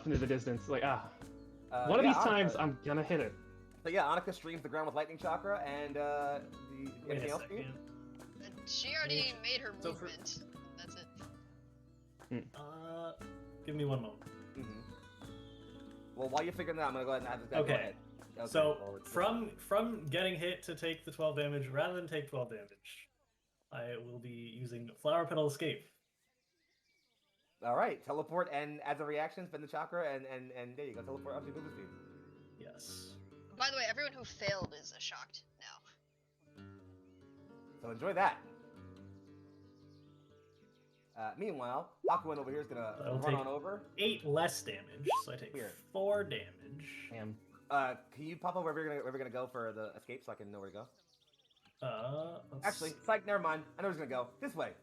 into the distance. Like, one of yeah, these times, Annika- I'm gonna hit it. So yeah, Annika streams the ground with lightning chakra, and Wait anything a else? for you? second. And she already made her So for- movement. That's it. Give me one moment. Well, while you're figuring that out, I'm gonna go ahead and have this guy Okay. go ahead. Okay, So well, it's- from getting hit to take the 12 damage, rather than take 12 damage, I will be using Flower Petal Escape. all right, teleport, and as a reaction, spend the chakra, and there you go, teleport up to movement speed. Yes. By the way, everyone who failed is shocked now. So enjoy that. Meanwhile, Hakuin over here is gonna That'll run take- on over. 8 less damage, so I take Here. 4 damage. Damn. Can you pop over where we're gonna go for the escape so I can know where to go? Let's- Actually, psych, never mind. I know where he's gonna go. This way.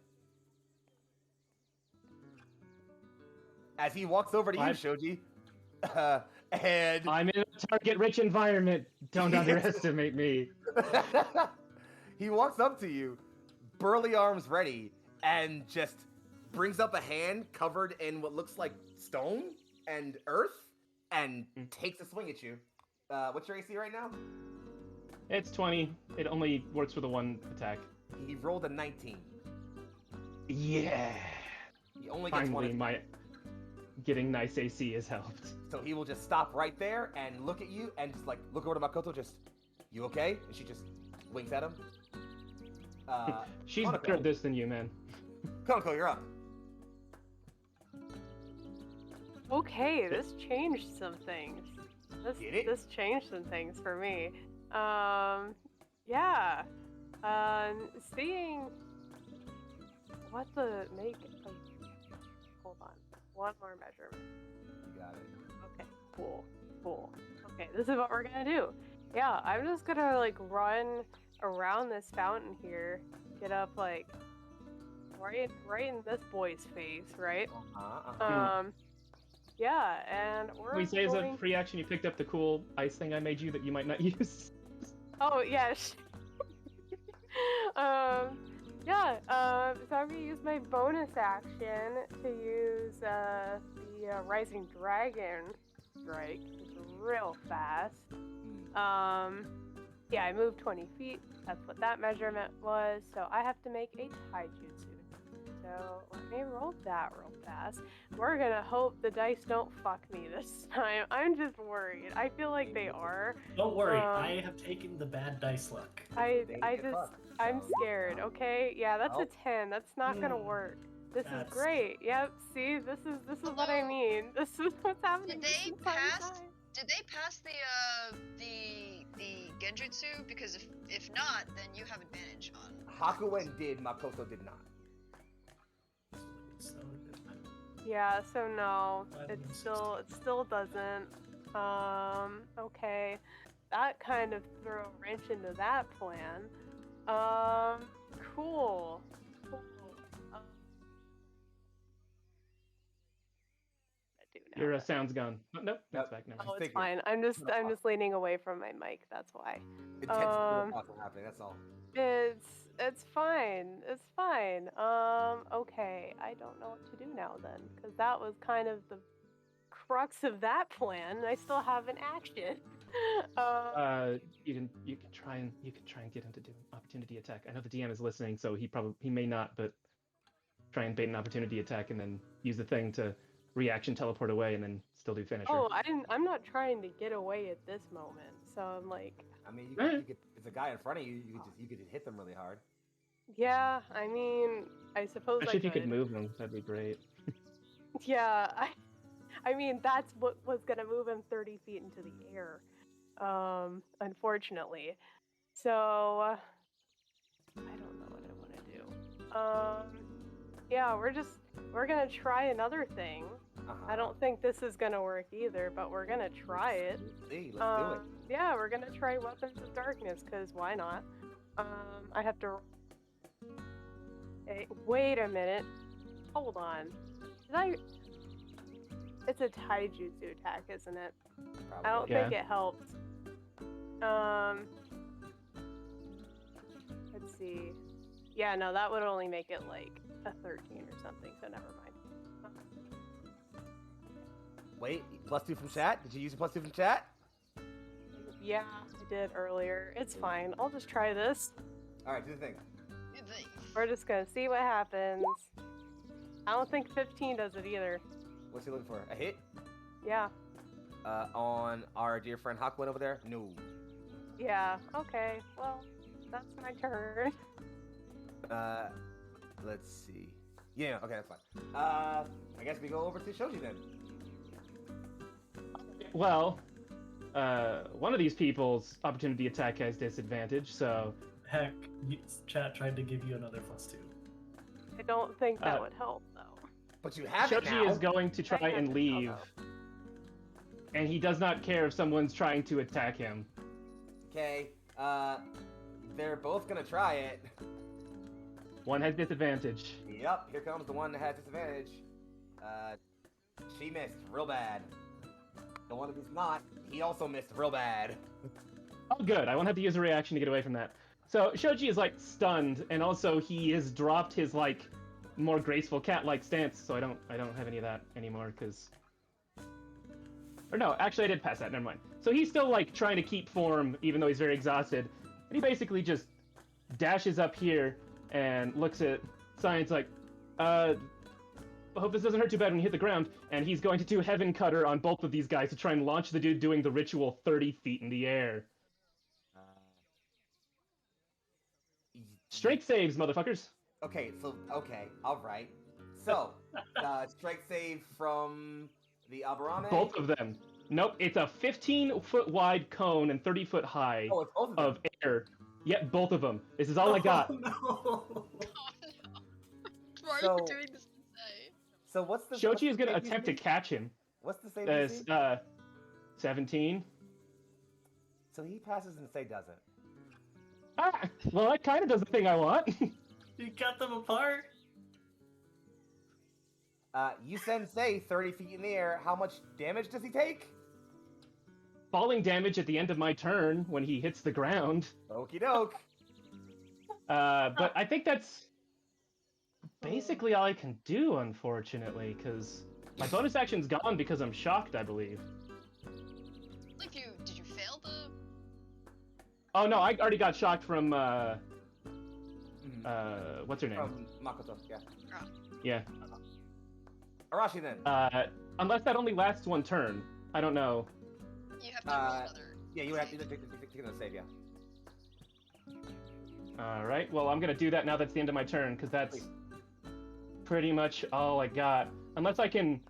As he walks over to you, I've- Shoji. And I'm in a target-rich environment. Don't Yes. underestimate me. he walks up to you, burly arms ready, and just brings up a hand covered in what looks like stone and earth, and takes a swing at you. What's your AC right now? It's 20. It only works for the one attack. He rolled a 19. Yeah. He only gets Finally, one. my getting nice AC has helped. So he will just stop right there and look at you and just like look over to Makoto. Just, you okay? And she just winks at him. She's Monaco. better at this than you, man. Konako, you're up. Okay, this changed some things. Did it? This changed some things for me. Yeah. Seeing what the make. Hold on. One more measurement. You got it. Okay. Cool. Okay, this is what we're gonna do. Yeah, I'm just gonna like run around this fountain here. Get up like right in this boy's face, right? Yeah, and we're We say as a going... free action you picked up the cool ice thing I made you that you might not use. Oh, yes. Yeah, so I'm gonna use my bonus action to use the Rising Dragon Strike. It's real fast. Yeah, I moved 20 feet. That's what that measurement was. So I have to make a taijutsu. So let me roll that real fast. We're gonna hope the dice don't fuck me this time. I'm just worried. I feel like they are. Don't worry, I have taken the bad dice luck. I'm scared. Okay, yeah, that's a 10. That's not gonna work. This is great. Yep. See, this is what I mean. This is what's happening. Did they pass the genjutsu? Because if not, then you have advantage on. Hakuen did, Makoto did not. Yeah, so no, it still doesn't. Okay, that kind of threw a wrench into that plan. Cool. Your sound's gone. Oh, nope, that's back now. Oh, it's fine. I'm just leaning away from my mic. That's why. Happening. That's all. It's fine. It's fine. Okay. I don't know what to do now then, because that was kind of the crux of that plan. I still have an action. You can try and get him to do an opportunity attack. I know the DM is listening, so he may not, but try and bait an opportunity attack and then use the thing to reaction teleport away and then still do finisher. Oh, I'm not trying to get away at this moment. So I'm like. I mean, you could, if a guy in front of you, you could just hit them really hard. Yeah, I mean, I suppose. Actually, if you could move him, that'd be great. Yeah, I mean, that's what was gonna move him 30 feet into the air. Unfortunately. So I don't know what I want to do. Yeah, we're gonna try another thing. I don't think this is gonna work either, but we're gonna try it. Let's do it. Yeah, we're gonna try Weapons of Darkness, because why not? I have to... Hey, wait a minute. Hold on. It's a taijutsu attack, isn't it? Probably. I don't think it helps. Let's see. Yeah, no, that would only make it like a 13 or something, so never mind. Wait, +2 from chat? Did you use a +2 from chat? Yeah, I did earlier. It's fine. I'll just try this. Alright, do the thing. We're just gonna see what happens. I don't think 15 does it either. What's he looking for? A hit? Yeah. On our dear friend Hakuen over there? No. Yeah, okay. Well, that's my turn. Let's see. Yeah, okay, that's fine. I guess we go over to Shoji then. Well, one of these people's opportunity attack has disadvantage, so... Heck, chat tried to give you another +2. I don't think that would help, though. But you have Shoji it now. is going to try and leave. And he does not care if someone's trying to attack him. Okay, they're both gonna try it. One has disadvantage. Yep, here comes the one that has disadvantage. She missed real bad. The one who's not, he also missed real bad. Oh, good. I won't have to use a reaction to get away from that. So Shoji is like stunned, and also he has dropped his like more graceful cat-like stance. So I don't have any of that anymore because. Or no, actually I did pass that. Never mind. So he's still like trying to keep form, even though he's very exhausted. And he basically just dashes up here and looks at Science like, I hope this doesn't hurt too bad when you hit the ground. And he's going to do Heaven Cutter on both of these guys to try and launch the dude doing the ritual 30 feet in the air. Strength saves, motherfuckers. Okay, alright. So, strength save from the Aburame? Both of them. Nope, it's a 15-foot wide cone and 30-foot high of air. Yep, both of them. This is all I got. No. Oh no. Why are you doing this to say? So what's the... Shoji is going to attempt to catch him. What's the save DC? 17. So he passes and Say doesn't. Ah, well, that kind of does the thing I want. You cut them apart. You sensei, 30 feet in the air. How much damage does he take? Falling damage at the end of my turn when he hits the ground. Okie doke. But I think that's basically all I can do, unfortunately, because my bonus action's gone because I'm shocked, I believe. Like, did you fail the? Oh no, I already got shocked from what's her name? From Makoto, yeah. Oh. Yeah. Arashi then. Unless that only lasts one turn. I don't know. You have to roll another. Yeah, you would have to take another save, yeah. Alright, well, I'm gonna do that now that's the end of my turn, because that's pretty much all I got. Unless I can,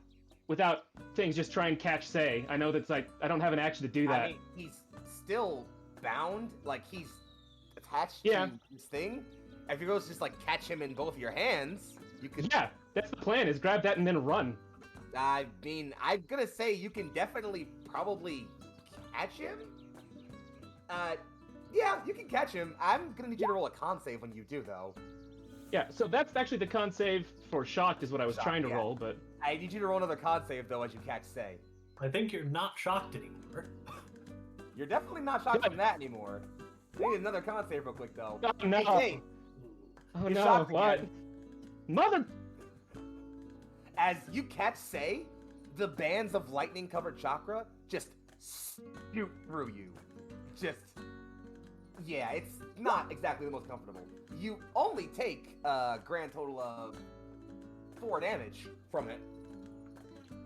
without things, just try and catch Sei. I know that's like, I don't have an action to do that. I mean, he's still bound, like he's attached Yeah. to his thing. If you go just like catch him in both your hands, you could. Yeah, that's the plan, is grab that and then run. I mean, I'm gonna say you can definitely probably catch him. Yeah, you can catch him. I'm gonna need you to roll a con save when you do, though. Yeah, so that's actually the con save for shocked is what I was Shocked, trying to yeah. roll, but... I need you to roll another con save, though, as you catch Sei. I think you're not shocked anymore. You're definitely not shocked from that anymore. I need another con save real quick, though. Oh no! Hey, Oh you're no, shocked what? again. Mother... As you catch Sei, the bands of lightning-covered chakra just shoot through you. Just... Yeah, it's not exactly the most comfortable. You only take a grand total of 4 damage from it.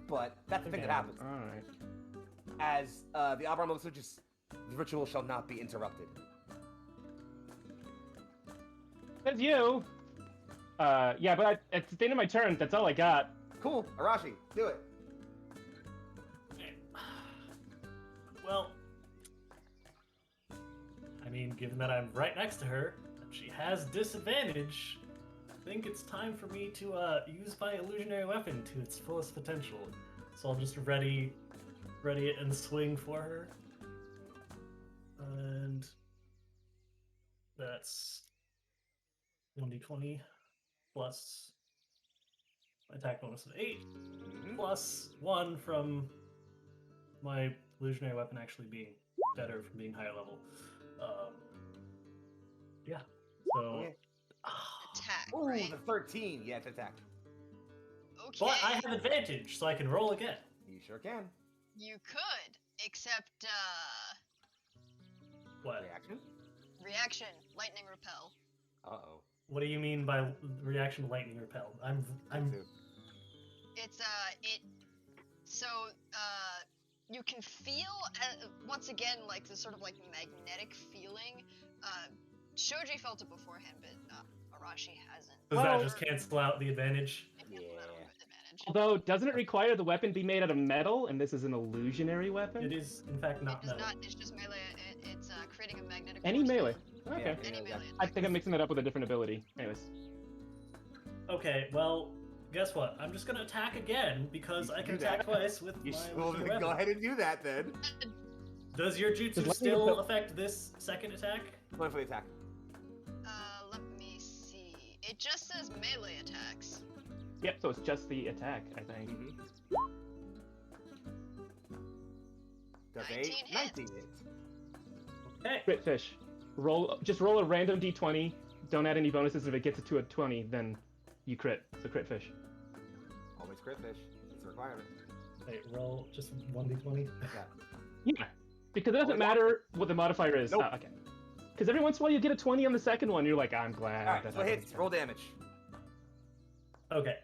But that's the thing that happens. Alright. As the Abraham also just... The ritual shall not be interrupted. That's you! Yeah, but at the end of my turn, that's all I got. Cool, Arashi, do it. Well, I mean, given that I'm right next to her, and she has disadvantage, I think it's time for me to use my illusionary weapon to its fullest potential. So I'll just ready it and swing for her. And that's 1d20 plus my attack bonus of 8, plus 1 from my illusionary weapon actually being better from being higher level. Yeah. So. Okay. Attack, Ooh, right? the 13. Yeah, it's attack. Okay. But I have advantage, so I can roll again. You sure can. You could, except What? Reaction? reaction, lightning repel. Uh-oh. What do you mean by reaction to lightning repel? I'm. Too. It's you can feel once again like the sort of like magnetic feeling. Shoji felt it beforehand, but Arashi hasn't. Does Well- that just cancel out the advantage? It cancels out Yeah. with advantage. Although, doesn't it require the weapon be made out of metal, and this is an illusionary weapon? It is, in fact, It not does metal. not. It's just melee. It's creating a magnetic. Any force melee. field. Okay. Yeah. Any melee. I attack. think I'm mixing that up with a different ability. Anyways. Okay, well, guess what? I'm just gonna attack again because You I can can do attack that. twice with You my should illusionary go weapon. ahead and do that then. Does your jutsu Just let me still know. affect this second attack? Going for the attack. Let me see. It just says melee attacks. Yep, so it's just the attack, I think. Does 19 a hits. 19 hit? Okay. Crit fish. Just roll a random d20. Don't add any bonuses. If it gets it to a 20, then you crit. So crit fish. Always crit fish. It's a requirement. Wait, roll just 1d20. Yeah. Yeah, because it doesn't matter what the modifier is. Nope. Okay. Because every once in a while you get a 20 on the second one, you're like, I'm glad. Alright, that so happened. hits. Roll damage. Okay.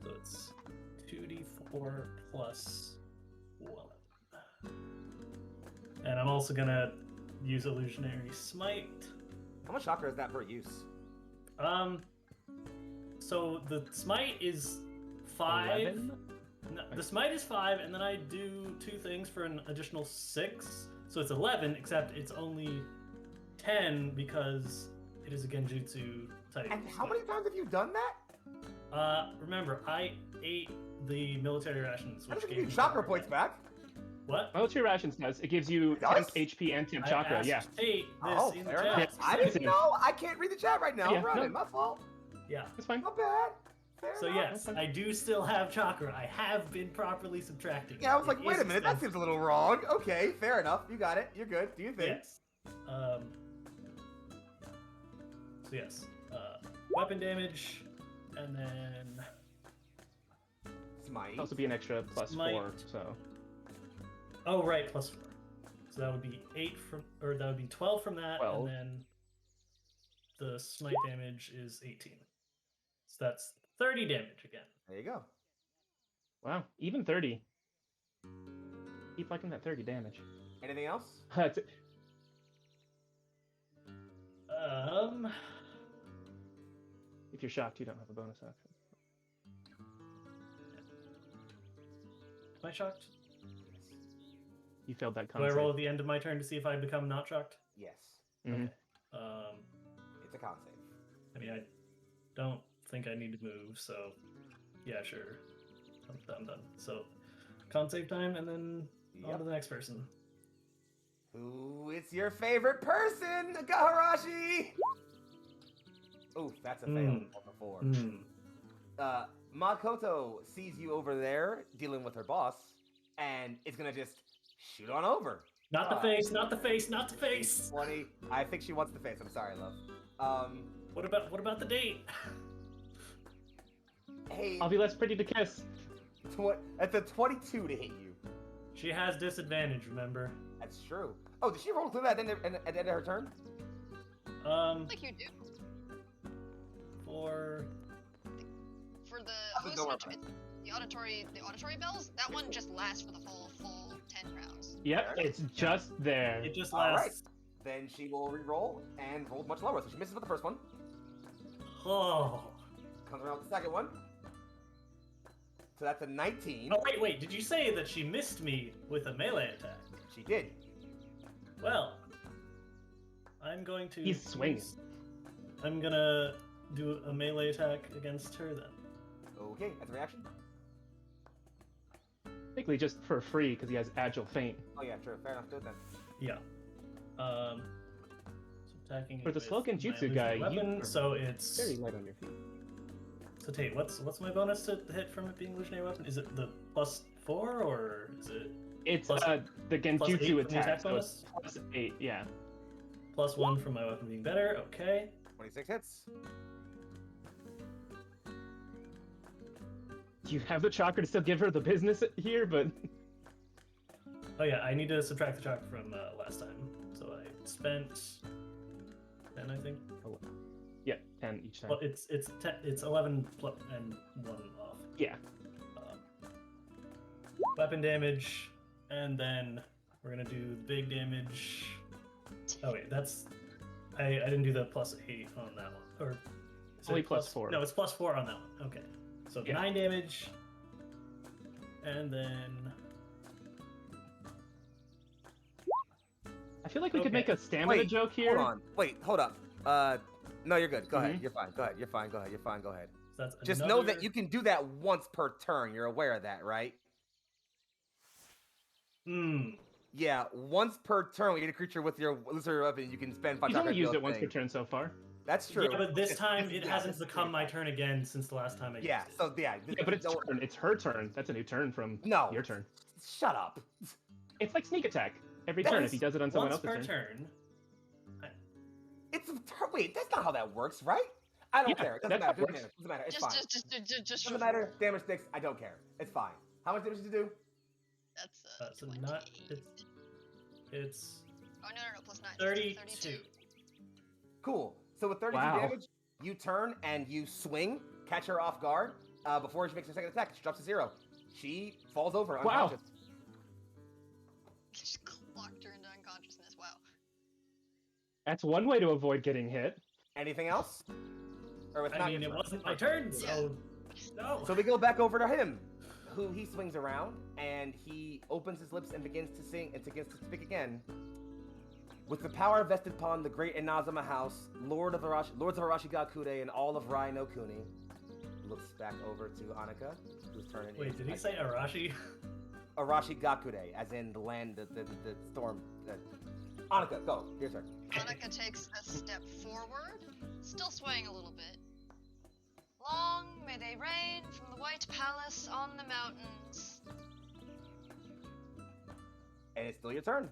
So it's 2d4 plus 1. And I'm also gonna use illusionary smite. How much chakra is that per use? So the smite is 5. 11? No, the smite is 5, and then I do 2 things for an additional 6. So it's 11, except it's only 10 because it is a genjutsu type. And how many times have you done that? Remember, I ate the military rations, That which doesn't gave give you me chakra points back. What? Military rations does. It gives you It does? 10 HP and 10 I chakra, asked yeah. Tate this Oh, in the fair chat. enough. I didn't know. I can't read the chat right now. Yeah, I'm running. no. My fault. Yeah. It's fine. Not bad. Fair So enough. yes, I do still have chakra. I have been properly subtracting. Yeah, I was It like, wait is a minute, that expensive. seems a little wrong. Okay, fair enough. You got it. You're good. Do you think? Yes. So yes, weapon damage, and then Smite. Also be an extra plus Smite. 4, so. oh right, +4. So that would be 8 from, or that would be 12 from that, 12. and then the smite damage is 18. So that's 30 damage again. There you go. Wow, even 30. Keep liking that 30 damage. Anything else? That's it. If you're shocked, you don't have a bonus action. Am I shocked? You failed that Do I concept. roll at the end of my turn to see if I become not shocked? Yes. Mhm. It's a con save. I mean, I don't think I need to move, so yeah, sure. I'm done. So, con save time, and then on to the next person. Who is your favorite person, Gaharashi? Oof, that's a fail. Mm. Before. Hmm. Makoto sees you over there dealing with her boss, and is gonna just shoot on over. Not the face, not the face, not the face! 20. I think she wants the face. I'm sorry, love. What about the date? Hey, I'll be less pretty to kiss. that's a 22 to hit you. She has disadvantage, remember? That's true. Oh, did she roll through that at the end of her turn? Like you do. For The Don't host worry auditory, the auditory bells, that one just lasts for the full 10 rounds. Yep, it's just there. it just All right. lasts. Then she will re-roll and rolls much lower. So she misses with the first one. Oh. Comes around with the second one. So that's a 19. Oh wait, did you say that she missed me with a melee attack? She did. Well, I'm going to. He's swinging. I'm gonna do a melee attack against her then. Okay, that's a reaction. Technically just for free because he has agile feint. Oh yeah, true. Fair enough. Do it then. Yeah. So attacking For the with slow genjutsu my guy, illusionary you weapon, are so it's very light on your feet. so Tate, what's my bonus to hit from it being illusionary weapon? Is it the +4 or is it It's Plus- the +8 from genjutsu the attack, attack so it's +8, yeah. +1 from my weapon being better? Okay. 26 hits. You have the chakra to still give her the business here, but Oh yeah, I need to subtract the chakra from last time. So I spent 10, I think. yeah, 10 each time. Well, it's 11 and 1 off. Yeah. Weapon damage, and then we're gonna do the big damage. Oh wait, that's I didn't do the +8 on that one, or is Only it +4. No, it's +4 on that one. Okay, so Yeah. 9 damage, and then I feel like we could Okay. make a stamina joke here. Hold on. Wait, hold up. No, you're good. Go ahead. Mhm. You're fine. Go ahead. You're fine. Go ahead. You're fine. Go ahead. so that's Just know that another- you can do that once per turn. You're aware of that, right? Hmm. Yeah, once per turn, when you get a creature with your illusory weapon, you can spend 5 He's only chakra to used do it a once per thing. turn so far. That's true. Yeah, but this time It's- it yeah, hasn't this is become my fine. turn again since the last time I Yeah, used it. so yeah. Yeah, but it's don't- it's her turn. That's a new turn from No. your turn. Shut up. It's like sneak attack. Every That turn, is if he does it on someone Once else's per turn. turn. It's a turn. Wait, that's not how that works, right? I don't Yeah, care. It doesn't that's how matter. it Doesn't works. matter. Doesn't matter. It's fine. Just Doesn't matter. Damage sticks. I don't care. It's fine. How much damage did you do? That's So 20. not it's Oh no, +9. 32. Cool. So with 32 Wow. damage, you turn and you swing, catch her off guard. Before she makes her second attack, she drops to 0. She falls over Wow. unconscious. Just clocked her into unconsciousness. Wow. That's one way to avoid getting hit. Anything else? Or it's I not mean, your it turn. wasn't my turn, so no. So we go back over to him, who he swings around and he opens his lips and begins to sing and begins to speak again. With the power vested upon the great Inazuma House, Lords of Arashi Gakure and all of Rai no Kuni, looks back over to Annika, whose turn it is. Wait, did he say Arashi? Arashi Gakure, as in the land, the storm. Annika, go. Your turn. Hanukkah takes a step forward, still swaying a little bit, may they reign from the White Palace on the mountains. And it's still your turn.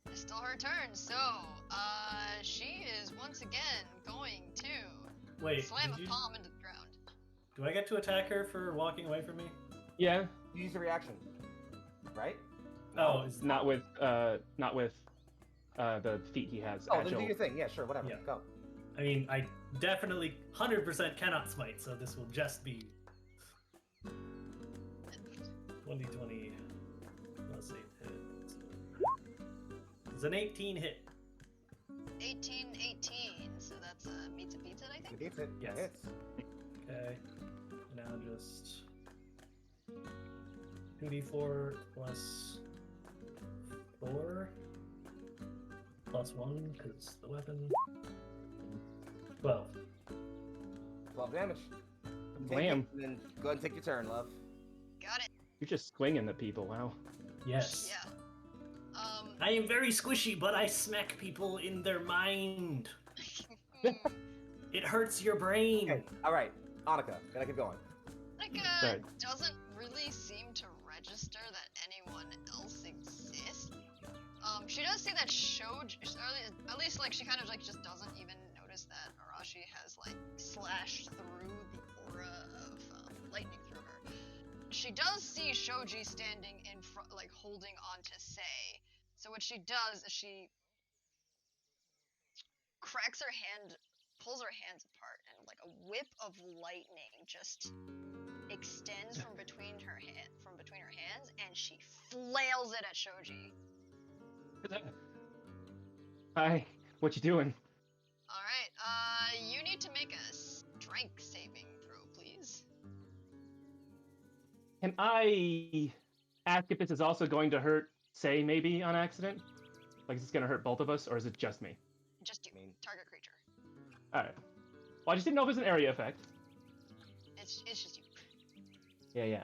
It's still her turn, so, she is once again going to Wait, slam did a you, palm into the ground. do I get to attack her for walking away from me? Yeah, You use a reaction, right? Oh, is not with the feat he has. Oh, then Agile. do your thing. Yeah, sure, whatever. Yeah. Go. I mean, I definitely 100% cannot smite, so this will just be 2020. Let's see. It's an 18 hit. 18, so that's meets a beats it, I think. It. Yes. Hits. Okay. Now just 2d4 plus 4 plus 1 because the weapon. 12. 12 damage. Take Blam. it, and then go ahead and take your turn, love. Got it. You're just swinging at people. Wow. Yes. Yeah. I am very squishy, but I smack people in their mind. It hurts your brain. Okay, alright. Annika, gotta keep going. Sorry. Doesn't really seem to register that anyone else exists. She does see that Shoji, or at least like she kind of like just doesn't even notice that Arashi has like slashed through the aura of lightning through her. She does see Shoji standing in front, like holding on to Sei. So what she does is she cracks her hand, pulls her hands apart, and like a whip of lightning just extends from between her hands, and she flails it at Shoji. Hi. What you doing? All right, you need to make a strength saving throw, please. Can I ask if this is also going to hurt Sei maybe on accident? Like, is this going to hurt both of us, or is it just me? Just you, target creature. Alright. Well, I just didn't know if it was an area effect. It's just you. Yeah.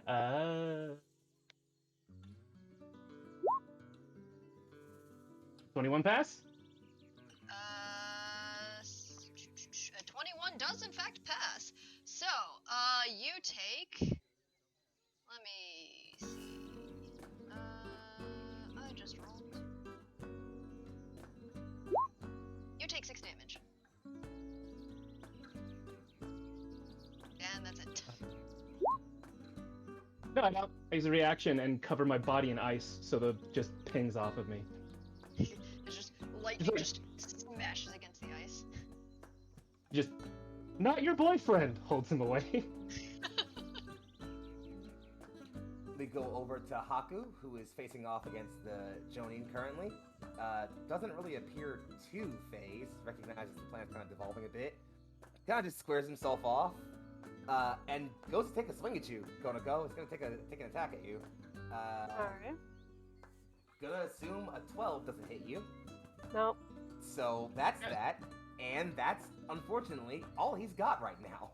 21 pass? 21 does in fact pass. So, you take. Let me see. I just rolled. You take 6 damage. And that's it. No, I don't. I use a reaction and cover my body in ice so the just pings off of me. It's just lightning just smashes against the ice. Just, not your boyfriend, holds him away. We go over to Haku, who is facing off against the Jonin currently. Doesn't really appear too phased, recognizes the plan's kind of devolving a bit. Kind of just squares himself off, and goes to take a swing at you, Konako. It's gonna take an attack at you. Alright. Gonna assume a 12 doesn't hit you. Nope. So that's that, and that's unfortunately all he's got right now.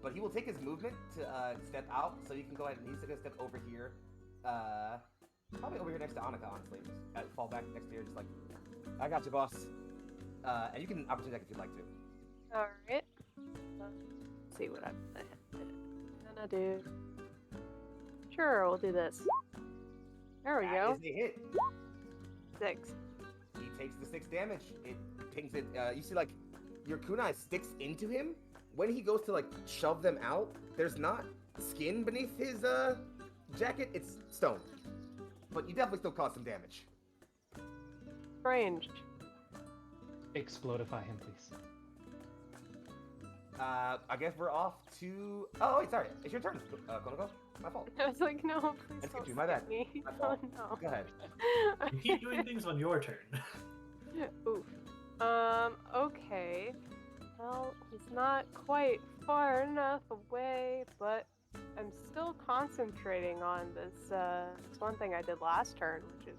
But he will take his movement to step out, so you can go ahead and he's gonna step over here. Probably over here next to Annika, honestly. Just, fall back next to her, just like, I got you, boss. And you can opportunity if you'd like to. Alright. Let's see what I'm gonna do. Sure, we'll do this. There we go. That is a hit. 6. He takes the 6 damage. It pings it. You see, like, your kunai sticks into him. When he goes to, like, shove them out, there's not skin beneath his jacket. It's stone. But you definitely still cause some damage. Strange. Explodify him, please. I guess we're off to... Oh, wait, sorry. It's your turn, Konako. My fault. I was like, no, please Excuse don't me, my bad. save me. My Oh fault. no. Go ahead. You keep doing things on your turn. Oof. Okay. Well, he's not quite far enough away, but I'm still concentrating on this one thing I did last turn, which is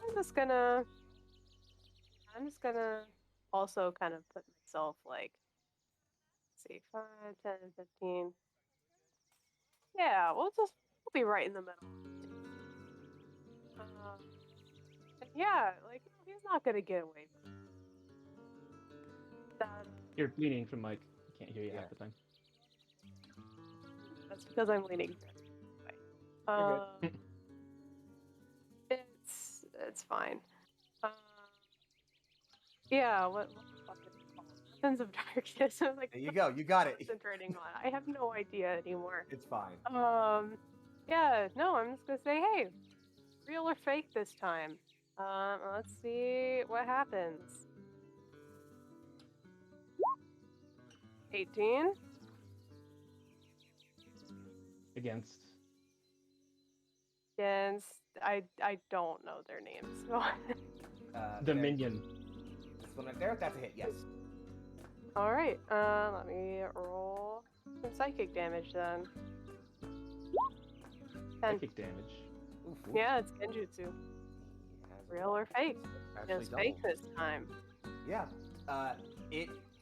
I'm just gonna also kind of put myself like, let's see, 5, 10, 15. Yeah, we'll be right in the middle. Yeah, like he's not gonna get away from that. You're leaning from Mike. I can't hear you Yeah. half the time. That's because I'm leaning. You're good. It's fine. Yeah, what the fuck is it called? Weapons of Darkness. I'm like, There you go. You got it. concentrating on. I have no idea anymore. It's fine. Yeah, no, I'm just gonna say, hey, real or fake this time. Let's see what happens. 18. Against. Against, I don't know their names. So. The Okay. minion. This one right there. That's a hit. Yes. All right. Let me roll some psychic damage then. 10. Psychic damage. Oof, oof. Yeah, it's genjutsu. He has a Real or fake? actually It's fake doubled. this time. Yeah.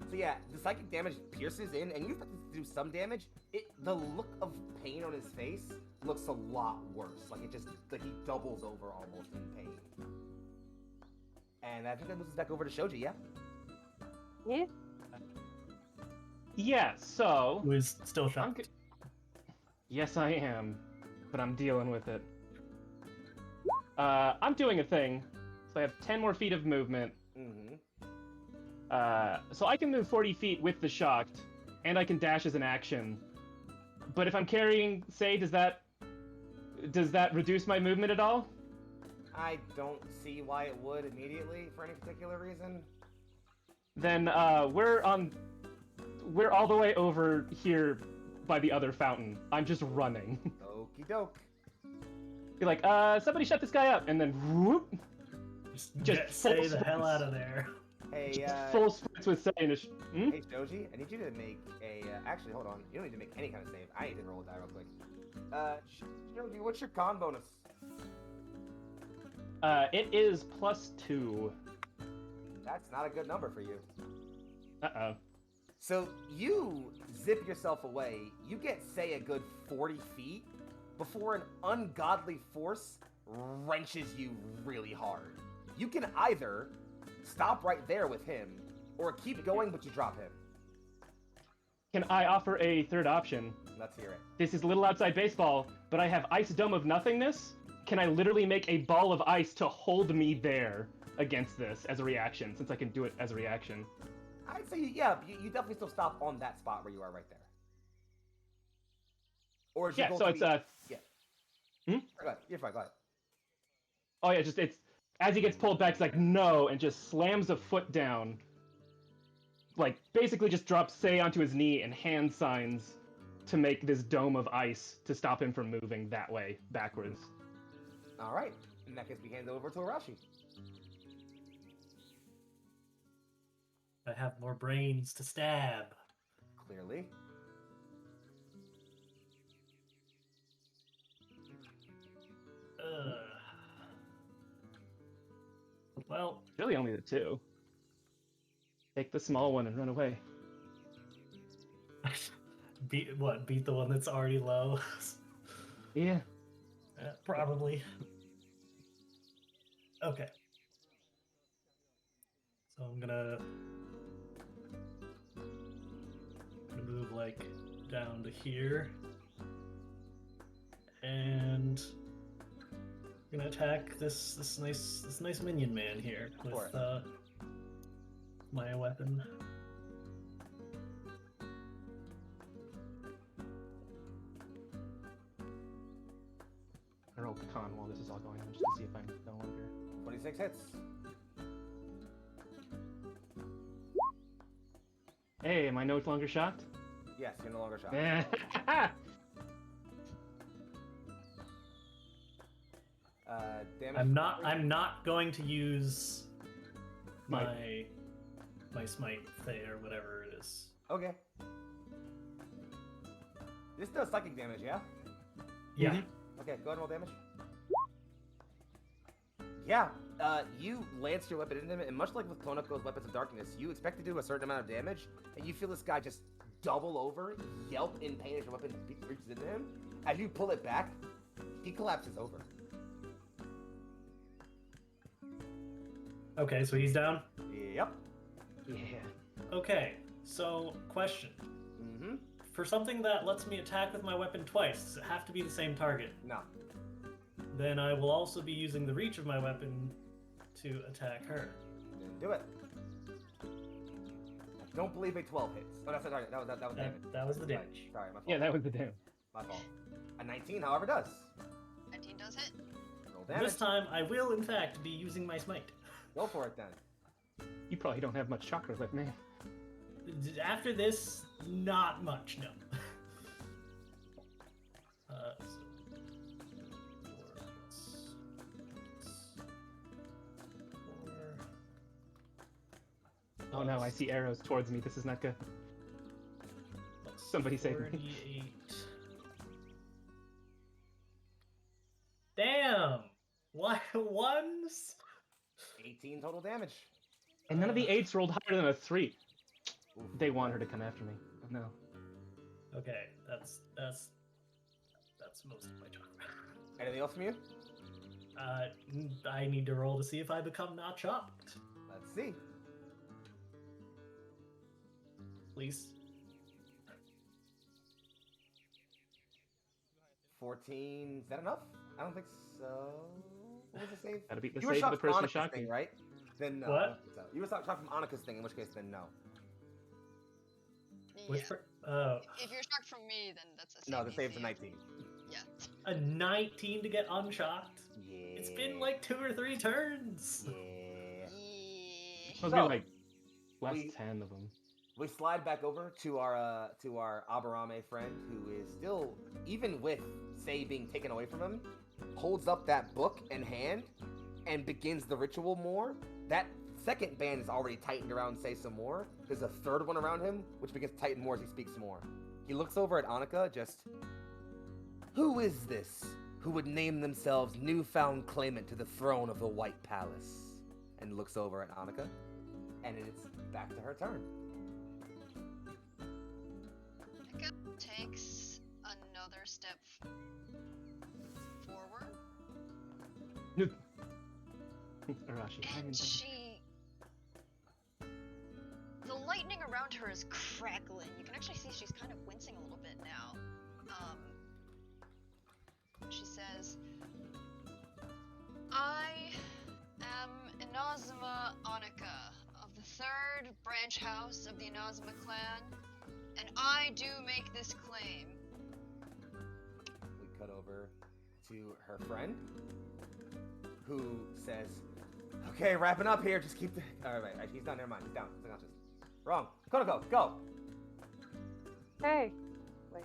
So yeah, the psychic damage pierces in, and you expect it to do some damage. The look of pain on his face looks a lot worse. Like he doubles over almost in pain. And I think that moves us back over to Shoji. Yeah. Yeah. Yeah, so. Who is still I'm shocked. g- Yes, I am. But I'm dealing with it. I'm doing a thing. So I have 10 more feet of movement. Mm-hmm. So I can move 40 feet with the shocked, and I can dash as an action. But if I'm carrying, say, does that reduce my movement at all? I don't see why it would immediately for any particular reason. Then we're all the way over here by the other fountain. I'm just running. Okie doke. Be like, somebody shut this guy up, and then whoop, just Stay full the hell sprints. out of there. Hey, Just full sprints with Saiyan. Hey, Shoji, I need you to make a. Actually, hold on. You don't need to make any kind of save. I need to roll a die real quick. Shoji, what's your con bonus? It is +2. That's not a good number for you. Uh-oh. So you zip yourself away. You get, say, a good 40 feet before an ungodly force wrenches you really hard. You can either stop right there with him, or keep going, but you drop him. Can I offer a third option? Let's hear it. This is a little outside baseball, but I have Ice Dome of Nothingness. Can I literally make a ball of ice to hold me there against this as a reaction, since I can do it as a reaction? I'd say, yeah, you definitely still stop on that spot where you are right there. Or is your Yeah, goal so to it's, be... Yeah. Hmm? Go ahead. You're fine, go ahead. Oh yeah, it's, as he gets pulled back, it's like, no, and just slams a foot down. Like, basically just drops Sei onto his knee and hand signs to make this dome of ice to stop him from moving that way, backwards. All right. In that case, we hand it over to Arashi. I have more brains to stab. Clearly. Well, Really only the two. Take the small one and run away. beat the one that's already low? Yeah. Probably. Okay. So I'm gonna move like down to here, and I'm gonna attack this nice minion man here with my weapon. I roll con while this is all going on just to see if I'm no longer. 26 hits. Hey, am I no longer shocked? Yes, you're no longer shot. Damage. I'm not going to use my smite thing or whatever it is. Okay. This does psychic damage, yeah? Yeah. Mhm. Okay, go ahead and roll damage. Yeah, you lance your weapon into him, and much like with Konoko's Weapons of Darkness, you expect to do a certain amount of damage, and you feel this guy just double over, yelp in pain as your weapon reaches into him. As you pull it back, he collapses over. Okay, so he's down. Yep. Yeah. Okay, So, question. Mm-hmm. For something that lets me attack with my weapon twice, does it have to be the same target? No. Then I will also be using the reach of my weapon to attack her. Then do it. I don't believe a 12 hits. Oh, that's sorry. That was damage. That was the damage. Sorry, my fault. Yeah, that was the damage. My fault. A 19, however, does. 19 does hit. Roll damage. This time, I will, in fact, be using my smite. Go for it then. You probably don't have much chakra left, man. After this, not much, no. Oh no, I see arrows towards me. This is not good. Somebody save me. 38. Damn! What ones? 18 total damage. And none of the 8s rolled higher than a 3. They want her to come after me. Oh no. Okay, that's most of my chakra. Anything else from you? I need to roll to see if I become not shocked. Let's see. Please. 14. Is that enough? I don't think so. What was the save? Gotta beat the You were save of the shocked from person Annika's shocking. thing, right? Then no. What? I don't think so. You were shocked from Annika's thing, in which case then no. Which Yeah. If you're shocked from me, then that's a save. No, the save's a DC. 19. Yeah. a 19 to get unshocked? Yeah. It's been like 2 or 3 turns. Yeah. Yeah. Must So, be like less we- 10 of them. We slide back over to our Aberame friend, who is still, even with Say being taken away from him, holds up that book in hand and begins the ritual more. That second band is already tightened around Say some more. There's a third one around him, which begins to tighten more as he speaks more. He looks over at Annika, just, who is this who would name themselves newfound claimant to the throne of the White Palace? And looks over at Annika, and it's back to her turn. Mika takes another step forward, Arashi, I'm in and trouble. the lightning around her is crackling. You can actually see she's kind of wincing a little bit now. She says, I am Inazuma Annika of the 3rd branch house of the Inazuma clan, and I do make this claim. We cut over to her friend, who says, okay, wrapping up here, just keep the... Alright, he's down, never mind, he's down, he's unconscious. Wrong. Konoko, go! Hey. Wait.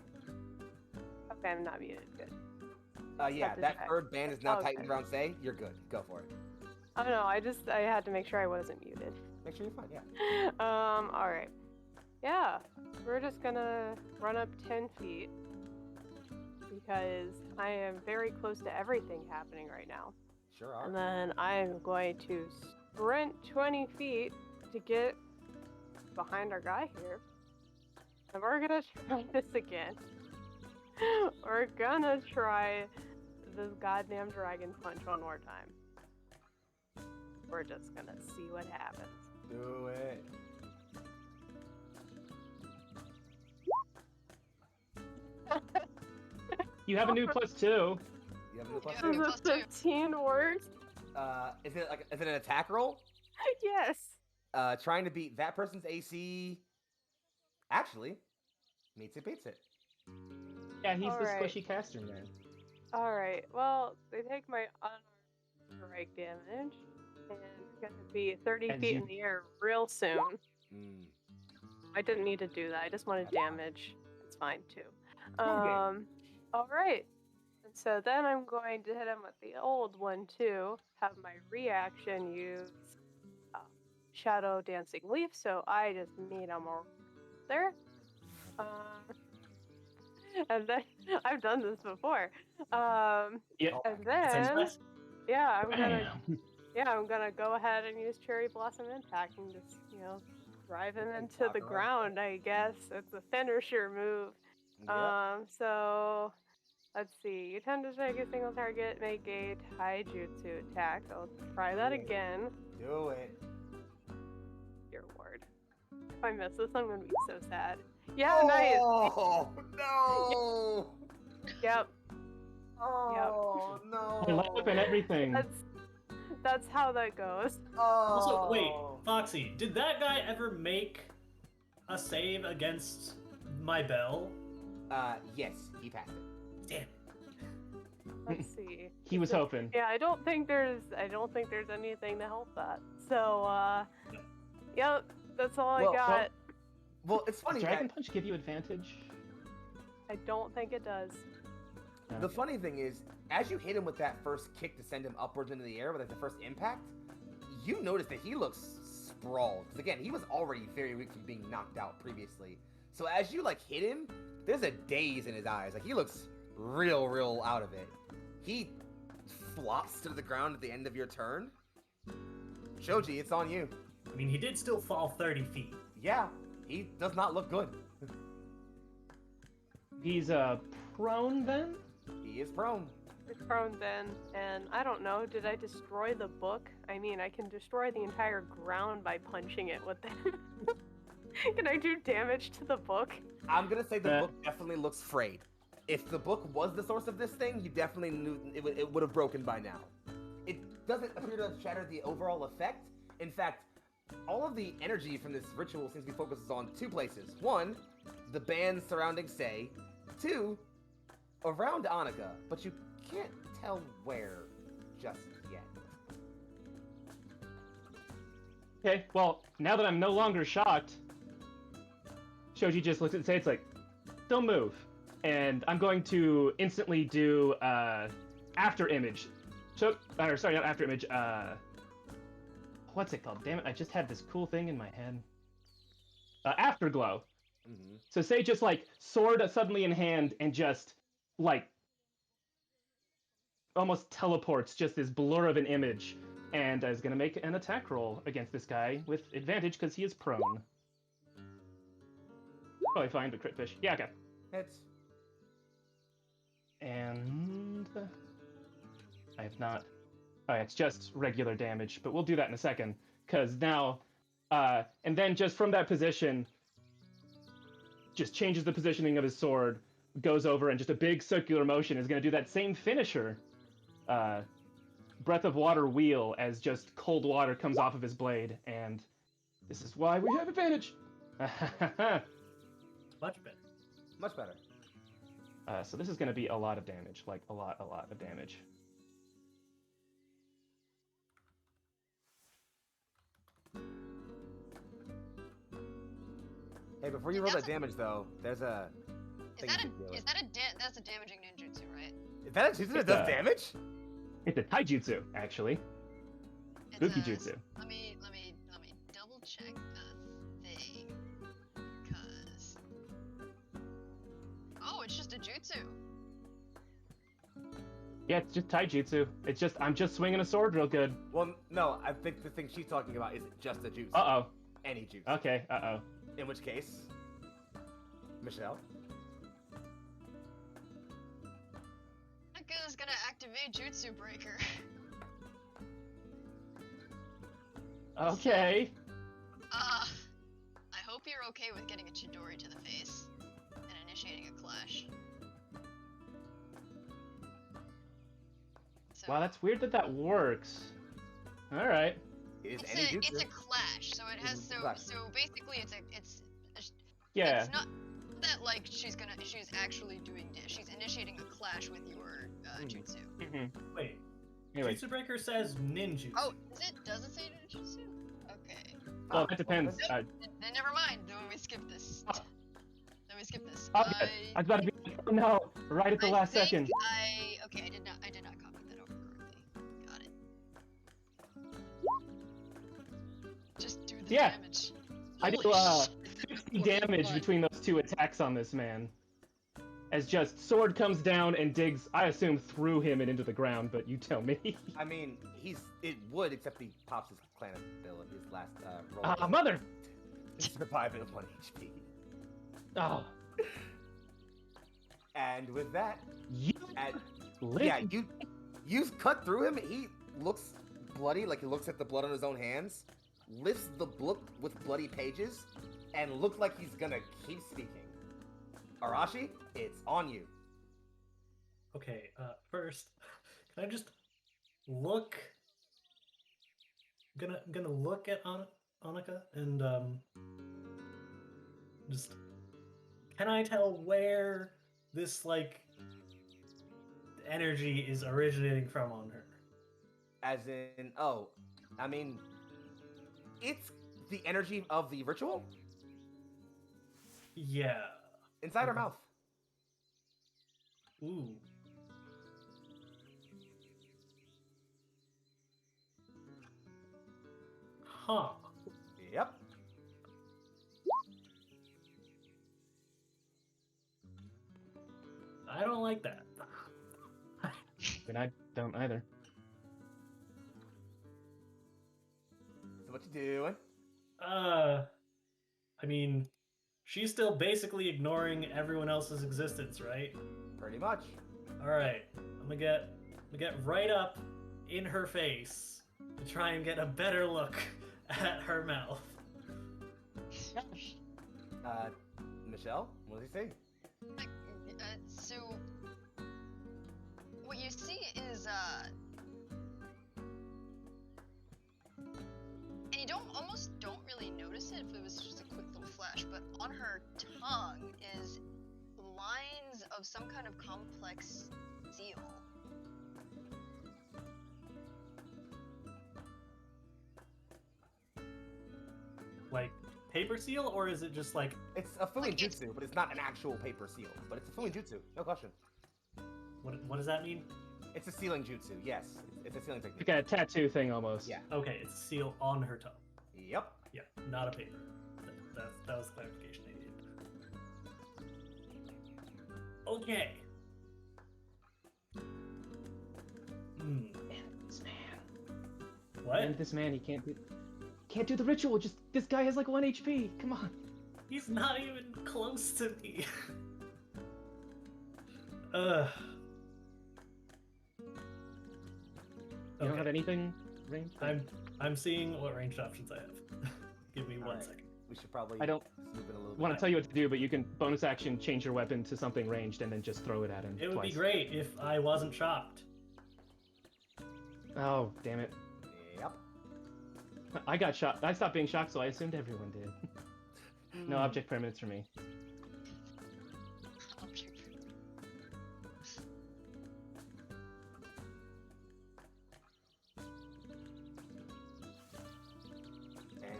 Okay, I'm not muted. Good. Yeah, Cut this that back. third band is now Okay. tightened around Say. You're good. Go for it. Oh no, I had to make sure I wasn't muted. Make sure you're fine, yeah. Alright. Yeah, we're just gonna run up 10 feet because I am very close to everything happening right now. Sure are. And then I'm going to sprint 20 feet to get behind our guy here. And we're gonna try this again. We're gonna try this goddamn dragon punch one more time. We're just gonna see what happens. Do it. You have a new +2. You have a new plus Yeah. two? Does Plus a two. 15 work? Is it an attack roll? Yes. Trying to beat that person's AC. Actually, meets it, beats it. Yeah, he's the Alright. squishy caster man. Alright, well, they take my unarmed strike damage, and it's gonna be 30 And feet you- in the air real soon. Mm. I didn't need to do that, I just wanted damage. It's fine too. Okay. Alright. And so then I'm going to hit him with the old one too, have my reaction use Shadow Dancing Leaf, so I just meet him there. And then I've done this before. Yeah. Oh, And It's then impressive. yeah, Bam. I'm gonna go ahead and use Cherry Blossom Impact and just, drive him into the Rock and roll. ground, I guess. It's a finisher move. Yep. So let's see. You tend to strike a single target, make a taijutsu attack. I'll try that again. Do it. Your ward. If I miss this, I'm gonna be so sad. Yeah, nice. Oh no! Yep. Oh no! I light up and everything. That's how that goes. Oh. Also, wait, Foxy, did that guy ever make a save against my bell? Yes, he passed it. Damn. Let's see. He was hoping. Yeah, I don't think there's anything to help that. So, yep, that's all I got. Well, it's funny. Does Dragon Punch give you advantage? I don't think it does. The funny thing is, as you hit him with that first kick to send him upwards into the air with like the first impact, you notice that he looks sprawled. Because again, he was already very weak from being knocked out previously. So as you like hit him, there's a daze in his eyes. Like he looks real out of it. He flops to the ground at the end of your turn. Shoji, it's on you. I mean, he did still fall 30 feet. Yeah, he does not look good. He's prone then? He is prone. It's prone then, and I don't know, did I destroy the book? I mean, I can destroy the entire ground by punching it with it. Can I do damage to the book? I'm gonna say the book definitely looks frayed. If the book was the source of this thing, you definitely knew it would have broken by now. It doesn't appear to have shattered the overall effect. In fact, all of the energy from this ritual seems to be focused on two places. One, the band surrounding Sei. Two, around Annika, but you can't tell where just yet. Okay, well, now that I'm no longer shocked, Shoji just looks at Sei, it's like, don't move. And I'm going to instantly do after image. Sorry, not after image. What's it called? Damn it! I just had this cool thing in my head. Afterglow. Mm-hmm. So Sei just like sword suddenly in hand and just like almost teleports just this blur of an image, and is gonna make an attack roll against this guy with advantage because he is prone. Probably fine, but crit fish. Yeah, okay. Hits. And I have not. Oh, it's just regular damage, but we'll do that in a second. Because now, and then just from that position, just changes the positioning of his sword, goes over, and just a big circular motion is going to do that same finisher. Breath of Water wheel as just cold water comes off of his blade, and this is why we have advantage. Much better. Much better. So this is going to be a lot of damage, like a lot of damage. Hey, before you roll that damage though, there's a thing you can do. That's a damaging ninjutsu, right? Is that a jutsu that does damage? It's a taijutsu, actually. Spooky jutsu. Let me double check the thing, because it's just a jutsu. Yeah, it's just taijutsu. It's just I'm just swinging a sword real good. Well, no, I think the thing she's talking about is just a jutsu. Uh-oh. Any jutsu. Okay, uh-oh. In which case, Michelle. Annika is gonna activate Jutsu Breaker. Okay. I hope you're okay with getting a Chidori to the face and initiating a clash. So, Wow, that's weird that works. All right. Is it's any jutsu. it's a clash, so it has Clash. so basically Yeah. it's not that like she's actually doing she's initiating a clash with your jutsu. Mm-hmm. Wait, Anyway, Jutsu Breaker says ninjutsu. Oh, does it say ninjutsu? Okay. well, that depends. Then never mind. Then we skip this. Then we skip this. Okay. I was about to be like, oh no, right at the last second. I did not copy that over correctly. Got it. Just do the damage. I do Holy 50 damage between those two attacks on this man. As just sword comes down and digs, I assume, through him and into the ground, but you tell me. I mean, it would, except he pops his clan ability, his last roll. Ah, mother! Survive at 1 HP. Oh. And with that, You you cut through him. He looks bloody, like he looks at the blood on his own hands, lifts the book with bloody pages, and look like he's gonna keep speaking. Arashi, it's on you. Okay, first, can I just look? I'm gonna look at Annika and just. Can I tell where this like energy is originating from on her? As in, oh, I mean, it's the energy of the ritual Yeah. inside her Okay. mouth. Ooh. Huh. Yep. I don't like that. And I don't either. So what you doing? I mean, she's still basically ignoring everyone else's existence, right? Pretty much. All right, I'm gonna get right up in her face to try and get a better look at her mouth. Michelle, what does he say? So, what you see is, and you almost don't really notice it if it was just a quick little flash, but on her tongue is lines of some kind of complex seal. Like paper seal, or is it just like It's a Fuin Like, it's- Jutsu, but it's not an actual paper seal. But it's a Fuin Jutsu, no question. what does that mean? It's a sealing jutsu, yes. It's a sealing technique. Like a tattoo thing almost. Yeah. Okay, it's a seal on her tongue. Yep. Yeah, not a paper. That was the clarification I needed. Okay. Hmm. This man. What? And this man, he can't do the ritual. Just this guy has like 1 HP. Come on. He's not even close to me. Ugh. You don't have anything ranged? I'm seeing what ranged options I have. Give me one Alright. second. We should probably I don't snoop it a little bit. want to tell you what to do, but you can bonus action change your weapon to something ranged and then just throw it at him. It would be twice. great if I wasn't shocked. Oh, damn it. Yep. I got shocked. I stopped being shocked, so I assumed everyone did. No object permanents for me. Object.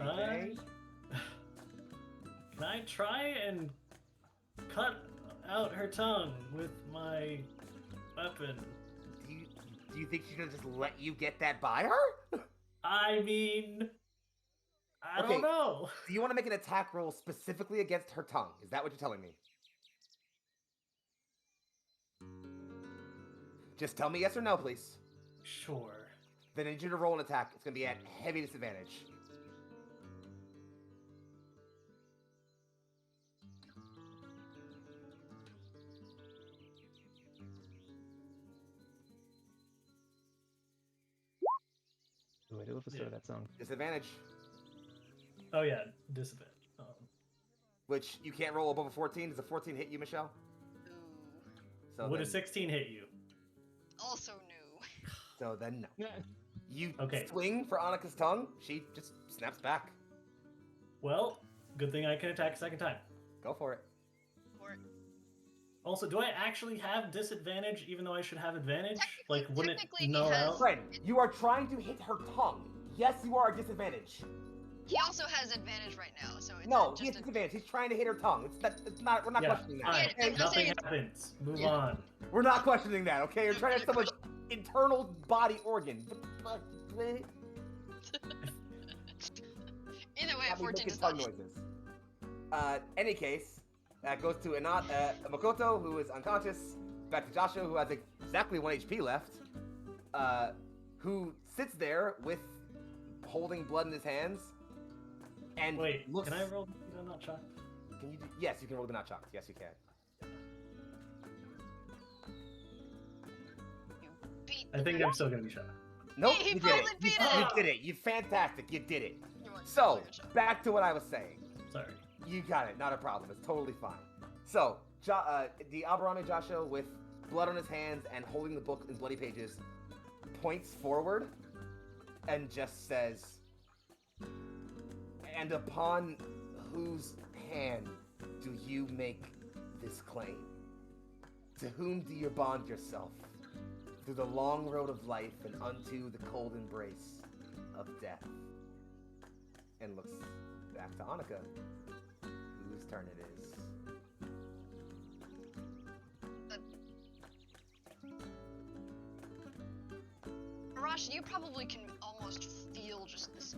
Anything? Can I try and cut out her tongue with my weapon? Do you think she's gonna just let you get that by her? I mean, I Okay. don't know. Do you want to make an attack roll specifically against her tongue? Is that what you're telling me? Just tell me yes or no, please. Sure. Then I need you to roll an attack. It's gonna be at heavy disadvantage. Ooh, I do love the start of that song. Disadvantage, Oh yeah, disadvantage. which you can't roll above a 14. Does a 14 hit you, Michelle? Ooh. So Would a then, 16 hit you? Also new. so then no. You Okay. swing for Annika's tongue. She just snaps back. Well, good thing I can attack a second time. Go for it. Or Also, do I actually have disadvantage even though I should have advantage? Like, wouldn't it technically he null has- out? Friend, you are trying to hit her tongue. Yes, you are at disadvantage. he also has advantage right now, so it's No, just he has a, disadvantage. He's trying to hit her tongue. It's not. We're not Yeah, questioning that. fine. Yeah, I'm not Nothing saying it's- happens. Move Yeah. on. We're not questioning that. Okay, you're trying to hit someone's internal body organ. Either way, I'll be 14 making does tongue not. noises. Any case, that goes to Makoto, who is unconscious. Back to Joshua, who has exactly 1 HP left. Who sits there with holding blood in his hands. And Wait, looks. can I roll? I'm not shocked. Can you? Yes, you can roll the not shocked. Yes, you can. You beat I think I'm still gonna be shocked. Nope, He you did it. probably beat You it. did it. You fantastic. You did it. You want- So, you want a shot. back to what I was saying. Sorry. You got it. Not a problem. It's totally fine. So, the Albarano Joshua, with blood on his hands and holding the book in bloody pages, points forward and just says, "And upon whose hand do you make this claim? To whom do you bond yourself? Through the long road of life and unto the cold embrace of death." And looks back to Annika, whose turn it is. Arashi, you probably can almost feel just this,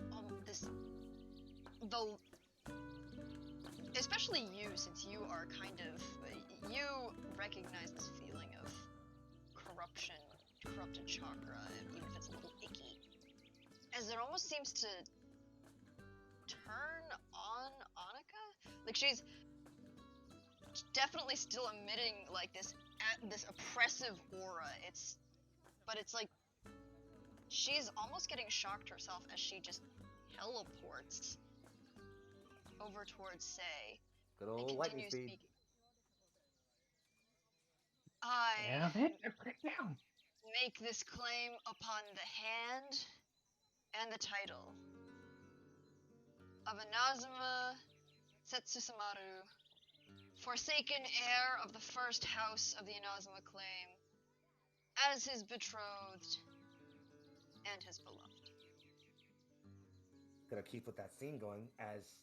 especially you, since you are kind of, you recognize this feeling of corrupted chakra, even if it's a little icky, as it almost seems to turn on Annika. Like, she's definitely still emitting like this oppressive aura. But it's like she's almost getting shocked herself as she just teleports over towards Sei Good and old lightning continues speed. speaking. I make this claim upon the hand and the title of Inazuma Setsusamaru, forsaken heir of the first house of the Inazuma claim, as his betrothed and his beloved. Gonna keep with that scene going as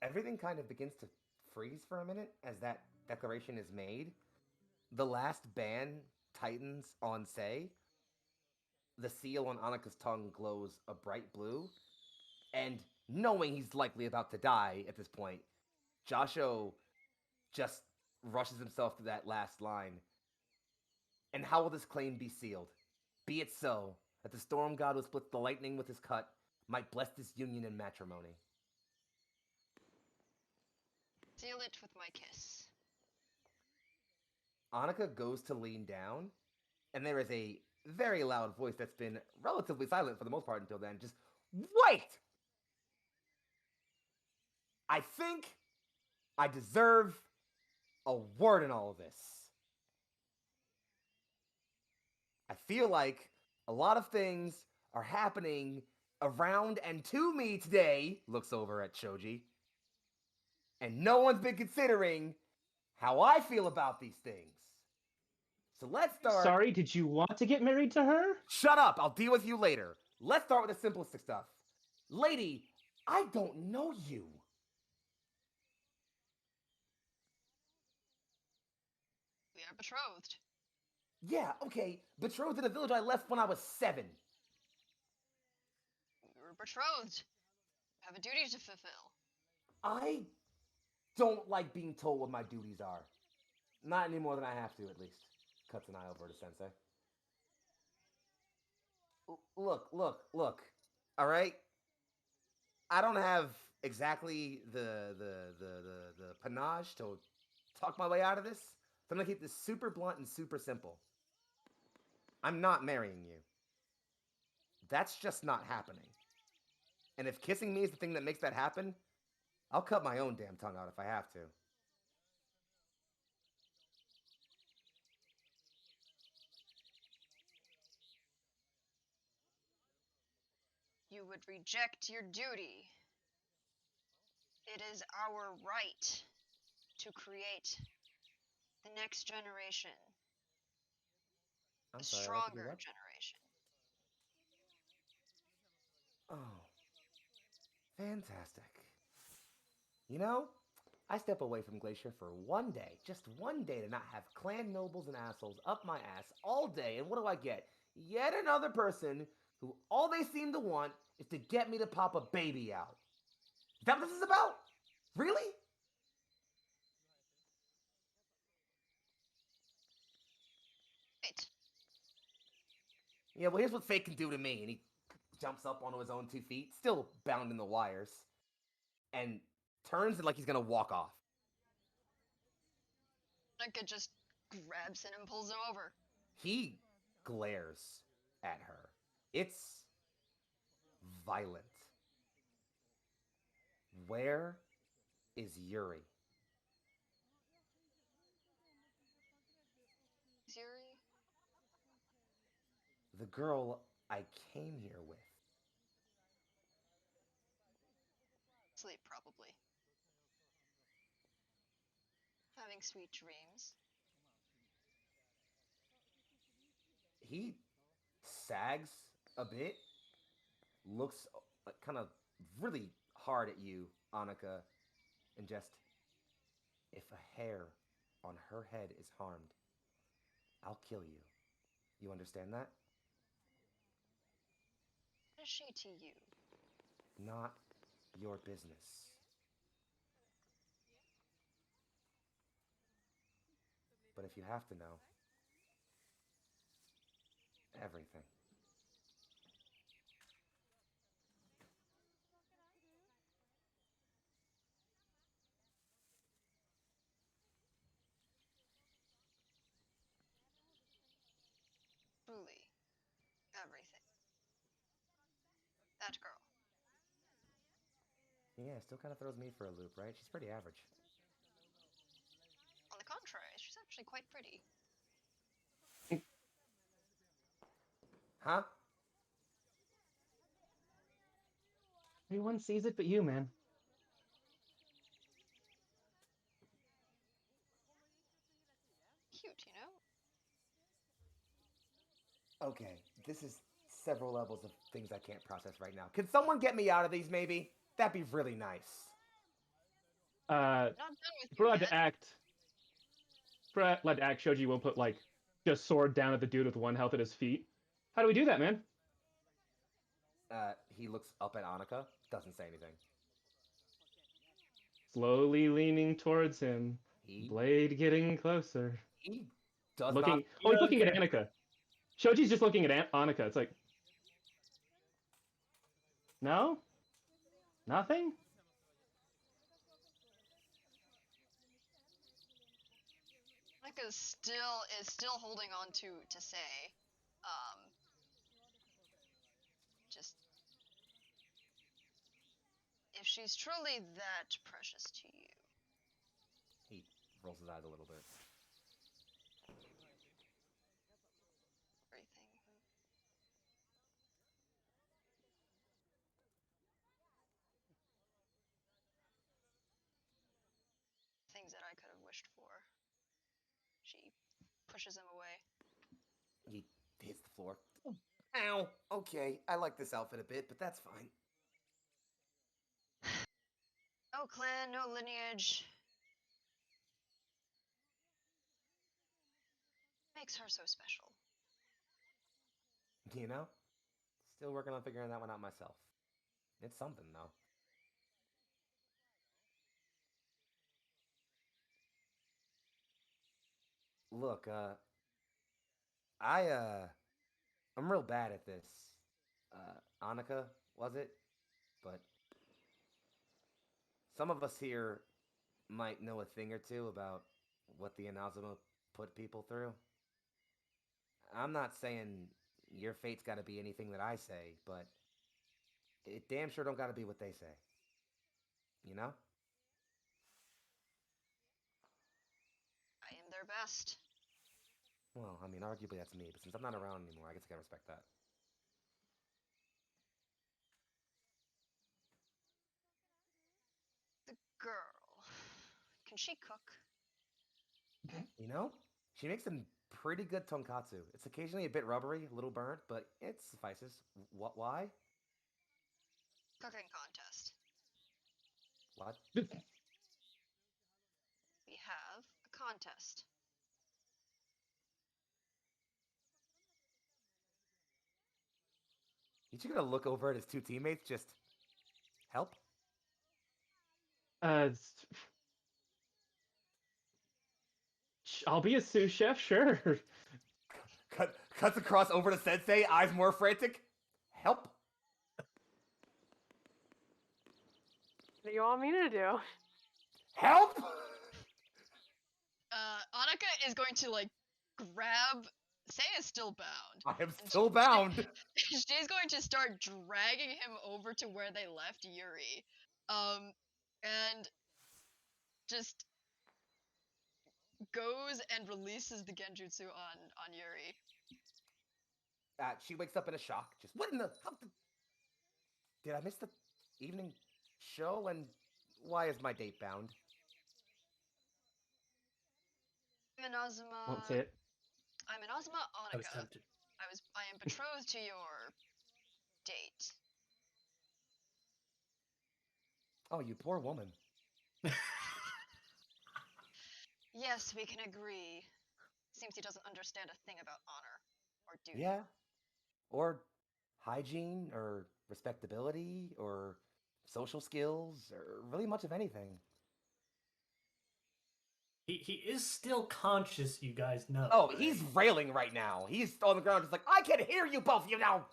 everything kind of begins to freeze for a minute as that declaration is made. The last band tightens on Sei. The seal on Annika's tongue glows a bright blue. And knowing he's likely about to die at this point, Joshua just rushes himself to that last line. "And how will this claim be sealed? Be it so, that the storm god who splits the lightning with his cut might bless this union in matrimony." Seal it with my kiss. Annika goes to lean down, and there is a very loud voice that's been relatively silent for the most part until then. Just, "Wait! I think I deserve a word in all of this. I feel like a lot of things are happening around and to me today," looks over at Shoji, "and no one's been considering how I feel about these things. So let's start..." Sorry, did you want to get married to her? Shut up! I'll deal with you later. Let's start with the simplistic stuff. Lady, I don't know you. We are betrothed. Yeah, okay. Betrothed in a village I left when I was 7. We were betrothed. We have a duty to fulfill. I don't like being told what my duties are. Not any more than I have to, at least. Cuts an eye over to Sensei. Look. All right? I don't have exactly the panache to talk my way out of this. So I'm gonna keep this super blunt and super simple. I'm not marrying you. That's just not happening. And if kissing me is the thing that makes that happen, I'll cut my own damn tongue out if I have to. You would reject your duty. It is our right to create the next generation. I'm A sorry, stronger what? generation. Oh, fantastic. You know, I step away from Glacier for one day, just one day, to not have clan nobles and assholes up my ass all day, and what do I get? Yet another person who all they seem to want is to get me to pop a baby out. Is that what this is about? Really? Right. Yeah, well, here's what fate can do to me. And he jumps up onto his own 2 feet, still bound in the wires, and turns like he's gonna walk off. Annika just grabs him and pulls him over. He glares at her. It's violent. Where is Yuri. Yuri? The girl I came here with. Sleep, probably. Having sweet dreams. He sags a bit, looks kind of really hard at you, Annika, and just, if a hair on her head is harmed, I'll kill you. You understand that? What is she to you? Not your business. But if you have to know, everything. Truly. Everything. That girl. Yeah, still kind of throws me for a loop, right? She's pretty average. On the contrary, she's actually quite pretty. Huh? Everyone sees it but you, man. Cute, you know? Okay, this is several levels of things I can't process right now. Can someone get me out of these, maybe? That'd be really nice. Not done with If we're you allowed yet. to act, if we're allowed to act, Shoji will put like just sword down at the dude with 1 health at his feet. How do we do that, man? He looks up at Annika, doesn't say anything. Slowly leaning towards him, He blade getting closer. he does Looking. not. Oh, he's looking at Okay. Annika. Shoji's just looking at Annika. It's like, no, nothing. Monica still holding on to say, just if she's truly that precious to you. He rolls his eyes a little bit. Everything. Things that I could have wished for. She pushes him away. He hits the floor. Ow. Okay, I like this outfit a bit, but that's fine. No clan, no lineage. Makes her so special. You know? Still working on figuring that one out myself. It's something, though. Look, I'm real bad at this. Annika, was it? But some of us here might know a thing or two about what the Inazuma put people through. I'm not saying your fate's gotta be anything that I say, but it damn sure don't gotta be what they say. You know? I am their best. Well, I mean, arguably that's me, but since I'm not around anymore, I guess I gotta respect that. The girl. Can she cook? You know? She makes some pretty good tonkatsu. It's occasionally a bit rubbery, a little burnt, but it suffices. What? Why? Cooking contest. What? We have a contest. He's just gonna look over at his two teammates, just help. Uh, I'll be a sous chef, sure. Cuts across over to Sensei, eyes more frantic. Help. What do you want me to do? Help. Annika is going to like grab. Say is still bound. I am still bound. She's going to start dragging him over to where they left Yuri. And just goes and releases the genjutsu on Yuri. She wakes up in a shock. Just what in the? Did I miss the evening show? And why is my date bound? I'm Inazuma. Won't say it. I'm Inazuma I was Annika. tempted. I am betrothed to your date. Oh, you poor woman. Yes, we can agree. Seems he doesn't understand a thing about honor or duty. Yeah. Or hygiene, or respectability, or social skills, or really much of anything. He is still conscious, you guys know. Oh, right? he's railing right now. He's on the ground just like, I can hear you both of you now!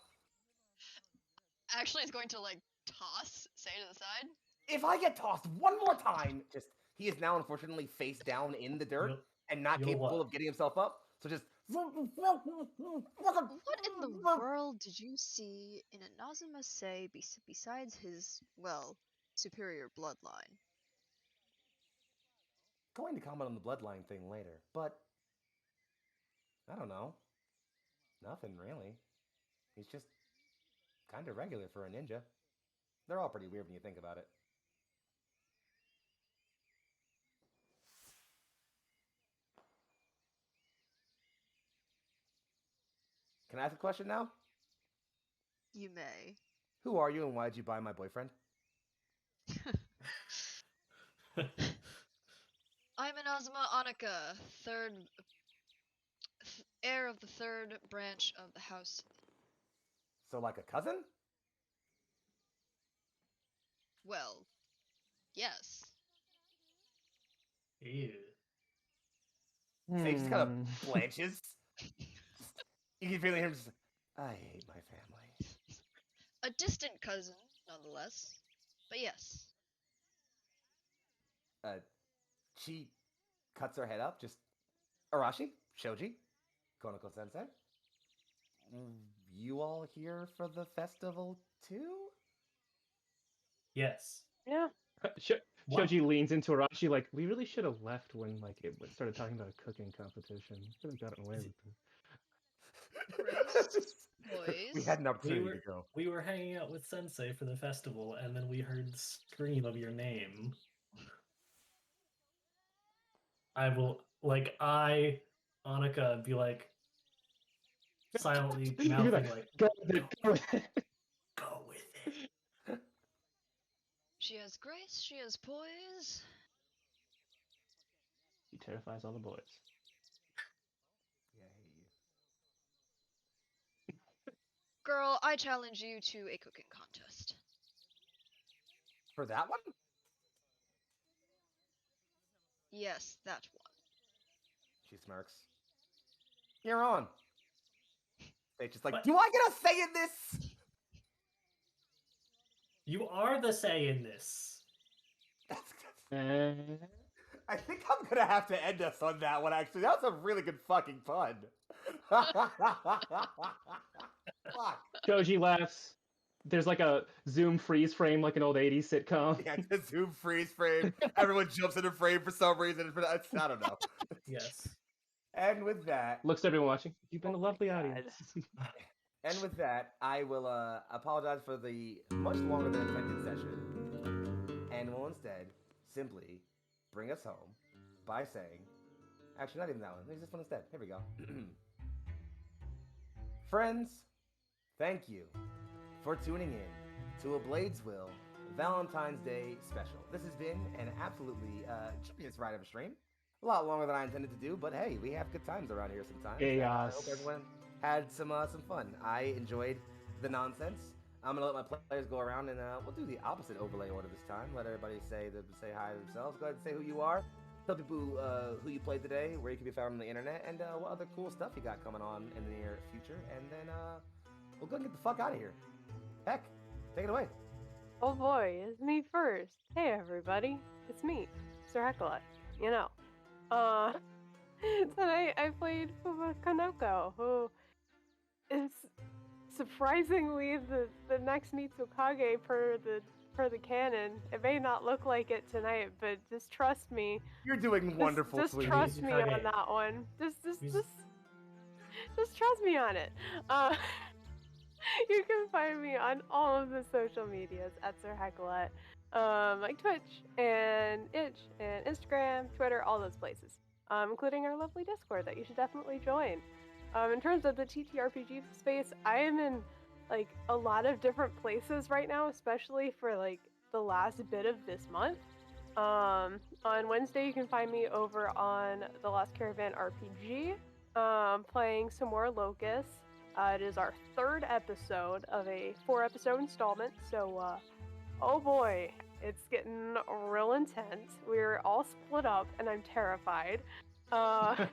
Actually, is going to like toss Say to the side. If I get tossed one more time, he is now unfortunately face down in the dirt and not you'll capable what? of getting himself up. So just What in the world did you see in Inazuma Say besides his, well, superior bloodline? Going to comment on the bloodline thing later, but I don't know. Nothing really. He's just kind of regular for a ninja. They're all pretty weird when you think about it. Can I ask a question now? You may. Who are you and why did you buy my boyfriend? I'm Inazuma Annika, heir of the third branch of the house. So like a cousin? Well, yes. Ew. Sage just kind of blanches. You can feel him just, I hate my family. A distant cousin, nonetheless. But yes. She cuts her head up, just, Arashi, Shoji, Konoko-sensei, you all here for the festival too? Yes. Yeah. Shoji leans into Arashi like, we really should have left when like it started talking about a cooking competition. Could have gotten away with it. Boys. We had an opportunity to go. We were hanging out with Sensei for the festival, and then we heard the scream of your name. Annika, be like, silently mouthing like, go with it, go with it. go with it. She has grace, she has poise. She terrifies all the boys. Yeah, I hate you. Girl, I challenge you to a cooking contest. For that one? Yes, that one. She smirks. You're on. They just like, What? do I get a say in this? You are the say in this. I think I'm gonna have to end us on that one, actually. That was a really good fucking pun. Fuck. Shoji laughs. There's like a zoom freeze frame like an old 80s sitcom. Yeah, it's a zoom freeze frame. Everyone jumps into frame for some reason. I don't know. Yes. And with that, Looks to everyone watching. You've been a lovely God. audience. And with that, I will apologize for the much longer than intended session, and will instead simply bring us home by saying, actually, not even that one. Maybe this one instead. Here we go. Friends, thank you for tuning in to a Bladesville Valentine's Day special. This has been an absolutely curious ride of a stream. A lot longer than I intended to do, but hey, we have good times around here sometimes. Chaos. I hope everyone had some fun. I enjoyed the nonsense. I'm gonna let my players go around and we'll do the opposite overlay order this time. Let everybody say hi to themselves. Go ahead and say who you are. Tell people who you played today, where you can be found on the internet, and what other cool stuff you got coming on in the near future. And then we'll go and get the fuck out of here. Heck, take it away. Oh boy, it's me first. Hey everybody, it's me, Mr. Hecklet. You know, tonight I played Fuma Kanoko, who is surprisingly the next Mitsukage per the per the canon. It may not look like it tonight, but just trust me. You're doing wonderful, Just sweetie. trust me on Kage. that one. Just He's- trust me on it. You can find me on all of the social medias at Sir Hecklet, like Twitch and Itch and Instagram, Twitter, all those places, including our lovely Discord that you should definitely join. In terms of the TTRPG space, I am in like a lot of different places right now, especially for like the last bit of this month. On Wednesday, you can find me over on The Last Caravan RPG, playing some more Locust. It is our third episode of a 4-episode installment, so oh boy, it's getting real intense. We're all split up, and I'm terrified. On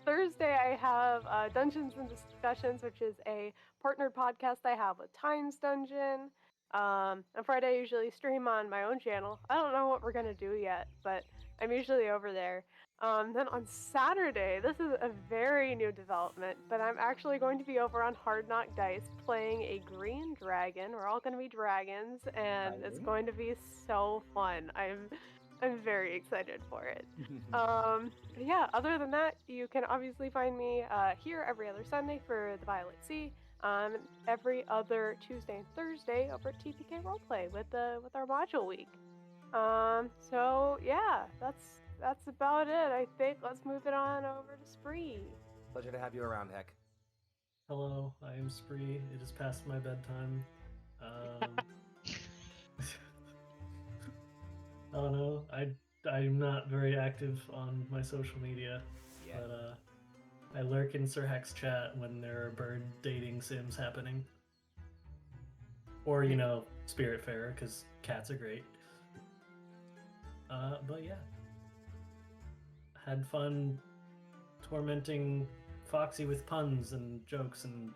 Thursday, I have Dungeons and Discussions, which is a partnered podcast I have with Times Dungeon. On Friday, I usually stream on my own channel. I don't know what we're gonna do yet, but I'm usually over there. Then on Saturday, this is a very new development, but I'm actually going to be over on Hard Knock Dice playing a green dragon. We're all going to be dragons, and it's Exciting. going to be so fun. I'm very excited for it. Yeah, other than that, you can obviously find me here every other Sunday for the Violet Sea. Every other Tuesday and Thursday over at TPK Roleplay with our module week. So yeah, that's about it, I think. Let's move it on over to Spree. Pleasure to have you around, Heck. Hello, I am Spree. It is past my bedtime. I don't know. I'm not very active on my social media, Yeah. but I lurk in Sir Heck's chat when there are bird dating sims happening, or Spiritfarer, because cats are great. But yeah, had fun tormenting Foxy with puns and jokes and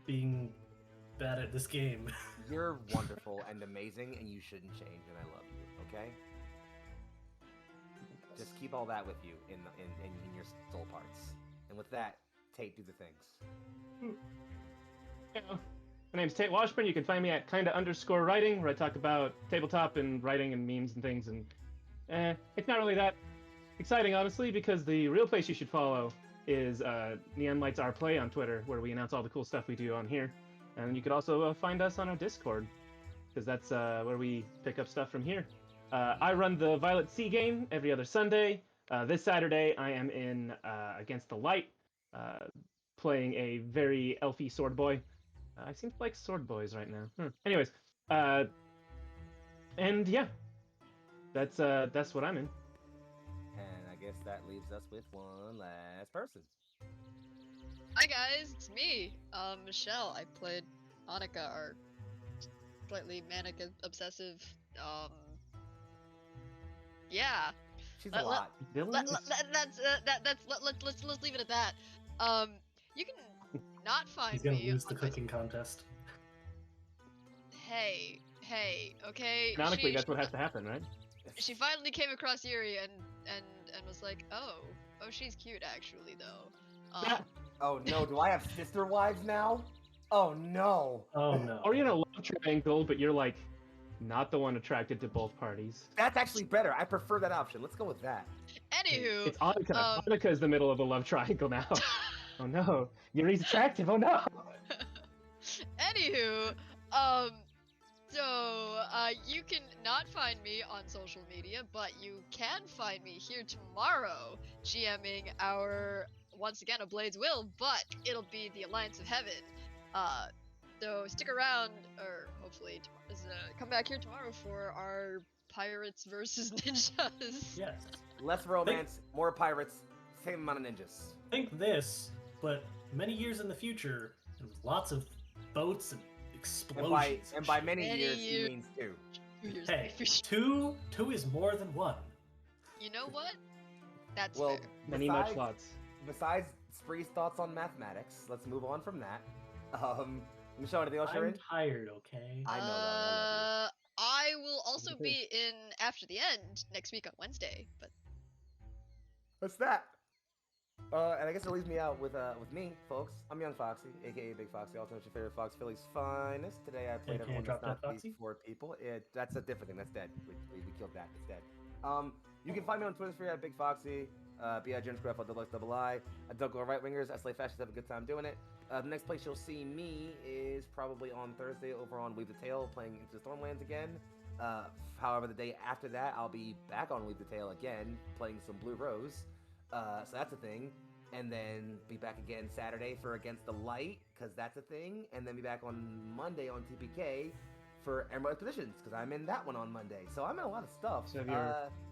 being bad at this game. You're wonderful and amazing, and you shouldn't change, and I love you, okay? Just keep all that with you in your soul parts. And with that, Tate, do the things. Yeah. My name's Tate Washburn. You can find me at kinda_writing, where I talk about tabletop and writing and memes and things. And it's not really that exciting, honestly, because the real place you should follow is Neon Lights Roleplay on Twitter, where we announce all the cool stuff we do on here. And you could also find us on our Discord, because that's where we pick up stuff from here. I run the Violet Sea game every other Sunday. This Saturday, I am in Against the Light, playing a very elfy sword boy. I seem to like sword boys right now. Anyways, and yeah, that's what I'm in. And I guess that leaves us with one last person. Hi guys, it's me, Michelle. I played Annika, our slightly manic obsessive. Yeah. She's Let- a lot. Villains? Let's leave it at that. You can not find He's gonna me lose the on my- cooking contest. Hey, okay. Canonically, that's what has to happen, right? She finally came across Yuri and was like, oh, she's cute actually though. Oh no, do I have sister wives now? Oh no. Oh no. Or in a love triangle, but you're like not the one attracted to both parties. That's actually better. I prefer that option. Let's go with that. Anywho, It's Annika. Annika is the middle of the love triangle now. Oh no, Yuri's attractive. Oh no. Anywho, so you can not find me on social media, but you can find me here tomorrow, GMing our once again a Blade's Will, but it'll be the Alliance of Heaven. So stick around, or hopefully come back here tomorrow for our pirates versus ninjas. Yes. Less romance, more pirates, same amount of ninjas. Think this, but many years in the future, and with lots of boats and explosions. And by shit. many Many years, he years. means two. 2 years Hey, in the future. two is more than one. You know what? That's Well, fair. Many much lots. Besides Spree's thoughts on mathematics, let's move on from that. Michelle, anything else you're I'm in? tired, okay? I know that. I will also Me too. be in After the End next week on Wednesday, but What's that? And I guess it leaves me out with me, folks. I'm Young Foxy, aka Big Foxy, also known as your favorite Fox Philly's finest. Today I played AKA everyone Drop that's not Dead these Foxy. 4 people. That's a different thing. That's dead. We killed that. It's dead. You can find me on Twitter sphere at Big Foxy, B-I-G-N-S-C-R-F-L, double I. I don't go right wingers. I slay fascists. Have a good time doing it. The next place you'll see me is probably on Thursday over on Weave the Tail, playing Into the Stormlands again. However, the day after that, I'll be back on Weave the Tail again, playing some Blue Rose. So that's a thing. And then be back again Saturday for Against the Light, because that's a thing. And then be back on Monday on TPK for Emerald Expeditions, because I'm in that one on Monday. So I'm in a lot of stuff.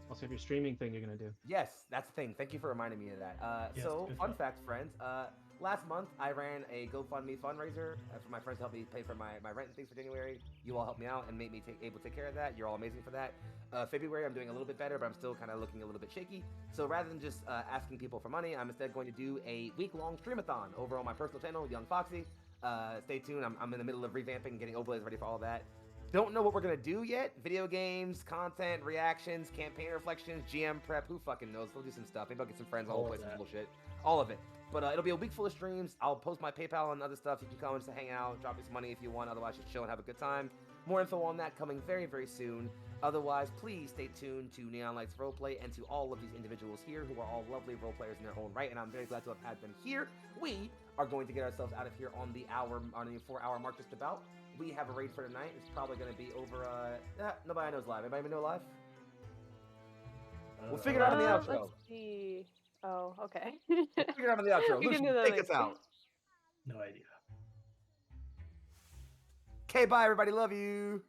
Also have your streaming thing you're gonna do. Yes, that's the thing. Thank you for reminding me of that. Yes, So, good fun job. fact, friends. Last month, I ran a GoFundMe fundraiser for my friends to help me pay for my rent and things for January. You all helped me out and made me able to take care of that. You're all amazing for that. February, I'm doing a little bit better, but I'm still kind of looking a little bit shaky. So rather than just asking people for money, I'm instead going to do a week-long streamathon over on my personal channel, Young Foxy. Stay tuned. I'm in the middle of revamping, getting overlays ready for all of that. Don't know what we're gonna do yet. Video games, content, reactions, campaign reflections, GM prep. Who fucking knows? We'll do some stuff. Maybe I'll get some friends. All I'll of play some that. bullshit. All of it. But it'll be a week full of streams. I'll post my PayPal and other stuff. You can come and just hang out, drop me some money if you want. Otherwise, just chill and have a good time. More info on that coming very, very soon. Otherwise, please stay tuned to Neon Lights Roleplay and to all of these individuals here who are all lovely role players in their own right. And I'm very glad to have had them here. We are going to get ourselves out of here on the 4-hour mark just about. We have a raid for tonight. It's probably going to be over. Nobody knows live. Anybody know live? We'll figure it out in the outro. Let's see. Oh, okay. We'll figure it out in the outro. We can Lucian, do that take next us out. No idea. Okay, bye everybody. Love you.